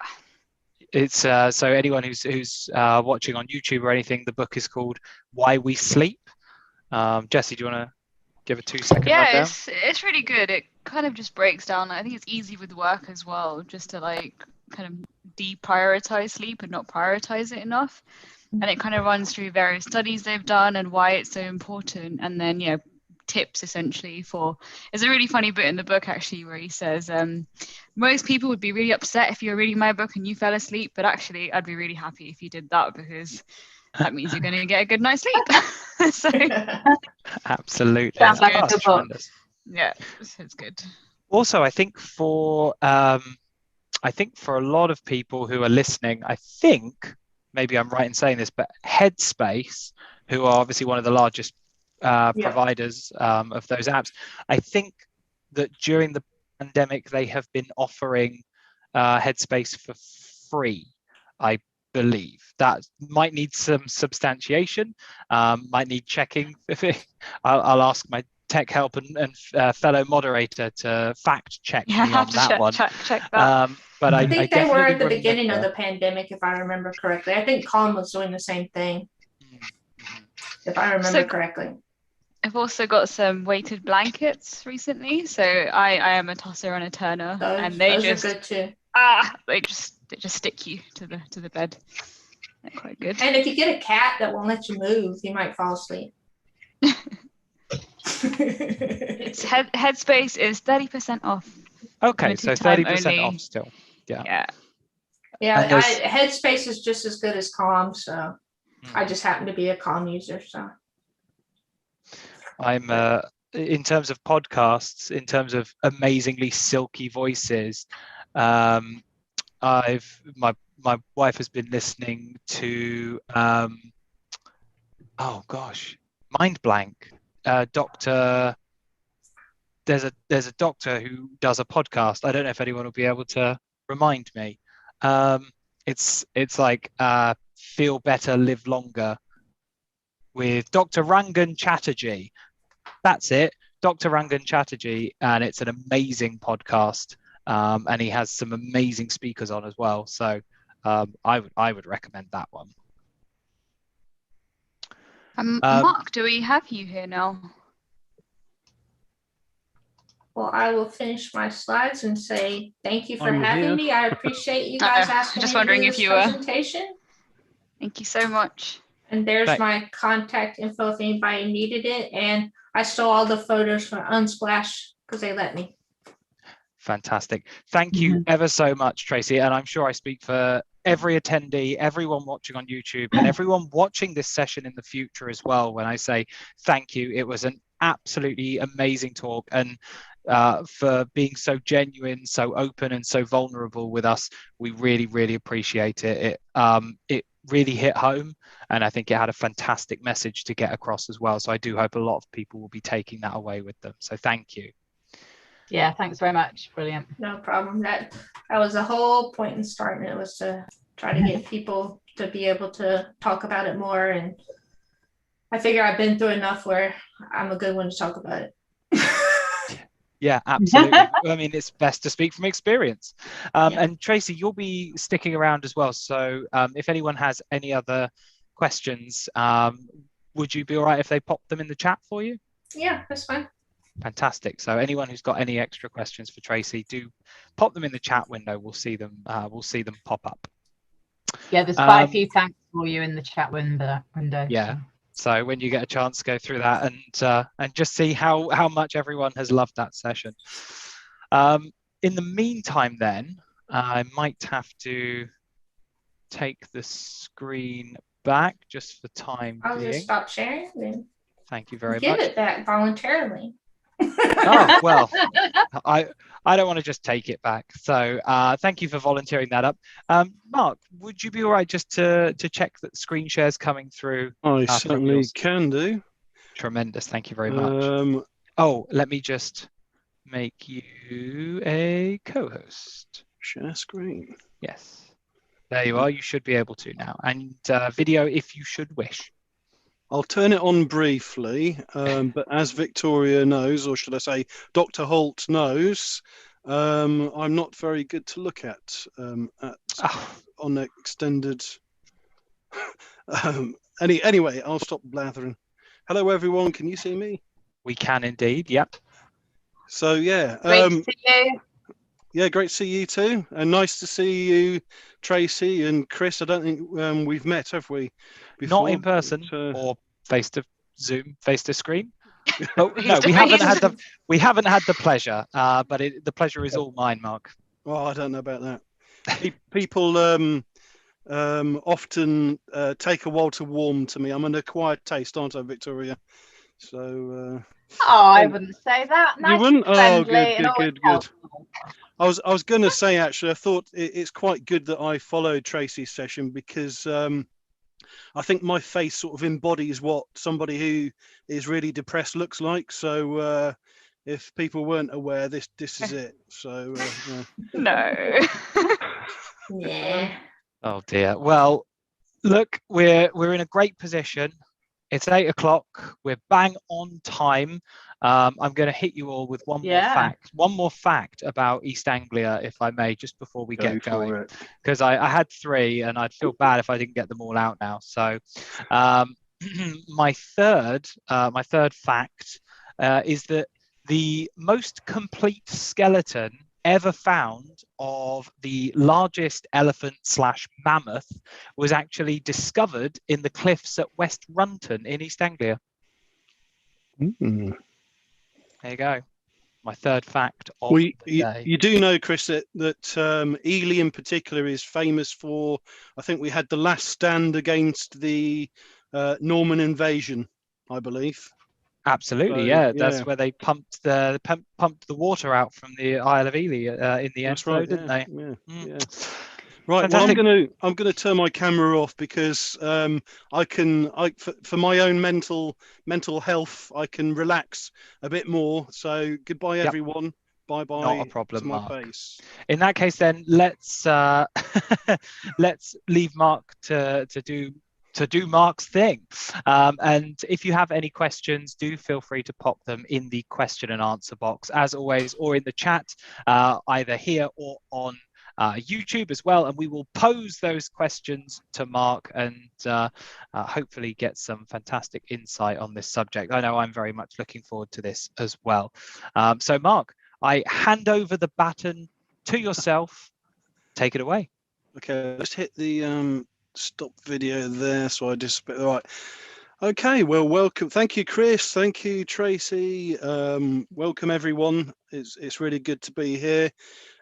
It's so anyone who's watching on YouTube or anything, the book is called Why We Sleep. Jesse, do you want to give a 2-second rundown? It's really good. It kind of just breaks down. I think it's easy with work as well, just to like kind of deprioritize sleep and not prioritize it enough. And it kind of runs through various studies they've done and why it's so important. And then, tips essentially for, there's a really funny bit in the book actually where he says, most people would be really upset if you were reading my book and you fell asleep, but actually I'd be really happy if you did that, because that means you're going to get a good night's sleep. So absolutely. Sounds like a good book. Yeah, it's good. Also, I think for a lot of people who are listening, I think, maybe I'm right in saying this, but Headspace, who are obviously one of the largest providers of those apps, I think that during the pandemic they have been offering Headspace for free, I believe. That might need some substantiation, might need checking. I'll ask my tech help and fellow moderator to fact check me on that one. Check that. But I think they were at the beginning of the pandemic, if I remember correctly. I think Calm was doing the same thing, if I remember correctly. I've also got some weighted blankets recently. So I am a tosser and a turner, and those are good too. They just stick you to the bed. They're quite good. And if you get a cat that won't let you move, you might fall asleep. It's Headspace is 30% off. Okay, so 30% off still. Yeah. Headspace is just as good as Calm, so I just happen to be a Calm user. So I'm in terms of podcasts, in terms of amazingly silky voices, my wife has been listening to mind blank. Doctor, there's a doctor who does a podcast. I don't know if anyone will be able to remind me. It's like Feel Better, Live Longer with Dr. Rangan Chatterjee. That's it, Dr. Rangan Chatterjee, and it's an amazing podcast. And he has some amazing speakers on as well. So I would recommend that one. Mark, do we have you here now? Well, I will finish my slides and say thank you for having me. I appreciate you guys asking me to do this presentation. Thank you so much. And there's my contact info if anybody needed it. And I stole all the photos from Unsplash because they let me. Fantastic. Thank you ever so much, Tracy. And I'm sure I speak for every attendee, everyone watching on YouTube, and everyone watching this session in the future as well when I say thank you. It was an absolutely amazing talk, and for being so genuine, so open, and so vulnerable with us. We really, really appreciate it. It really hit home, and I think it had a fantastic message to get across as well. So I do hope a lot of people will be taking that away with them. So thank you. Yeah, thanks very much. Brilliant. No problem. That was the whole point in starting it, was to try to get people to be able to talk about it more. And I figure I've been through enough where I'm a good one to talk about it. Yeah, absolutely. I mean, it's best to speak from experience. Yeah. And Tracy, you'll be sticking around as well. So if anyone has any other questions, would you be all right if they pop them in the chat for you? Yeah, that's fine. Fantastic. So anyone who's got any extra questions for Tracy, do pop them in the chat window. We'll see them. We'll see them pop up. Yeah, there's quite a few thanks for you in the chat window. Yeah. So when you get a chance, go through that and just see how much everyone has loved that session. In the meantime, then I might have to take the screen back just for time I'll being. just stop sharing then. Thank you very Give much. it back voluntarily. Oh, well, I don't want to just take it back. So thank you for volunteering that up. Mark, would you be all right just to check that the screen share is coming through? I certainly can do. Tremendous. Thank you very much. Oh, let me just make you a co-host. Share screen. Yes. There you are. You should be able to now. And video if you should wish. I'll turn it on briefly, but as Victoria knows, or should I say Dr. Holt knows, I'm not very good to look at on extended. Anyway, I'll stop blathering. Hello, everyone. Can you see me? We can indeed. Yep. So, yeah. Great to see you. Yeah, great to see you too. And nice to see you, Tracy and Chris. I don't think we've met, have we? Before? Not in person or face to Zoom, face to screen. Oh, no, we haven't had the pleasure. But the pleasure is all mine, Mark. Oh, I don't know about that. People often take a while to warm to me. I'm an acquired taste, aren't I, Victoria? So. I wouldn't say that. Nice, you wouldn't? Oh, good. I was going to say, actually, I thought it's quite good that I followed Tracy's session because I think my face sort of embodies what somebody who is really depressed looks like. So if people weren't aware, this is it. So No. Yeah. Oh dear. Well, look, we're in a great position. It's 8 o'clock. We're bang on time. I'm going to hit you all with one more fact about East Anglia, if I may, just before we get going, because I had 3 and I'd feel bad if I didn't get them all out now. So my third fact is that the most complete skeleton ever found of the largest elephant/mammoth was actually discovered in the cliffs at West Runton in East Anglia. Mm. There you go. My third fact of the day. You do know, Chris, that Ely in particular is famous for, I think we had the last stand against the Norman invasion, I believe. Absolutely, So, yeah. That's where they pumped the water out from the Isle of Ely in the end, right, didn't they? Yeah, yeah. Right. Fantastic. Well, I'm gonna turn my camera off because for my own mental health, I can relax a bit more. So goodbye, everyone. Bye bye. Not a problem, to my Mark. face. In that case, then let's let's leave Mark to do Mark's thing. And if you have any questions, do feel free to pop them in the question and answer box, as always, or in the chat, either here or on YouTube as well. And we will pose those questions to Mark and hopefully get some fantastic insight on this subject. I know I'm very much looking forward to this as well. So Mark, I hand over the baton to yourself. Take it away. Okay, let's hit the stop video there. So I just right. Okay, well, welcome. Thank you, Chris. Thank you, Tracy. Welcome, everyone. It's really good to be here.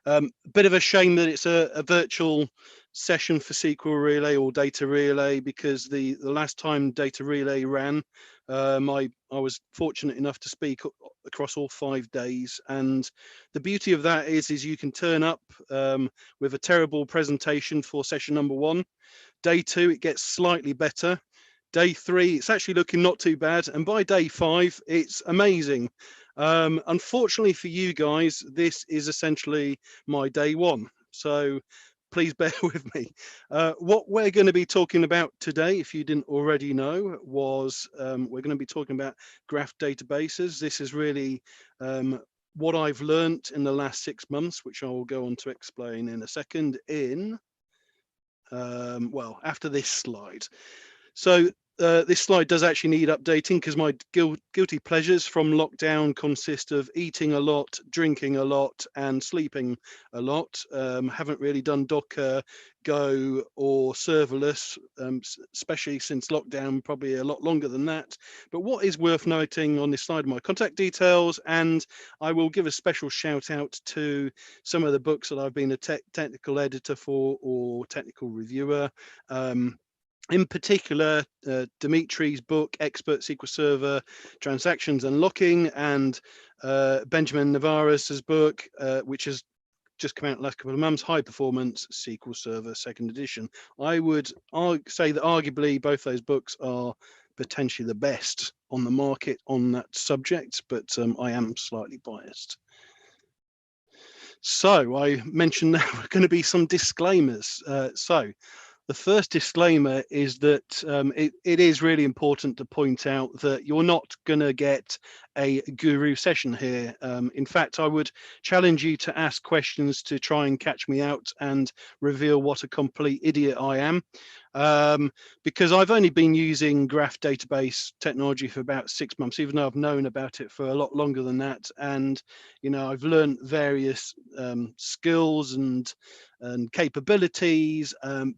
A bit of a shame that it's a virtual session for SQL Relay or Data Relay, because the last time Data Relay ran, I was fortunate enough to speak across all 5 days, and the beauty of that is you can turn up with a terrible presentation for session number 1. Day 2, it gets slightly better. Day 3, it's actually looking not too bad, and by day 5, it's amazing. Unfortunately for you guys, this is essentially my day 1, so please bear with me. What we're going to be talking about today, if you didn't already know, was we're going to be talking about graph databases. This is really what I've learned in the last 6 months, which I will go on to explain in a second well, after this slide. So this slide does actually need updating, because my guilty pleasures from lockdown consist of eating a lot, drinking a lot, and sleeping a lot. Haven't really done Docker, Go, or serverless, especially since lockdown, probably a lot longer than that. But what is worth noting on this slide are my contact details, and I will give a special shout out to some of the books that I've been a technical editor for or technical reviewer. In particular, Dimitri's book, Expert SQL Server Transactions Unlocking, and Benjamin Navarro's book, which has just come out last couple of months, High Performance SQL Server 2nd edition. I would say that arguably both those books are potentially the best on the market on that subject, but I am slightly biased. So I mentioned there were going to be some disclaimers. The first disclaimer is that it is really important to point out that you're not going to get a guru session here. In fact, I would challenge you to ask questions to try and catch me out and reveal what a complete idiot I am. Because I've only been using graph database technology for about 6 months, even though I've known about it for a lot longer than that. And, you know, I've learned various skills and capabilities,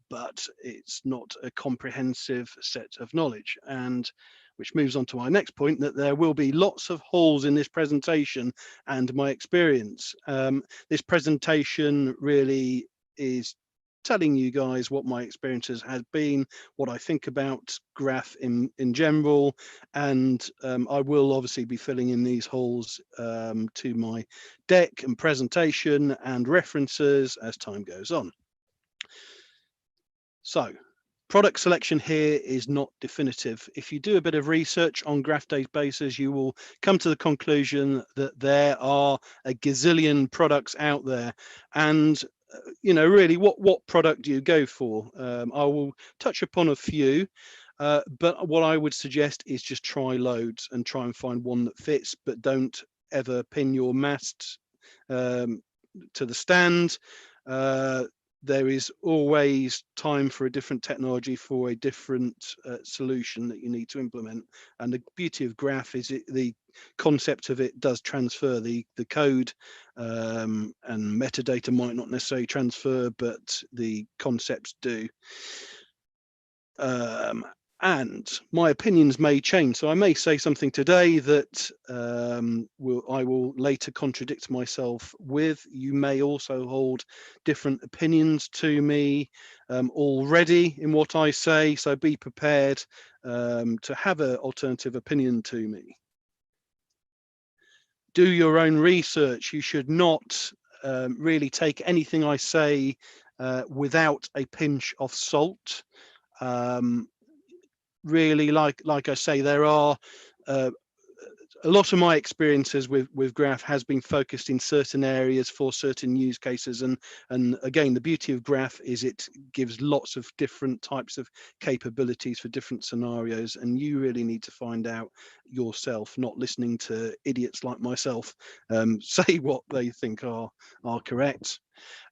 but it's not a comprehensive set of knowledge. And which moves on to my next point, that there will be lots of holes in this presentation and my experience. This presentation really is telling you guys what my experiences have been, what I think about graph in general, and I will obviously be filling in these holes to my deck and presentation and references as time goes on. So, product selection here is not definitive. If you do a bit of research on graph databases, you will come to the conclusion that there are a gazillion products out there, and you know, really, what product do you go for? I will touch upon a few, but what I would suggest is just try loads and try and find one that fits, but don't ever pin your mast to the stand. There is always time for a different technology for a different solution that you need to implement. And the beauty of graph is the concept of it does transfer. The code and metadata might not necessarily transfer, but the concepts do. And my opinions may change. So I may say something today that I will later contradict myself with. You may also hold different opinions to me already in what I say. So be prepared to have an alternative opinion to me. Do your own research. You should not really take anything I say without a pinch of salt. Really, like I say, there are a lot of my experiences with graph has been focused in certain areas for certain use cases, and again, the beauty of graph is it gives lots of different types of capabilities for different scenarios, and you really need to find out yourself, not listening to idiots like myself say what they think are correct.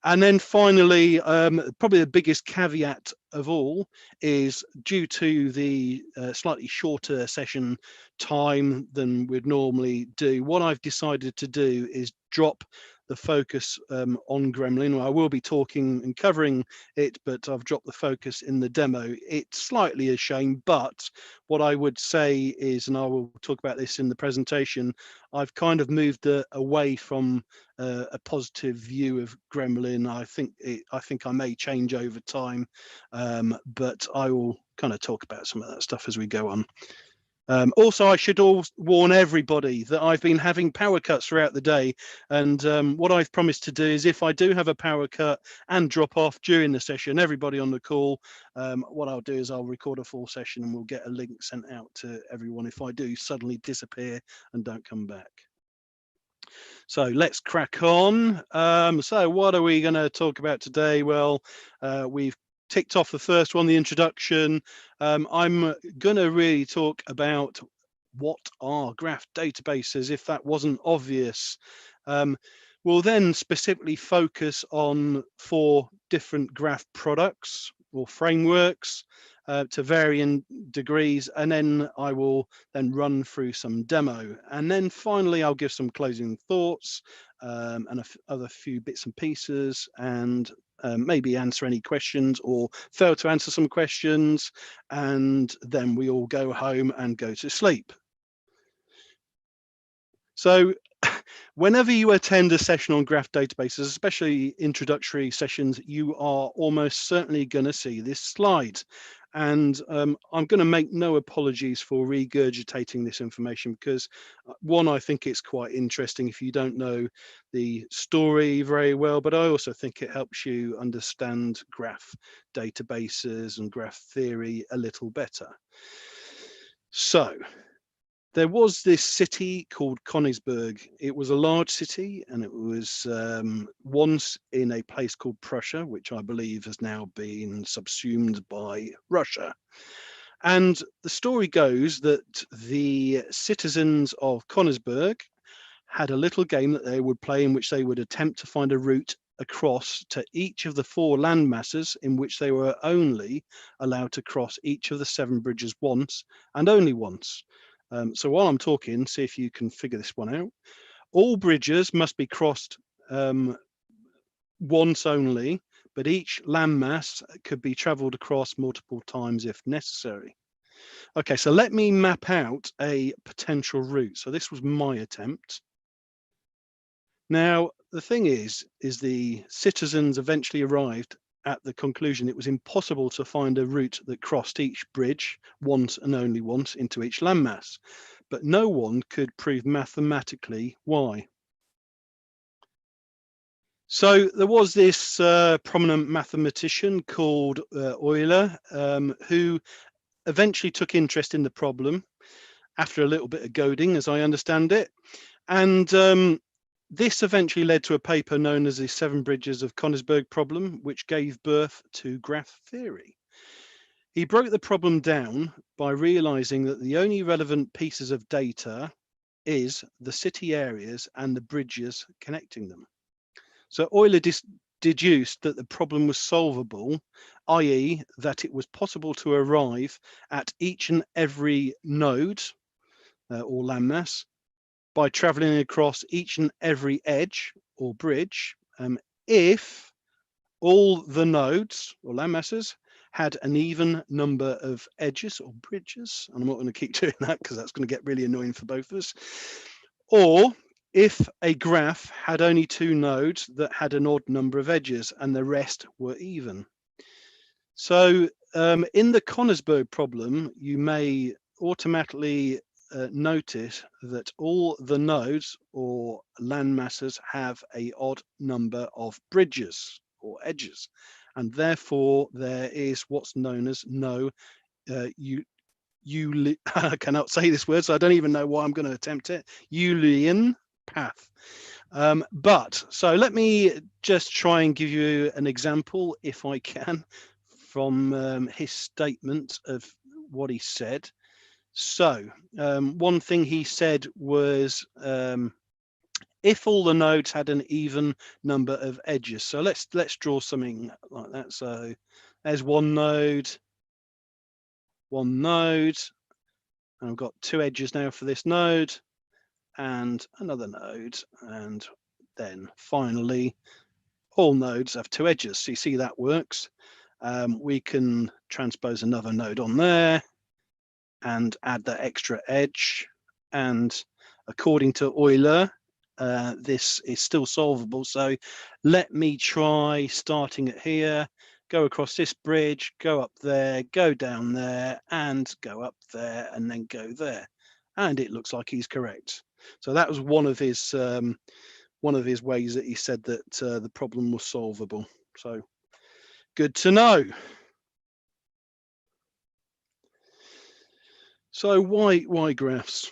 And then finally, probably the biggest caveat of all is, due to the slightly shorter session time than we'd normally do, what I've decided to do is drop the focus on Gremlin. I will be talking and covering it, but I've dropped the focus in the demo. It's slightly a shame, but what I would say is, and I will talk about this in the presentation, I've kind of moved away from a positive view of Gremlin. I think I may change over time, but I will kind of talk about some of that stuff as we go on. Also, I should warn everybody that I've been having power cuts throughout the day, and what I've promised to do is, if I do have a power cut and drop off during the session, everybody on the call, what I'll do is I'll record a full session and we'll get a link sent out to everyone if I do suddenly disappear and don't come back. So let's crack on. So what are we going to talk about today? Well, we've ticked off the first one, the introduction. I'm going to really talk about what are graph databases, if that wasn't obvious. We'll then specifically focus on 4 different graph products or frameworks to varying degrees, and then I will then run through some demo, and then finally I'll give some closing thoughts and other few bits and pieces, and maybe answer any questions or fail to answer some questions, and then we all go home and go to sleep. So whenever you attend a session on graph databases, especially introductory sessions, you are almost certainly going to see this slide. And I'm going to make no apologies for regurgitating this information, because one, I think it's quite interesting if you don't know the story very well, but I also think it helps you understand graph databases and graph theory a little better. So there was this city called Königsberg. It was a large city, and it was once in a place called Prussia, which I believe has now been subsumed by Russia. And the story goes that the citizens of Königsberg had a little game that they would play, in which they would attempt to find a route across to each of the 4 land masses, in which they were only allowed to cross each of the 7 bridges once, and only once. So while I'm talking, see if you can figure this one out. All bridges must be crossed once only, but each landmass could be travelled across multiple times if necessary. Okay, so let me map out a potential route. So this was my attempt. Now, the thing is the citizens eventually arrived at the conclusion it was impossible to find a route that crossed each bridge once and only once into each landmass, but no one could prove mathematically why. So there was this prominent mathematician called Euler, who eventually took interest in the problem after a little bit of goading, as I understand it, and this eventually led to a paper known as the 7 Bridges of Königsberg problem, which gave birth to graph theory. He broke the problem down by realizing that the only relevant pieces of data is the city areas and the bridges connecting them. So Euler deduced that the problem was solvable, i.e. that it was possible to arrive at each and every node or landmass by traveling across each and every edge or bridge if all the nodes or landmasses had an even number of edges or bridges. And I'm not going to keep doing that because that's going to get really annoying for both of us. Or if a graph had only 2 nodes that had an odd number of edges and the rest were even. So in the Königsberg problem, you may automatically notice that all the nodes or land masses have an odd number of bridges or edges, and therefore there is what's known as no I cannot say this word, so I don't even know why I'm going to attempt it, Euclidean path. So let me just try and give you an example, if I can, from his statement of what he said. So one thing he said was if all the nodes had an even number of edges. So let's draw something like that. So There's one node, and I've got 2 edges now for this node, and another node, and then finally all nodes have 2 edges. So you see that works. We can transpose another node on there and add that extra edge, and according to Euler, this is still solvable. So let me try starting it here, go across this bridge, go up there, go down there, and go up there, and then go there. And it looks like he's correct. So that was one of his ways that he said that the problem was solvable. So good to know. So why graphs?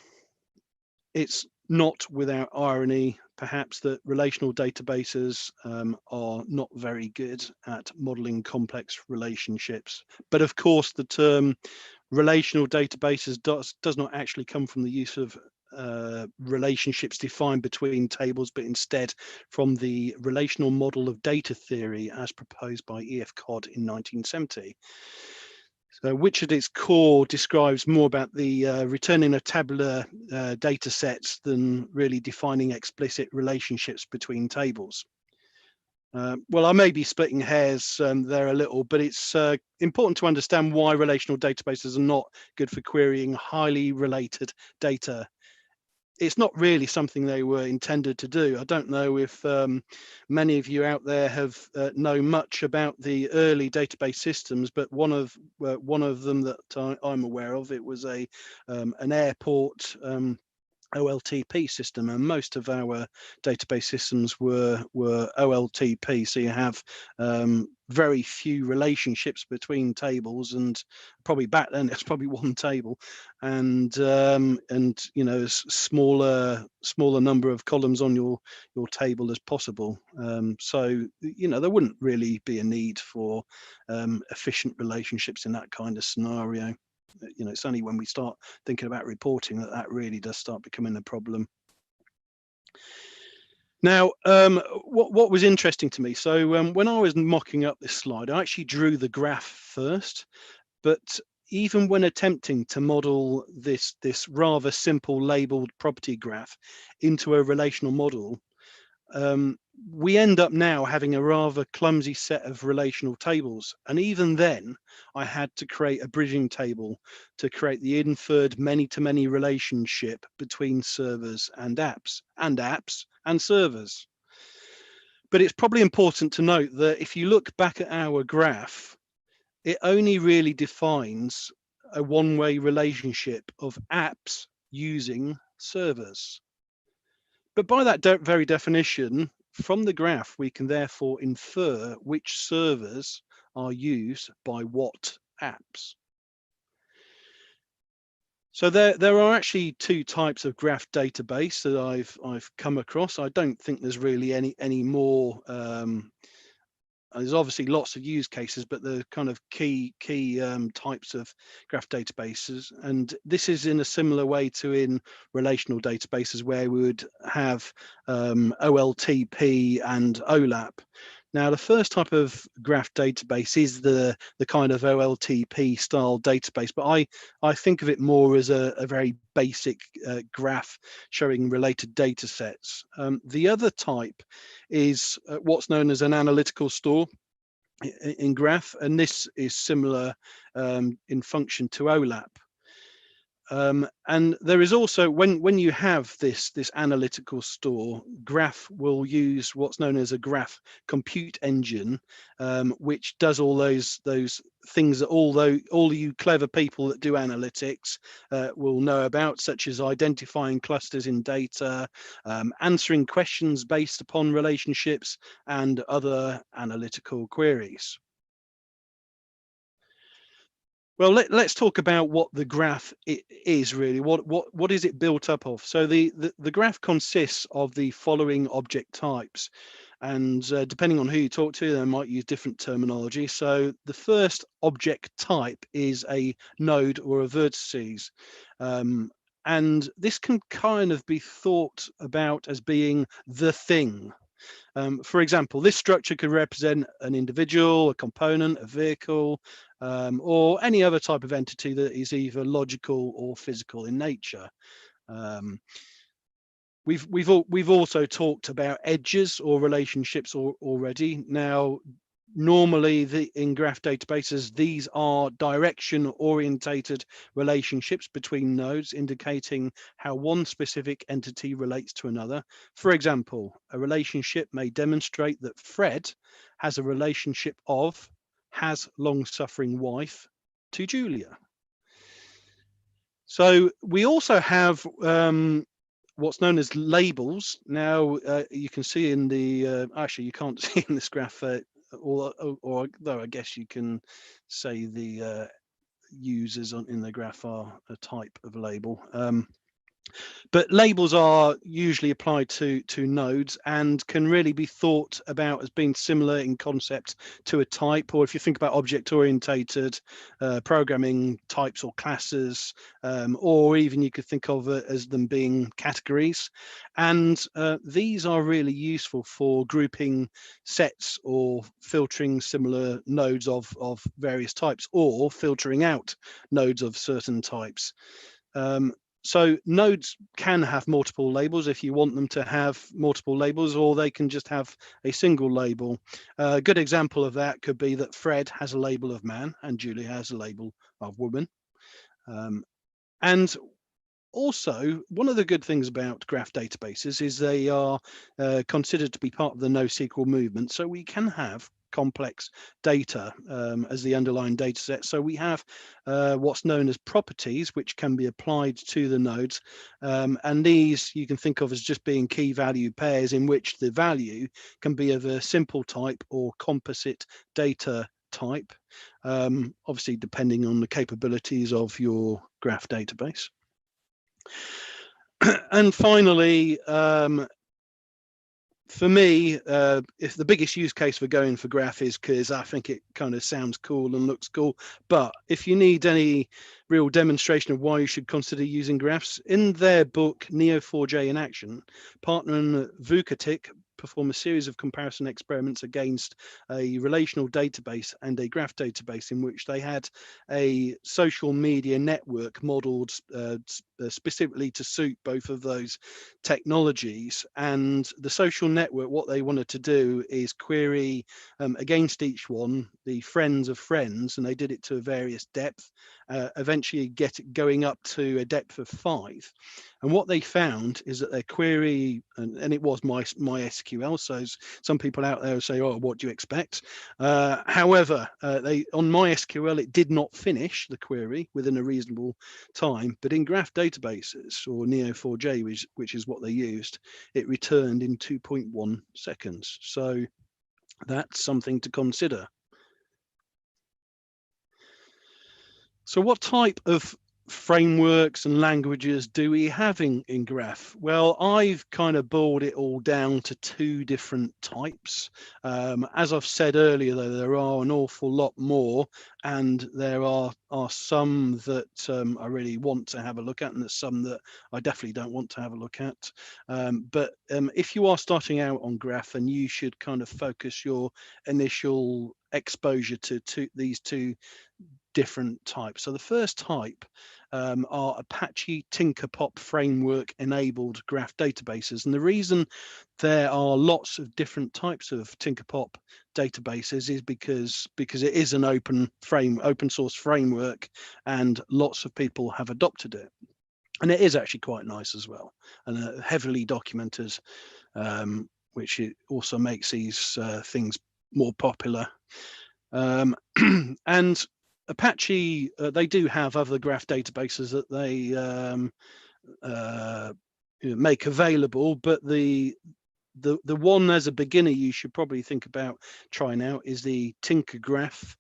It's not without irony, perhaps, that relational databases are not very good at modeling complex relationships. But of course, the term relational databases does not actually come from the use of relationships defined between tables, but instead from the relational model of data theory as proposed by E.F. Codd in 1970. So, which at its core describes more about the returning of tabular data sets than really defining explicit relationships between tables. Well, I may be splitting hairs there a little, but it's important to understand why relational databases are not good for querying highly related data. It's not really something they were intended to do. I don't know if many of you out there have know much about the early database systems, but one of them that I'm aware of, it was an airport OLTP system, and most of our database systems were OLTP. So you have very few relationships between tables, and probably back then it's probably one table, and you know, smaller number of columns on your table as possible. So you know, there wouldn't really be a need for efficient relationships in that kind of scenario. You know, it's only when we start thinking about reporting that really does start becoming a problem. Now, what was interesting to me, so when I was mocking up this slide, I actually drew the graph first, but even when attempting to model this rather simple labeled property graph into a relational model, we end up now having a rather clumsy set of relational tables. And even then, I had to create a bridging table to create the inferred many-to-many relationship between servers and apps and servers. But it's probably important to note that if you look back at our graph, it only really defines a one-way relationship of apps using servers. But by that very definition, from the graph, we can therefore infer which servers are used by what apps. So there are actually 2 types of graph database that I've come across. I don't think there's really any more. There's obviously lots of use cases, but the kind of key types of graph databases, and this is in a similar way to in relational databases where we would have OLTP and OLAP. Now, the first type of graph database is the kind of OLTP style database, but I think of it more as a very basic graph showing related data sets. The other type is what's known as an analytical store in graph, and this is similar in function to OLAP. And there is also, when you have this analytical store, graph will use what's known as a graph compute engine, which does all those things that all you clever people that do analytics will know about, such as identifying clusters in data, answering questions based upon relationships, and other analytical queries. Well, let's talk about what the graph is really. What is it built up of? So the graph consists of the following object types, and depending on who you talk to, they might use different terminology. So the first object type is a node or a vertices, and this can kind of be thought about as being the thing. For example, this structure could represent an individual, a component, a vehicle, or any other type of entity that is either logical or physical in nature. We've also talked about edges or relationships already. Now, normally in graph databases, these are direction orientated relationships between nodes, indicating how one specific entity relates to another. For example, a relationship may demonstrate that Fred has a relationship of has long-suffering wife to Julia. So we also have what's known as labels. Now you can see in the actually you can't see in this graph, or though I guess you can say the users in the graph are a type of label. But labels are usually applied to nodes and can really be thought about as being similar in concept to a type, or if you think about object-orientated programming types or classes, or even you could think of it as them being categories. And these are really useful for grouping sets or filtering similar nodes of various types, or filtering out nodes of certain types. So nodes can have multiple labels if you want them to have multiple labels, or they can just have a single label. A good example of that could be that Fred has a label of man and Julia has a label of woman. And also, one of the good things about graph databases is they are considered to be part of the NoSQL movement. So we can have complex data as the underlying data set. So we have what's known as properties, which can be applied to the nodes. And these you can think of as just being key value pairs in which the value can be of a simple type or composite data type, obviously depending on the capabilities of your graph database. And finally, for me, if the biggest use case for going for graph is because I think it kind of sounds cool and looks cool, but if you need any real demonstration of why you should consider using graphs, in their book Neo4j in Action, Partner and Vukatic perform a series of comparison experiments against a relational database and a graph database in which they had a social media network modeled specifically to suit both of those technologies. And the social network, what they wanted to do is query against each one the friends of friends, and they did it to a various depth, eventually going up to a depth of 5. And what they found is that their query, and it was MySQL, so some people out there say, oh, what do you expect? However, on MySQL, it did not finish the query within a reasonable time, but in graph databases, or Neo4j, which is what they used, it returned in 2.1 seconds. So that's something to consider. So what type of frameworks and languages do we have in graph? Well, I've kind of boiled it all down to 2 different types. As I've said earlier, though, there are an awful lot more, and there are some that I really want to have a look at, and there's some that I definitely don't want to have a look at. But if you are starting out on graph, and you should kind of focus your initial exposure to these 2 different types. So the first type are Apache Tinkerpop framework enabled graph databases. And the reason there are lots of different types of Tinkerpop databases is because it is an open source framework, and lots of people have adopted it. And it is actually quite nice as well, and heavily documented, which it also makes these things more popular. And Apache, they do have other graph databases that they make available, but the one as a beginner you should probably think about trying out is the Tinkergraph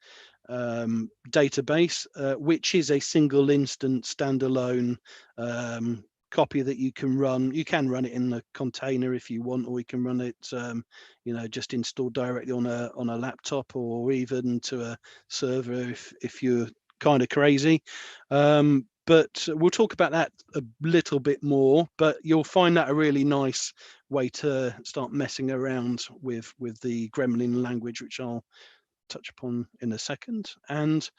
database, which is a single instance standalone copy that you can run. You can run it in a container if you want, or you can run it just installed directly on a laptop, or even to a server if you're kind of crazy. but we'll talk about that a little bit more. But you'll find that a really nice way to start messing around with the Gremlin language, which I'll touch upon in a second. And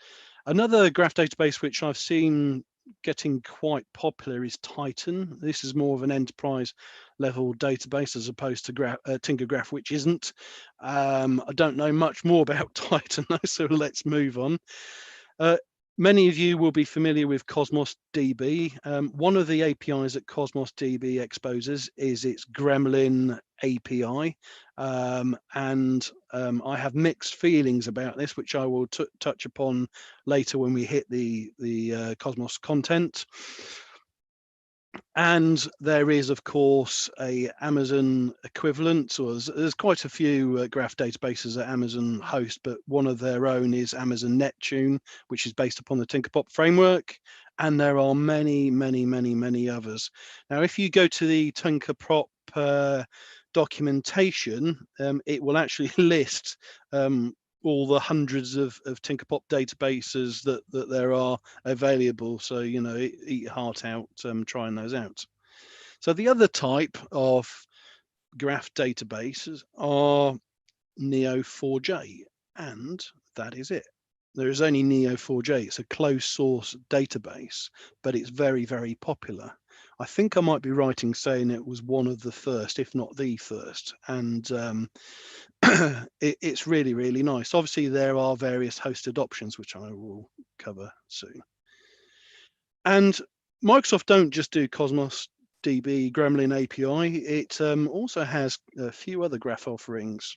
another graph database which I've seen getting quite popular is Titan. This is more of an enterprise level database as opposed to Tinkergraph, which isn't. I don't know much more about Titan though, so let's move on. Many of you will be familiar with Cosmos DB. One of the APIs that Cosmos DB exposes is its Gremlin API. And I have mixed feelings about this, which I will touch upon later when we hit the Cosmos content. And there is, of course, a Amazon equivalent, or there's quite a few graph databases that Amazon host, but one of their own is Amazon Neptune, which is based upon the Tinkerpop framework. And there are many, many, many, many others. Now, if you go to the Tinkerpop documentation, it will actually list all the hundreds of Tinkerpop databases that there are available. So, you know, eat your heart out trying those out. So the other type of graph databases are Neo4j, and that is it. There is only Neo4j. It's a closed source database, but it's very, very popular. I think I might be right in saying it was one of the first, if not the first. And it's really, really nice. Obviously, there are various hosted options, which I will cover soon. And Microsoft don't just do Cosmos DB Gremlin API. It also has a few other graph offerings.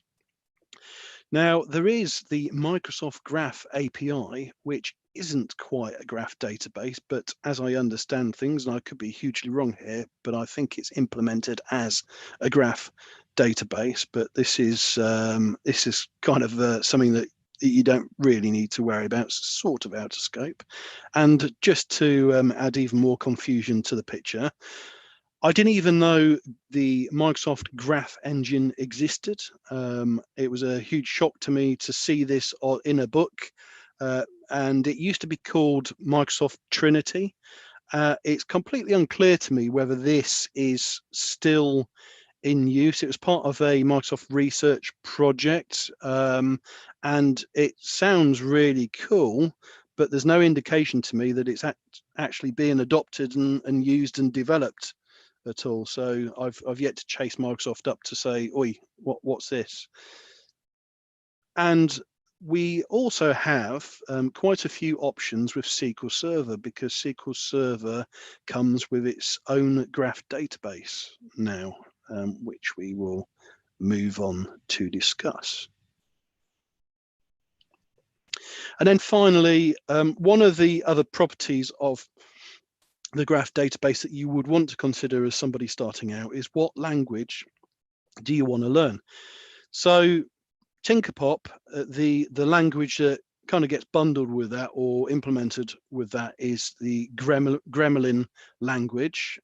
Now, there is the Microsoft Graph API, which isn't quite a graph database, but as I understand things, and I could be hugely wrong here, but I think it's implemented as a graph database. But this is kind of something that you don't really need to worry about. It's sort of out of scope. And just to add even more confusion to the picture, I didn't even know the Microsoft Graph Engine existed. It was a huge shock to me to see this in a book. And it used to be called Microsoft Trinity. It's completely unclear to me whether this is still in use. It was part of a Microsoft research project, and it sounds really cool, but there's no indication to me that it's actually being adopted and used and developed at all. So I've yet to chase Microsoft up to say, oi, what's this? And we also have quite a few options with SQL Server, because SQL Server comes with its own graph database now, which we will move on to discuss. And then finally, one of the other properties of the graph database that you would want to consider as somebody starting out is what language do you want to learn? So Tinkerpop, the language that kind of gets bundled with that or implemented with that is the Gremlin language.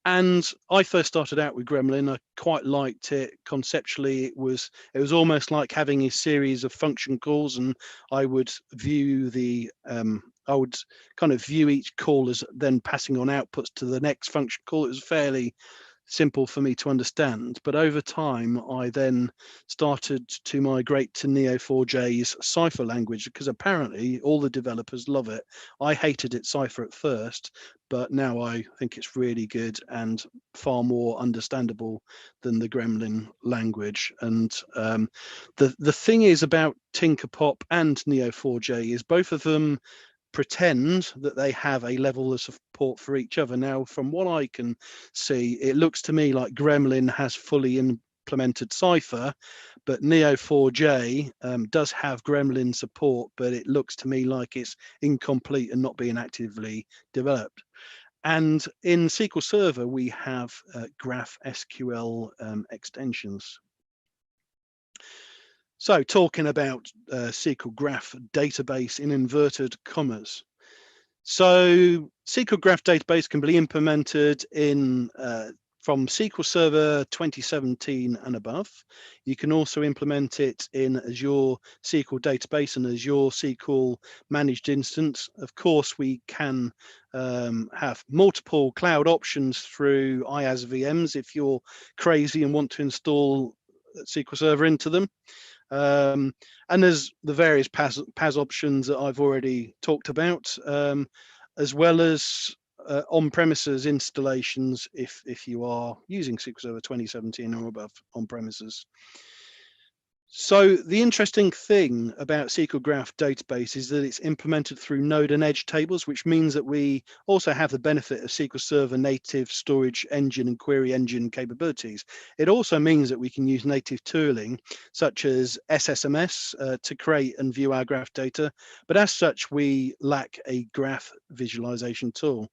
And I first started out with Gremlin. I quite liked it. Conceptually, it was almost like having a series of function calls, and I would view I would kind of view each call as then passing on outputs to the next function call. It was fairly simple for me to understand, but over time I then started to migrate to Neo4j's Cypher language, because apparently all the developers love it. I hated it Cypher at first, but now I think it's really good and far more understandable than the Gremlin language. And the thing is about Tinkerpop and Neo4j is both of them pretend that they have a level of support for each other. Now, from what I can see, it looks to me like Gremlin has fully implemented Cypher, but Neo4j does have Gremlin support, but it looks to me like it's incomplete and not being actively developed. And in SQL Server, we have Graph SQL extensions. So talking about SQL Graph database in inverted commas. So SQL Graph database can be implemented in from SQL Server 2017 and above. You can also implement it in Azure SQL database and Azure SQL managed instance. Of course, we can have multiple cloud options through IaaS VMs if you're crazy and want to install SQL Server into them. And there's the various PaaS options that I've already talked about, as well as on-premises installations if you are using SQL Server 2017 or above on-premises. So the interesting thing about SQL Graph database is that it's implemented through Node and Edge tables, which means that we also have the benefit of SQL Server native storage engine and query engine capabilities. It also means that we can use native tooling such as SSMS to create and view our graph data, but as such, we lack a graph visualization tool.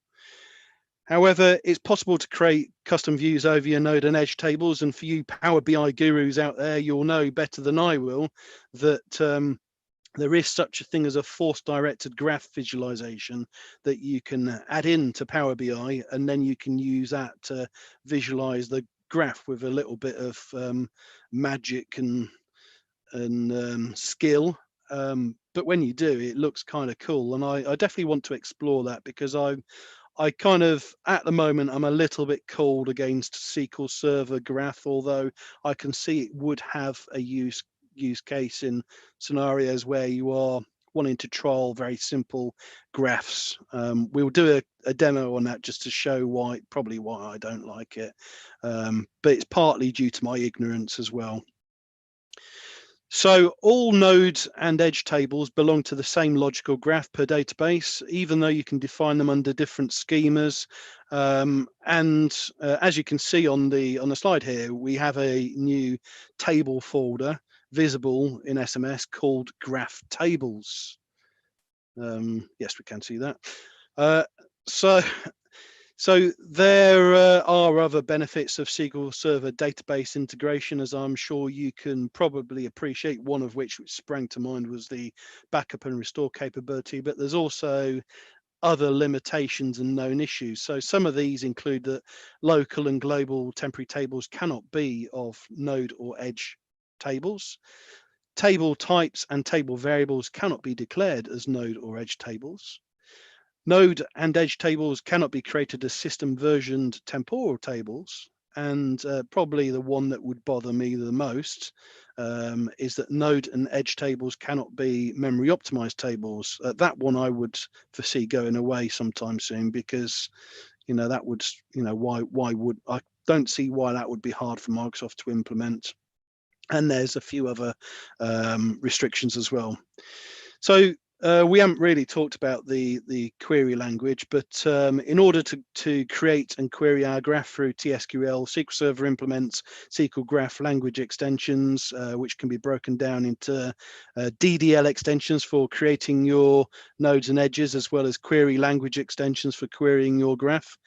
However, it's possible to create custom views over your Node and Edge tables. And for you Power BI gurus out there, you'll know better than I will that there is such a thing as a force-directed graph visualization that you can add into Power BI, and then you can use that to visualize the graph with a little bit of magic and skill. But when you do, it looks kind of cool. And I definitely want to explore that because I kind of, at the moment, I'm a little bit cold against SQL Server Graph, although I can see it would have a use case in scenarios where you are wanting to trial very simple graphs. We'll do a demo on that just to show probably why I don't like it, but it's partly due to my ignorance as well. So all nodes and edge tables belong to the same logical graph per database, even though you can define them under different schemas. As you can see on the slide here, we have a new table folder visible in SMS called Graph Tables. Yes, we can see that. So there are other benefits of SQL Server database integration, as I'm sure you can probably appreciate, one of which sprang to mind was the backup and restore capability, but there's also other limitations and known issues. So some of these include that local and global temporary tables cannot be of node or edge tables. Table types and table variables cannot be declared as node or edge tables. Node and edge tables cannot be created as system versioned temporal tables. And probably the one that would bother me the most is that node and edge tables cannot be memory optimized tables. That one I would foresee going away sometime soon, because that would, why would I don't see why that would be hard for Microsoft to implement. And there's a few other restrictions as well. So we haven't really talked about the query language, but in order to create and query our graph through TSQL, SQL Server implements SQL Graph language extensions, which can be broken down into DDL extensions for creating your nodes and edges, as well as query language extensions for querying your graph.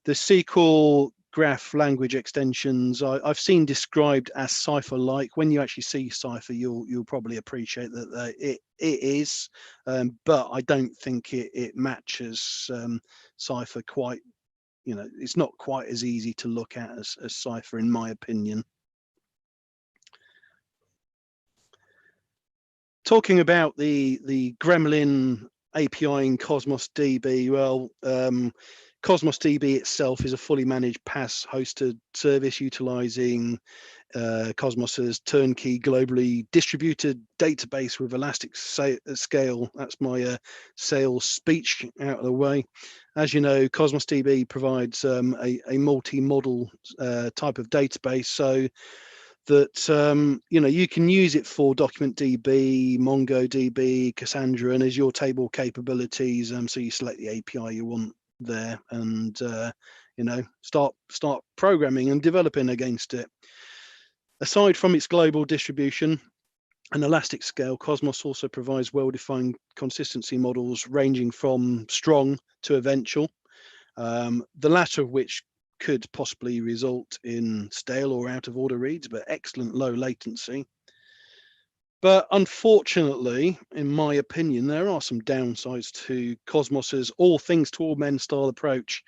The SQL Graph language extensions I've seen described as Cypher-like. When you actually see Cypher, you'll probably appreciate that it is, but I don't think it matches Cypher quite. It's not quite as easy to look at as Cypher, in my opinion. Talking about the Gremlin API in Cosmos DB, well, Cosmos DB itself is a fully managed PaaS hosted service utilizing Cosmos's turnkey globally distributed database with elastic scale. That's my sales speech out of the way. As you know, Cosmos DB provides a multi-model type of database, so that you can use it for document DB, MongoDB, Cassandra, and Azure table capabilities. So you select the API you want there, and start programming and developing against it. Aside from its global distribution and elastic scale, Cosmos also provides well-defined consistency models ranging from strong to eventual, the latter of which could possibly result in stale or out of order reads, but excellent low latency. But unfortunately, in my opinion, there are some downsides to Cosmos's all things to all men style approach.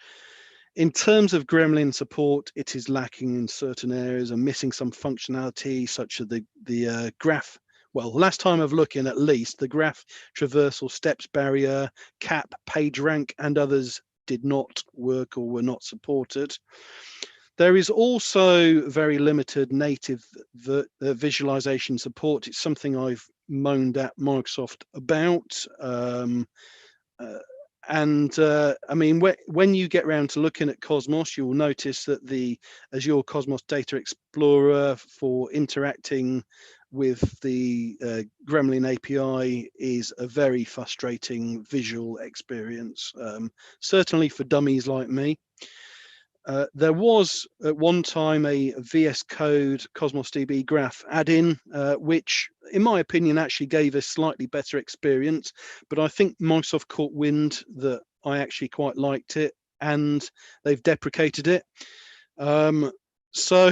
In terms of Gremlin support, it is lacking in certain areas and missing some functionality, such as the graph. Well, last time of looking, at least, the graph traversal steps barrier, cap, page rank, and others did not work or were not supported. There is also very limited native visualization support. It's something I've moaned at Microsoft about. I mean, when you get around to looking at Cosmos, you will notice that the Azure Cosmos Data Explorer for interacting with the Gremlin API is a very frustrating visual experience, certainly for dummies like me. There was at one time a VS Code Cosmos DB graph add-in, which in my opinion actually gave a slightly better experience, but I think Microsoft caught wind that I actually quite liked it and they've deprecated it. So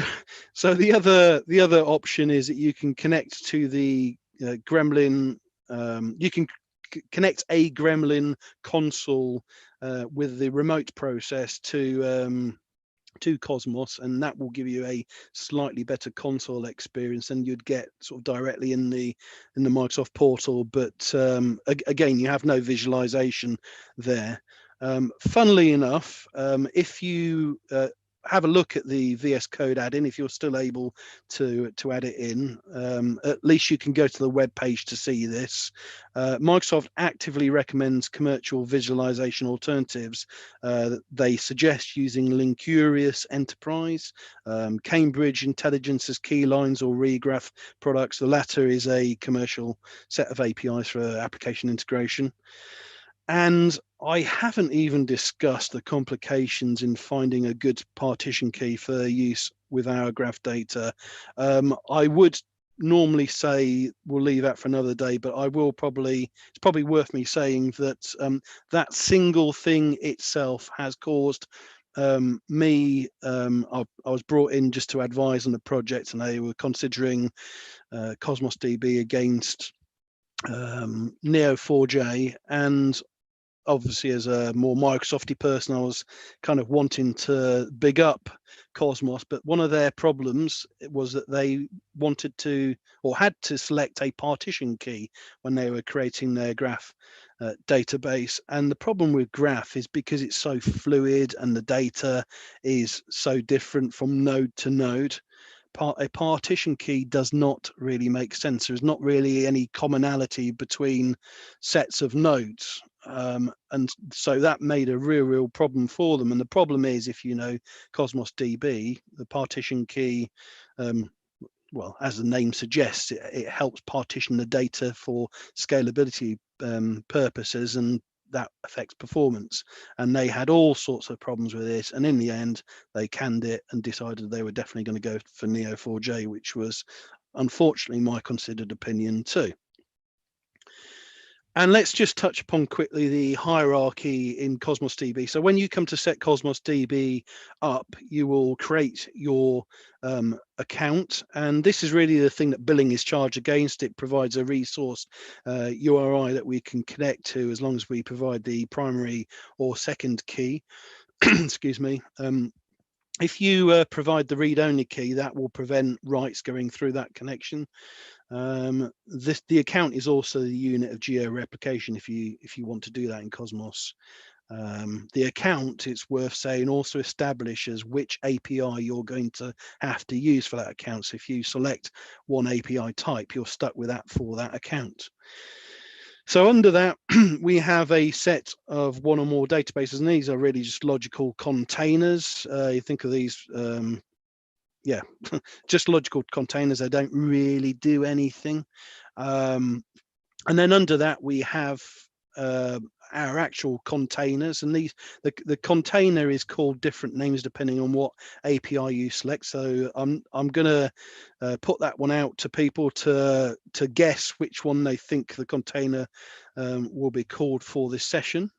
the other option is that you can connect to the Gremlin, you can connect a Gremlin console with the remote process to Cosmos, and that will give you a slightly better console experience than you'd get sort of directly in the Microsoft portal. But again, you have no visualization there. Funnily enough, if you have a look at the VS Code add-in, if you're still able to add it in, at least you can go to the web page to see this. Microsoft actively recommends commercial visualization alternatives. They suggest using Linkurious Enterprise, Cambridge Intelligence's Keylines or Regraph products. The latter is a commercial set of APIs for application integration. And I haven't even discussed the complications in finding a good partition key for use with our graph data. I would normally say we'll leave that for another day, but it's probably worth me saying that that single thing itself has caused me. I was brought in just to advise on the project, and they were considering Cosmos DB against Neo4j, and obviously as a more Microsofty person, I was kind of wanting to big up Cosmos, but one of their problems was that they wanted to or had to select a partition key when they were creating their graph database. And the problem with graph is because it's so fluid and the data is so different from node to node, a partition key does not really make sense. There's not really any commonality between sets of nodes. And so that made a real problem for them. And the problem is, if you know Cosmos DB, the partition key, well, as the name suggests, it helps partition the data for scalability purposes, and that affects performance. And they had all sorts of problems with this, and in the end they canned it and decided they were definitely going to go for Neo4j, which was unfortunately my considered opinion too. And let's just touch upon quickly the hierarchy in Cosmos DB. So when you come to set Cosmos DB up, you will create your account. And this is really the thing that billing is charged against. It provides a resource URI that we can connect to as long as we provide the primary or second key. Excuse me. If you provide the read-only key, that will prevent writes going through that connection. The account is also the unit of geo-replication if you want to do that in Cosmos. The account, it's worth saying, also establishes which API you're going to have to use for that account. So if you select one API type, you're stuck with that for that account. So under that, we have a set of one or more databases, and these are really just logical containers. You think of these, yeah, just logical containers. They don't really do anything. And then under that, we have our actual containers, and the container is called different names depending on what API you select. So I'm gonna put that one out to people to guess which one they think the container will be called for this session.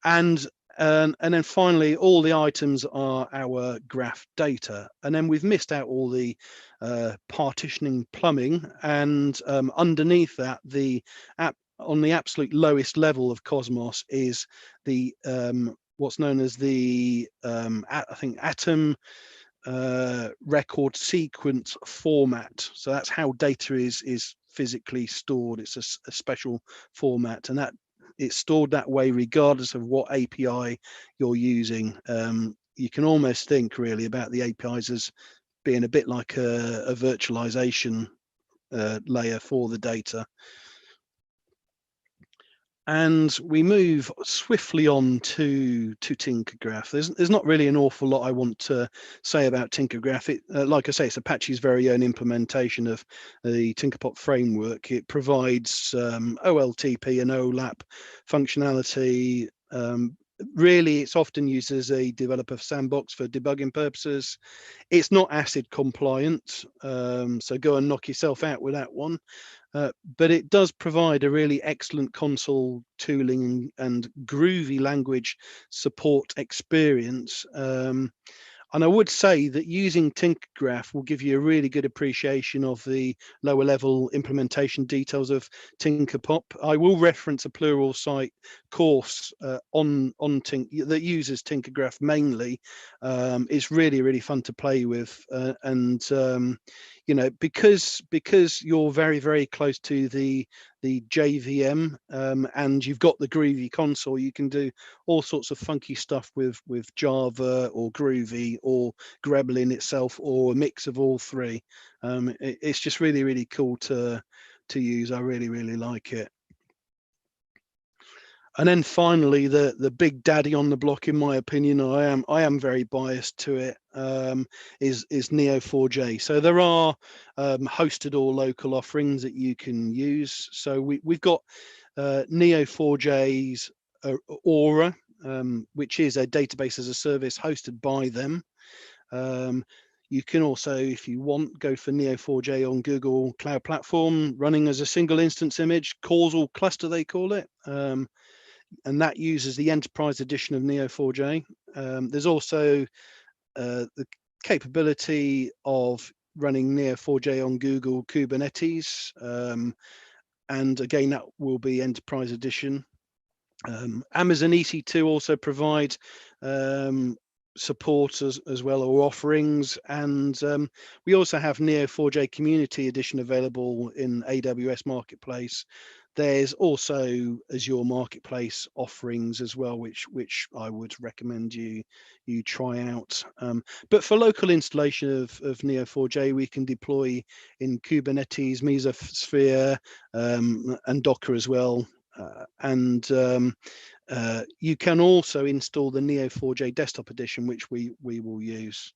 And then finally, all the items are our graph data. And then we've missed out all the partitioning plumbing, and underneath that, on the absolute lowest level of Cosmos is the what's known as the I think atom record sequence format. So that's how data is physically stored. It's a special format, and that it's stored that way regardless of what API you're using. You can almost think really about the APIs as being a bit like a virtualization layer for the data. And we move swiftly on to Tinkergraph. There's not really an awful lot I want to say about Tinkergraph. It, like I say, it's Apache's very own implementation of the Tinkerpot framework. It provides OLTP and OLAP functionality. Really, it's often used as a developer sandbox for debugging purposes. It's not ACID compliant, so go and knock yourself out with that one. But it does provide a really excellent console tooling and groovy language support experience. And I would say that using Tinkergraph will give you a really good appreciation of the lower level implementation details of Tinkerpop. I will reference a Pluralsight course on that uses Tinkergraph mainly. It's really fun to play with, and you know, because you're very close to the JVM, and you've got the Groovy console, you can do all sorts of funky stuff with Java or Groovy or Gremlin itself, or a mix of all three. It's just really cool to use. I really like it. And then finally, the big daddy on the block, in my opinion, I am very biased to it, is Neo4j. So there are hosted or local offerings that you can use. So we've got Neo4j's Aura, which is a database as a service hosted by them. You can also, if you want, go for Neo4j on Google Cloud Platform, running as a single instance image, causal cluster they call it. And that uses the enterprise edition of Neo4j. There's also the capability of running Neo4j on Google Kubernetes. And again, that will be enterprise edition. Amazon EC2 also provide support as well, or offerings, and we also have Neo4j Community Edition available in AWS Marketplace. There's also Azure Marketplace offerings as well, which I would recommend you try out. But for local installation of Neo4j, we can deploy in Kubernetes, Mesosphere, and Docker as well. You can also install the Neo4j Desktop Edition, which we will use.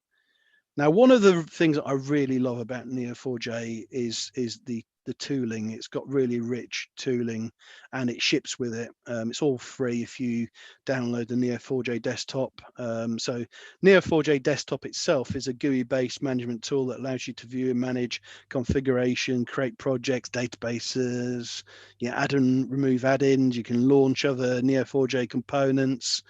Now, one of the things that I really love about Neo4j is the tooling. It's got really rich tooling, and it ships with it. It's all free if you download the Neo4j Desktop. So Neo4j Desktop itself is a GUI-based management tool that allows you to view and manage configuration, create projects, databases, add and remove add-ins. You can launch other Neo4j components.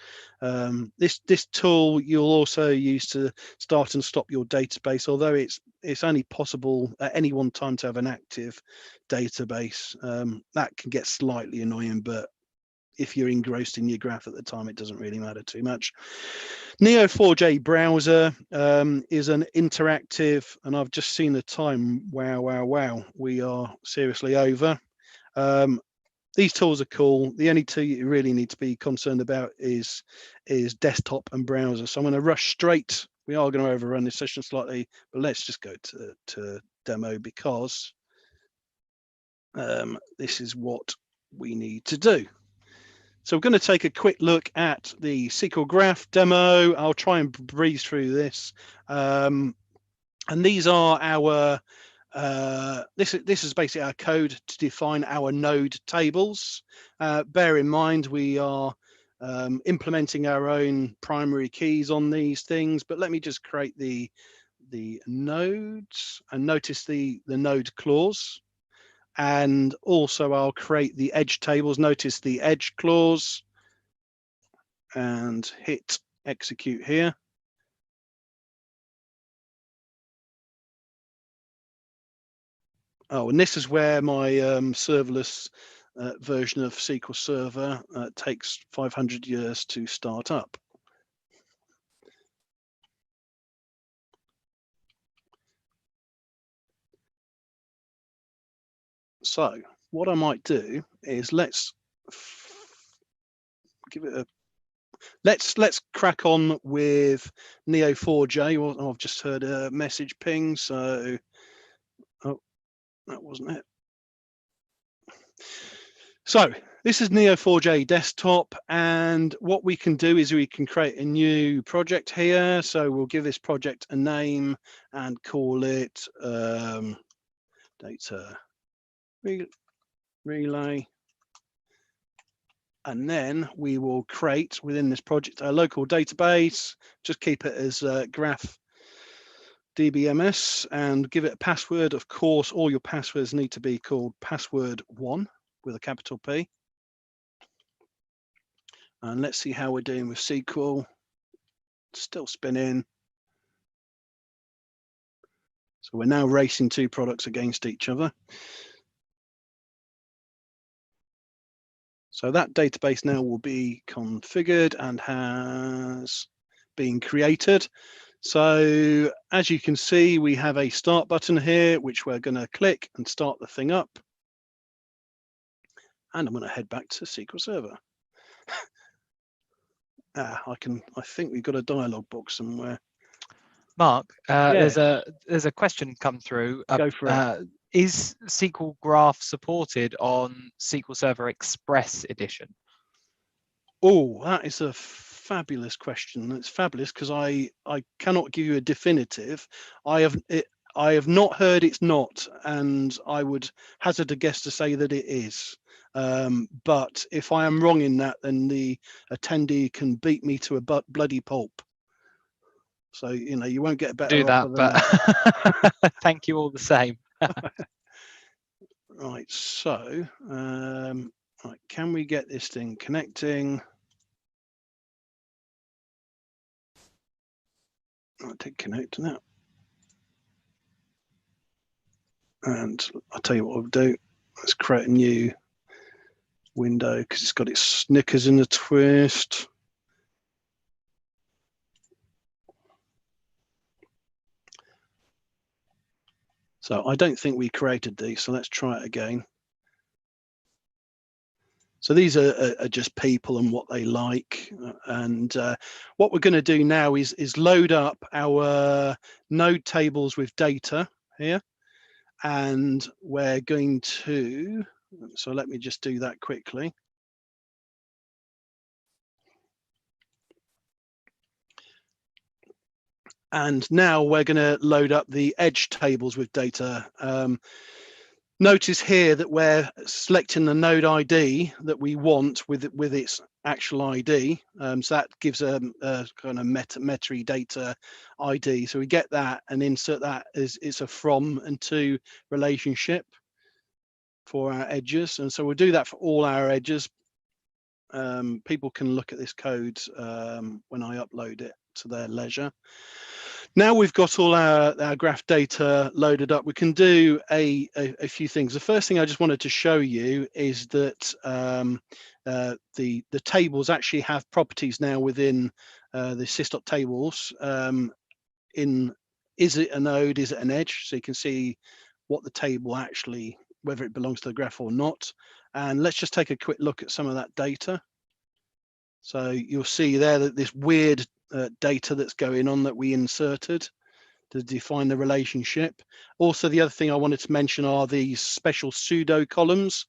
This tool you'll also use to start and stop your database, although it's only possible at any one time to have an active database. That can get slightly annoying, but if you're engrossed in your graph at the time, it doesn't really matter too much. Neo4j browser is an interactive, and I've just seen the time. Wow, we are seriously over. These tools are cool. The only two you really need to be concerned about is desktop and browser. So I'm going to rush straight. We are going to overrun this session slightly, but let's just go to demo, because this is what we need to do. So we're going to take a quick look at the SQL Graph demo. I'll try and breeze through this. And these are our this is basically our code to define our node tables. Bear in mind we are implementing our own primary keys on these things, but let me just create the nodes, and notice the node clause, and also I'll create the edge tables. Notice the edge clause, and hit execute here. Oh, and this is where my serverless version of SQL Server takes 500 years to start up. So what I might do is let's give it a let's crack on with Neo4j. Well, I've just heard a message ping, so oh, that wasn't it. So this is Neo4j desktop, and what we can do is we can create a new project here. So we'll give this project a name and call it data relay. And then we will create within this project a local database, just keep it as graph DBMS and give it a password. Of course, all your passwords need to be called password1 with a capital P. And let's see how we're doing with SQL. Still spinning. So we're now racing two products against each other. So that database now will be configured and has been created. So as you can see, we have a start button here, which we're going to click and start the thing up. And I'm going to head back to SQL Server. I think we've got a dialog box somewhere. Mark, Yeah. there's a question come through. Go for it. Is SQL Graph supported on SQL Server Express Edition? Oh, that is a fabulous question. It's fabulous because I cannot give you a definitive. I have not heard it's not, and I would hazard a guess to say that it is. But if I am wrong in that, then the attendee can beat me to a bloody pulp. So you won't get a better do that, offer than but that. thank you all the same. Right, so right, can we get this thing connecting? I did connect now. And I'll tell you what I'll do. Let's create a new window because it's got its knickers in a twist. So I don't think we created these, so let's try it again. So these are just people and what they like. And what we're going to do now is load up our node tables with data here. And we're going to, so let me just do that quickly. And now we're going to load up the edge tables with data. Notice here that we're selecting the node ID that we want with its actual ID. So that gives a kind of metadata ID. So we get that and insert that as it's a from and to relationship for our edges. And so we'll do that for all our edges. People can look at this code when I upload it to their leisure. Now we've got all our graph data loaded up, we can do a few things. The first thing I just wanted to show you is that the tables actually have properties now within the sys.tables. Is it a node, is it an edge? So you can see what the table actually, whether it belongs to the graph or not. And let's just take a quick look at some of that data. So you'll see there that this weird data that's going on that we inserted to define the relationship. Also, the other thing I wanted to mention are these special pseudo columns,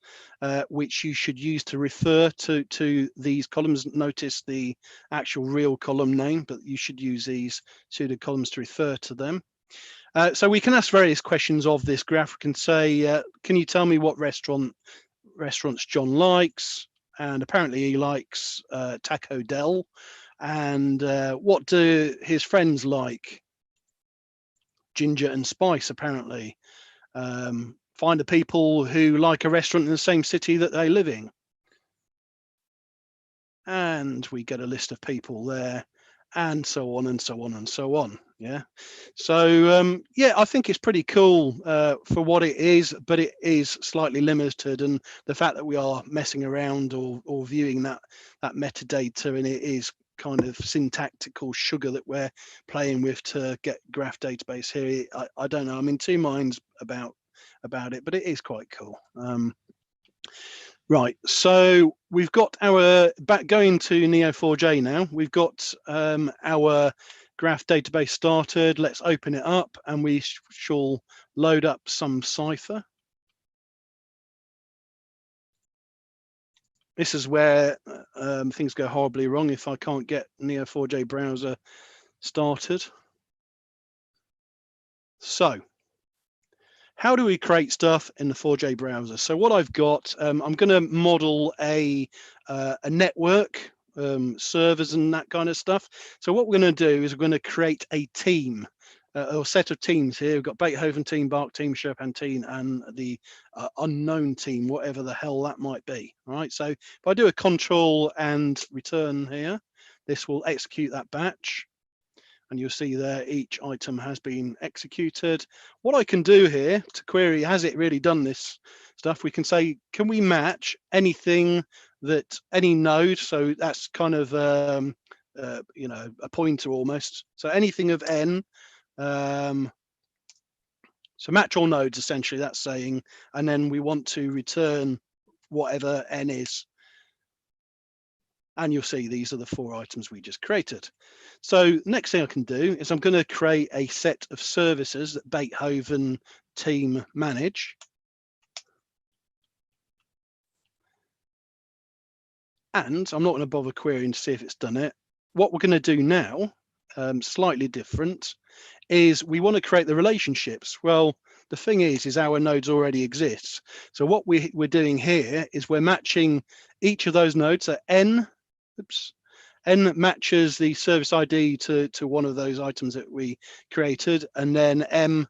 which you should use to refer to these columns. Notice the actual real column name, but you should use these pseudo columns to refer to them. So we can ask various questions of this graph. We can say, can you tell me what restaurants John likes? And apparently he likes Taco Dell. And what do his friends like? Ginger and spice, apparently. Find the people who like a restaurant in the same city that they live in. And we get a list of people there. and so on and so on and so on. Yeah. So yeah, I think it's pretty cool for what it is, but it is slightly limited, and the fact that we are messing around or viewing that metadata, and it is kind of syntactical sugar that we're playing with to get graph database here. I don't know. I'm in two minds about it, but it is quite cool. Right, so we've got our going to Neo4j now. We've got our graph database started. Let's open it up, and we shall load up some Cypher. This is where things go horribly wrong if I can't get Neo4j browser started. So how do we create stuff in the 4J browser? So what I've got, I'm going to model a network, servers and that kind of stuff. So what we're going to do is we're going to create a team, or set of teams here. We've got Beethoven team, Bach team, Chopin team, and the unknown team, whatever the hell that might be. All right. So if I do a control and return here, this will execute that batch. And you'll see there each item has been executed. What I can do here to query, has it really done this stuff? We can say, can we match anything that any node? So that's kind of you know, a pointer almost. So anything of n. So match all nodes essentially. That's saying, and then we want to return whatever n is. And you'll see these are the 4 items we just created. So next thing I can do is I'm going to create a set of services that Beethoven team manage. And I'm not going to bother querying to see if it's done it. What we're going to do now, slightly different, is we want to create the relationships. Well, the thing is our nodes already exist. So what we're doing here is we're matching each of those nodes. So n matches the service ID to one of those items that we created, and then m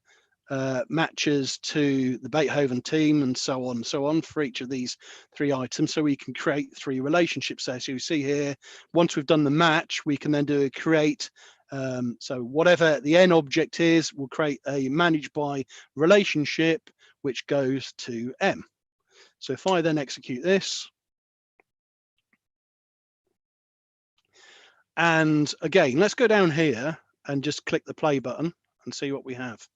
matches to the Beethoven team, and so on for each of these 3 items. So we can create 3 relationships there. So you see here, once we've done the match, we can then do a create. So whatever the n object is, we'll create a managed by relationship, which goes to m. So if I then execute this, and again, let's go down here and just click the play button and see what we have.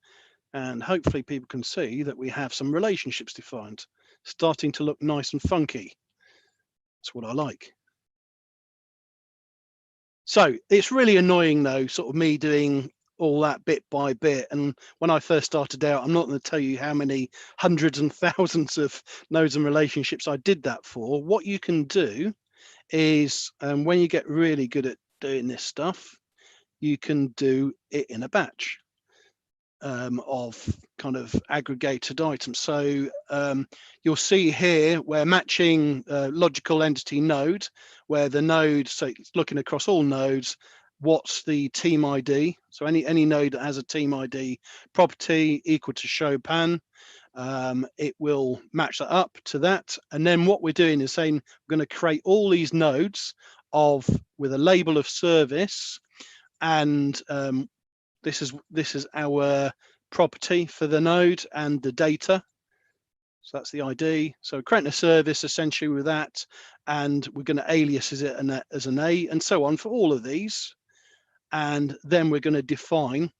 And hopefully people can see that we have some relationships defined, starting to look nice and funky. That's what I like. So it's really annoying though, sort of me doing all that bit by bit. And when I first started out, I'm not going to tell you how many hundreds and thousands of nodes and relationships I did that for. What you can do is when you get really good at doing this stuff, you can do it in a batch of kind of aggregated items. So you'll see here we're matching logical entity node, where the node, so it's looking across all nodes, what's the team ID. So any node that has a team ID property equal to Chopin, it will match that up to that. And then what we're doing is saying we're going to create all these nodes with a label of service, and this is our property for the node and the data. So that's the ID. So creating a service essentially with that, and we're going to alias it as an A, and so on for all of these. And then we're going to define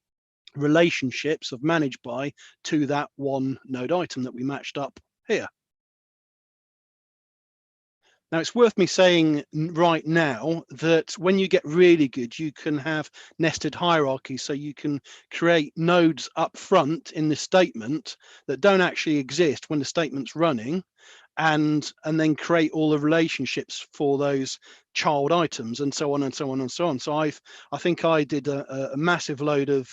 relationships of managed by to that one node item that we matched up here. Now, it's worth me saying right now that when you get really good, you can have nested hierarchies. So you can create nodes up front in the statement that don't actually exist when the statement's running, and then create all the relationships for those child items, and so on and so on and so on. So I think I did a massive load of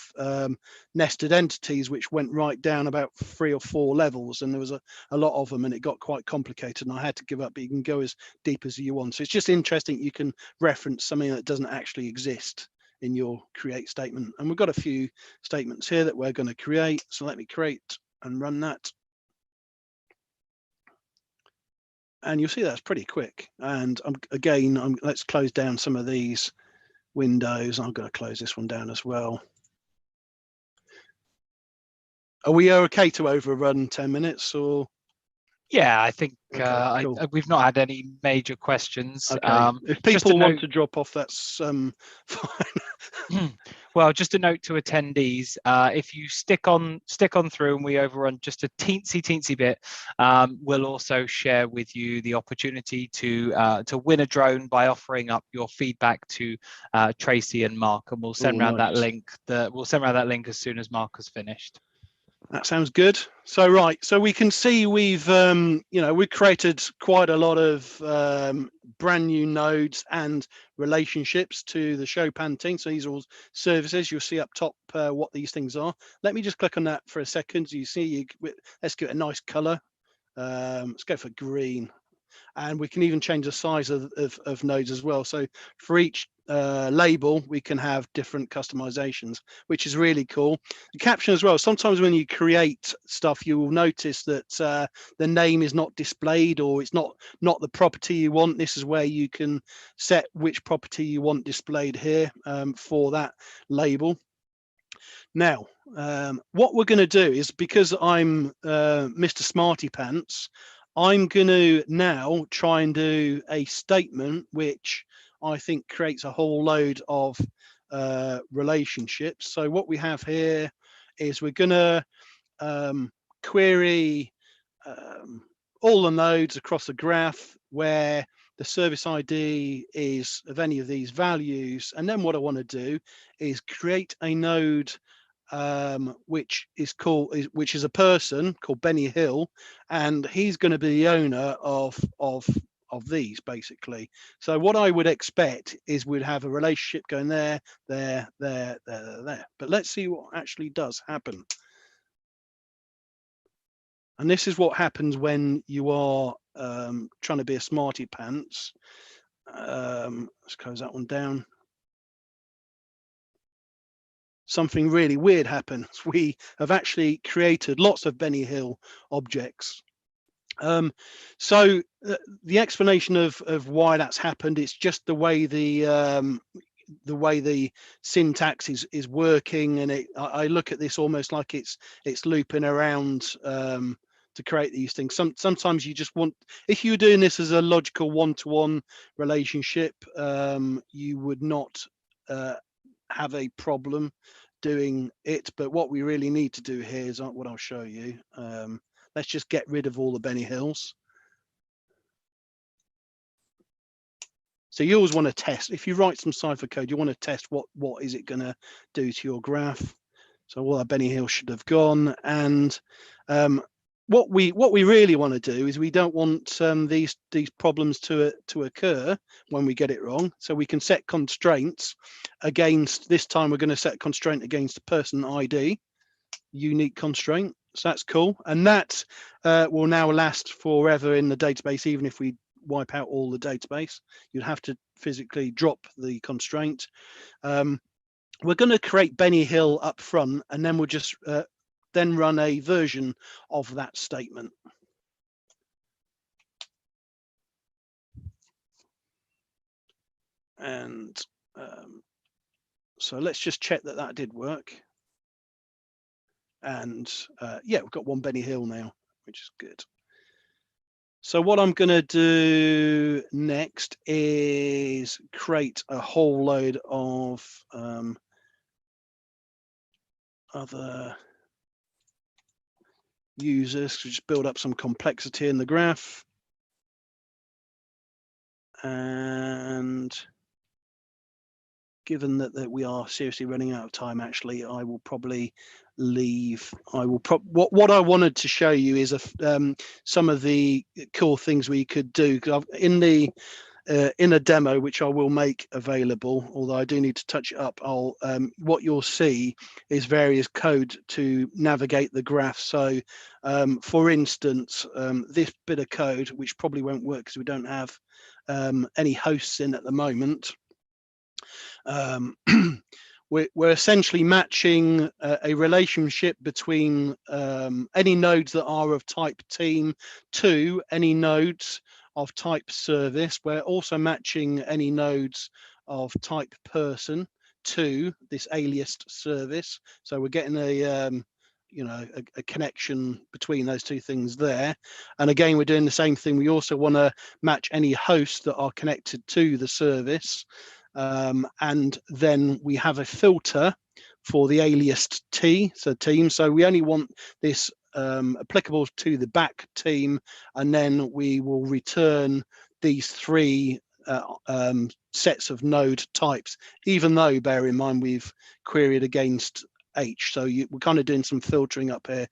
nested entities, which went right down about 3 or 4 levels, and there was a lot of them, and it got quite complicated, and I had to give up. But you can go as deep as you want. So it's just interesting you can reference something that doesn't actually exist in your create statement. And we've got a few statements here that we're going to create. So let me create and run that. And you'll see that's pretty quick. And again, let's close down some of these Windows. I'm going to close this one down as well. Are we okay to overrun 10 minutes or? Yeah, I think Okay, cool. we've not had any major questions. Okay. If people want to drop off, that's fine. Well, just a note to attendees: if you stick on through and we overrun just a teensy bit, we'll also share with you the opportunity to win a drone by offering up your feedback to Tracy and Mark, and we'll send around that link. We'll send around that link as soon as Mark has finished. That sounds good. So right, so we can see we've we've created quite a lot of brand new nodes and relationships to the Chopin team. So these are all services. You'll see up top what these things are. Let me just click on that for a second. You see, let's give it a nice color. Let's go for green, and we can even change the size of nodes as well. So for each label, we can have different customizations, which is really cool. The caption as well. Sometimes when you create stuff, you will notice that the name is not displayed, or it's not the property you want. This is where you can set which property you want displayed here for that label. Now, what we're going to do is, because I'm Mr. Smarty Pants, I'm going to now try and do a statement which I think creates a whole load of relationships. So what we have here is we're going to query all the nodes across the graph where the service ID is of any of these values. And then what I want to do is create a node which is a person called Benny Hill, and he's going to be the owner of these basically. So what I would expect is we'd have a relationship going there. But let's see what actually does happen. And this is what happens when you are trying to be a smarty pants. Let's close that one down. Something really weird happens. We have actually created lots of Benny Hill objects. So the explanation of why that's happened, it's just the way the syntax is working, and I look at this almost like it's looping around to create these things. Sometimes you just want, if you're doing this as a logical one-to-one relationship, you would not have a problem doing it. But what we really need to do here is what I'll show you. Let's just get rid of all the Benny Hills. So you always want to test, if you write some cipher code, you want to test what is it going to do to your graph. So all our Benny Hill should have gone. And what we really want to do is we don't want these problems to occur when we get it wrong. So we can set constraints against, this time we're going to set a constraint against the person ID, unique constraint. So that's cool. And that will now last forever in the database. Even if we wipe out all the database, you'd have to physically drop the constraint. We're going to create Benny Hill up front, and then we'll just then run a version of that statement. And so let's just check that did work. And yeah, we've got one Benny Hill now, which is good. So what I'm going to do next is create a whole load of other users to just build up some complexity in the graph. And given that we are seriously running out of time, actually, I will probably leave. What I wanted to show you is some of the cool things we could do in a demo, which I will make available. Although I do need to touch it up. What you'll see is various code to navigate the graph. So, for instance, this bit of code, which probably won't work because we don't have any hosts in at the moment. We're essentially matching a relationship between any nodes that are of type team to any nodes of type service. We're also matching any nodes of type person to this aliased service. So we're getting a connection between those two things there. And again, we're doing the same thing. We also want to match any hosts that are connected to the service. And then we have a filter for the aliased team. So we only want this applicable to the back team, and then we will return these three sets of node types, even though, bear in mind, we've queried against H. So we're kind of doing some filtering up here.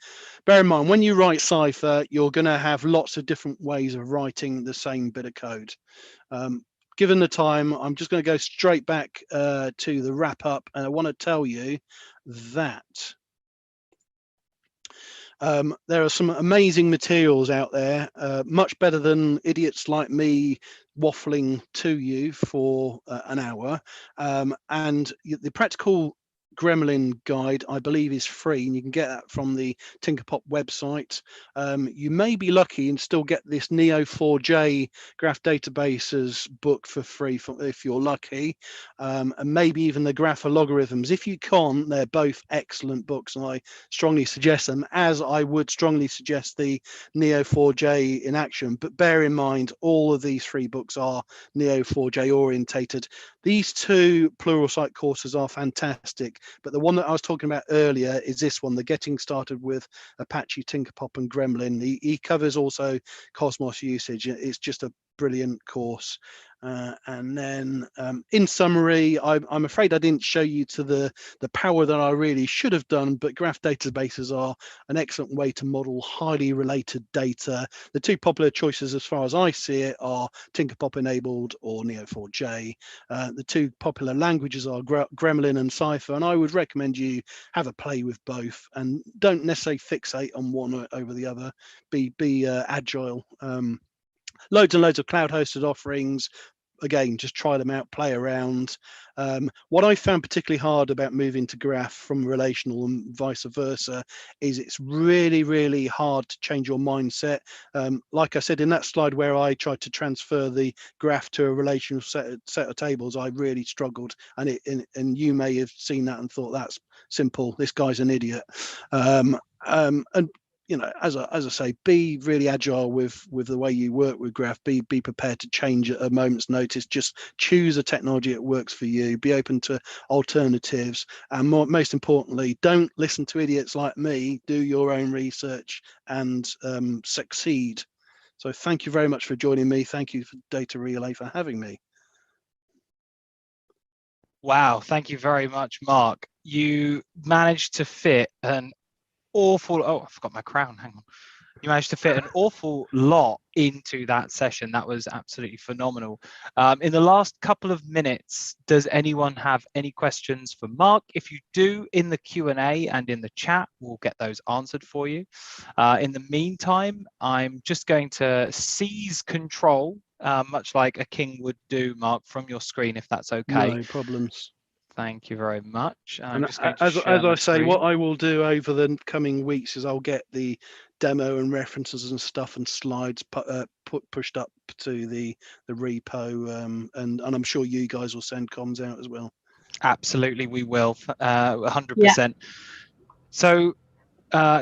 Bear in mind, when you write Cypher, you're going to have lots of different ways of writing the same bit of code. Given the time, I'm just going to go straight back to the wrap up, and I want to tell you that there are some amazing materials out there, much better than idiots like me waffling to you for an hour. And the practical Gremlin guide, I believe, is free, and you can get that from the Tinkerpop website. You may be lucky and still get this Neo4j graph databases book for free if you're lucky, and maybe even the graph logarithms. If you can't, they're both excellent books, and I strongly suggest them, as I would strongly suggest the Neo4j in action. But bear in mind, all of these three books are Neo4j orientated. These two Pluralsight courses are fantastic, but the one that I was talking about earlier is this one, the Getting Started with Apache, Tinkerpop and Gremlin. He covers also Cosmos usage. It's just a brilliant course. And then in summary, I'm afraid I didn't show you to the power that I really should have done, but graph databases are an excellent way to model highly related data. The two popular choices as far as I see it are Tinkerpop enabled or Neo4j. The two popular languages are Gremlin and Cypher, and I would recommend you have a play with both and don't necessarily fixate on one over the other. Be agile. Loads and loads of cloud hosted offerings. Again, just try them out, play around. What I found particularly hard about moving to graph from relational and vice versa is it's really, really hard to change your mindset. Like I said in that slide where I tried to transfer the graph to a relational set of tables, I really struggled, and you may have seen that and thought, that's simple, this guy's an idiot. And as I say, be really agile with the way you work with graph. Be prepared to change at a moment's notice. Just choose a technology that works for you. Be open to alternatives, and most importantly, don't listen to idiots like me. Do your own research and succeed. So thank you very much for joining me. Thank you for Data Relay for having me. Wow, thank you very much, Mark. You managed to fit an awful, I forgot my crown, hang on. You managed to fit an awful lot into that session. That was absolutely phenomenal. In the last couple of minutes, does anyone have any questions for Mark? If you do, in the Q&A and in the chat, we'll get those answered for you. In the meantime, I'm just going to seize control, much like a king would do, Mark, from your screen, if that's okay. No problems. Thank you very much. And as I say, what I will do over the coming weeks is I'll get the demo and references and stuff and slides pushed up to the repo, and I'm sure you guys will send comms out as well. Absolutely, we will, 100%. So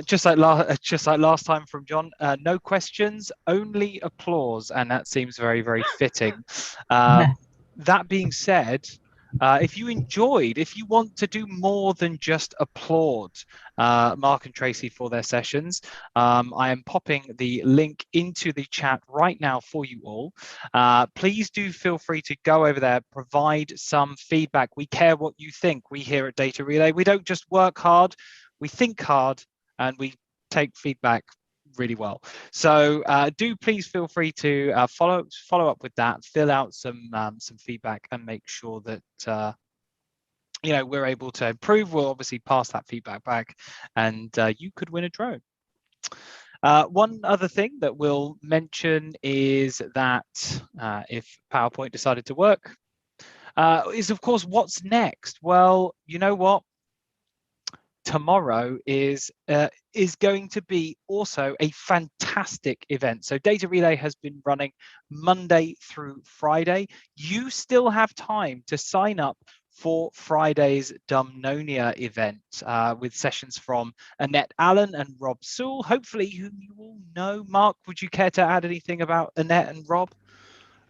just like last time from John, no questions, only applause, and that seems very, very fitting. That being said, if you want to do more than just applaud Mark and Tracy for their sessions, I am popping the link into the chat right now for you all. Please do feel free to go over there, provide some feedback. We care what you think. We here at Data Relay, we don't just work hard, we think hard, and we take feedback really well. So do please feel free to follow up with that, fill out some feedback, and make sure that we're able to improve. We'll obviously pass that feedback back, and you could win a drone. One other thing that we'll mention is that if PowerPoint decided to work, is of course what's next. Well, you know what? tomorrow is going to be also a fantastic event. So Data Relay has been running Monday through Friday. You still have time to sign up for Friday's Dumnonia event with sessions from Annette Allen and Rob Sewell, hopefully whom you all know. Mark, would you care to add anything about Annette and Rob?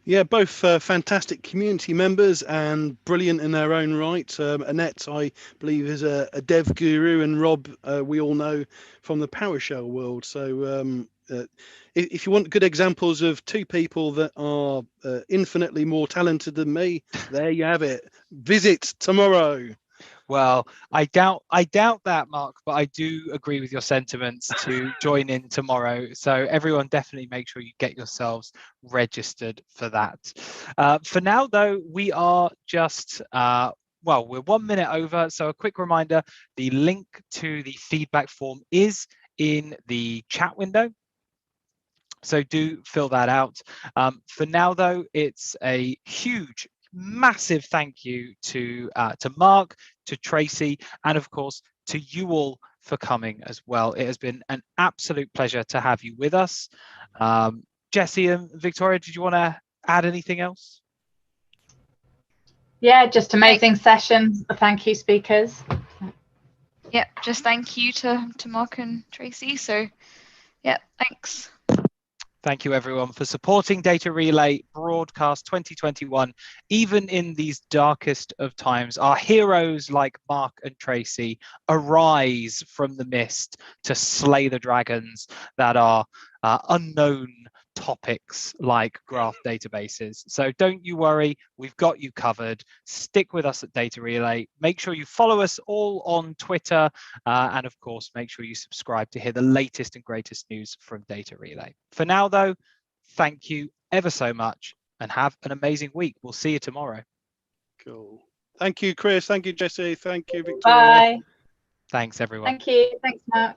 Yeah, both fantastic community members and brilliant in their own right. Annette, I believe, is a dev guru, and Rob, we all know from the PowerShell world. So if you want good examples of two people that are infinitely more talented than me, there you have it. Visit tomorrow. Well, I doubt that, Mark, but I do agree with your sentiments to join in tomorrow. So everyone definitely make sure you get yourselves registered for that. For now, though, we are just, well, we're 1 minute over. So a quick reminder, the link to the feedback form is in the chat window. So do fill that out. For now, though, it's a huge, massive thank you to Mark, to Tracy, and of course to you all for coming as well. It has been an absolute pleasure to have you with us. Jesse and Victoria, did you want to add anything else? Yeah, just amazing session. Thank you, speakers. Yep, just thank you to Mark and Tracy. So, yeah, thanks. Thank you, everyone, for supporting Data Relay Broadcast 2021. Even in these darkest of times, our heroes like Mark and Tracy arise from the mist to slay the dragons that are unknown topics like graph databases. So don't you worry, we've got you covered. Stick with us at Data Relay. Make sure you follow us all on Twitter. And of course, make sure you subscribe to hear the latest and greatest news from Data Relay. For now, though, thank you ever so much and have an amazing week. We'll see you tomorrow. Cool. Thank you, Chris. Thank you, Jesse. Thank you, Victoria. Bye. Thanks, everyone. Thank you. Thanks, Mark.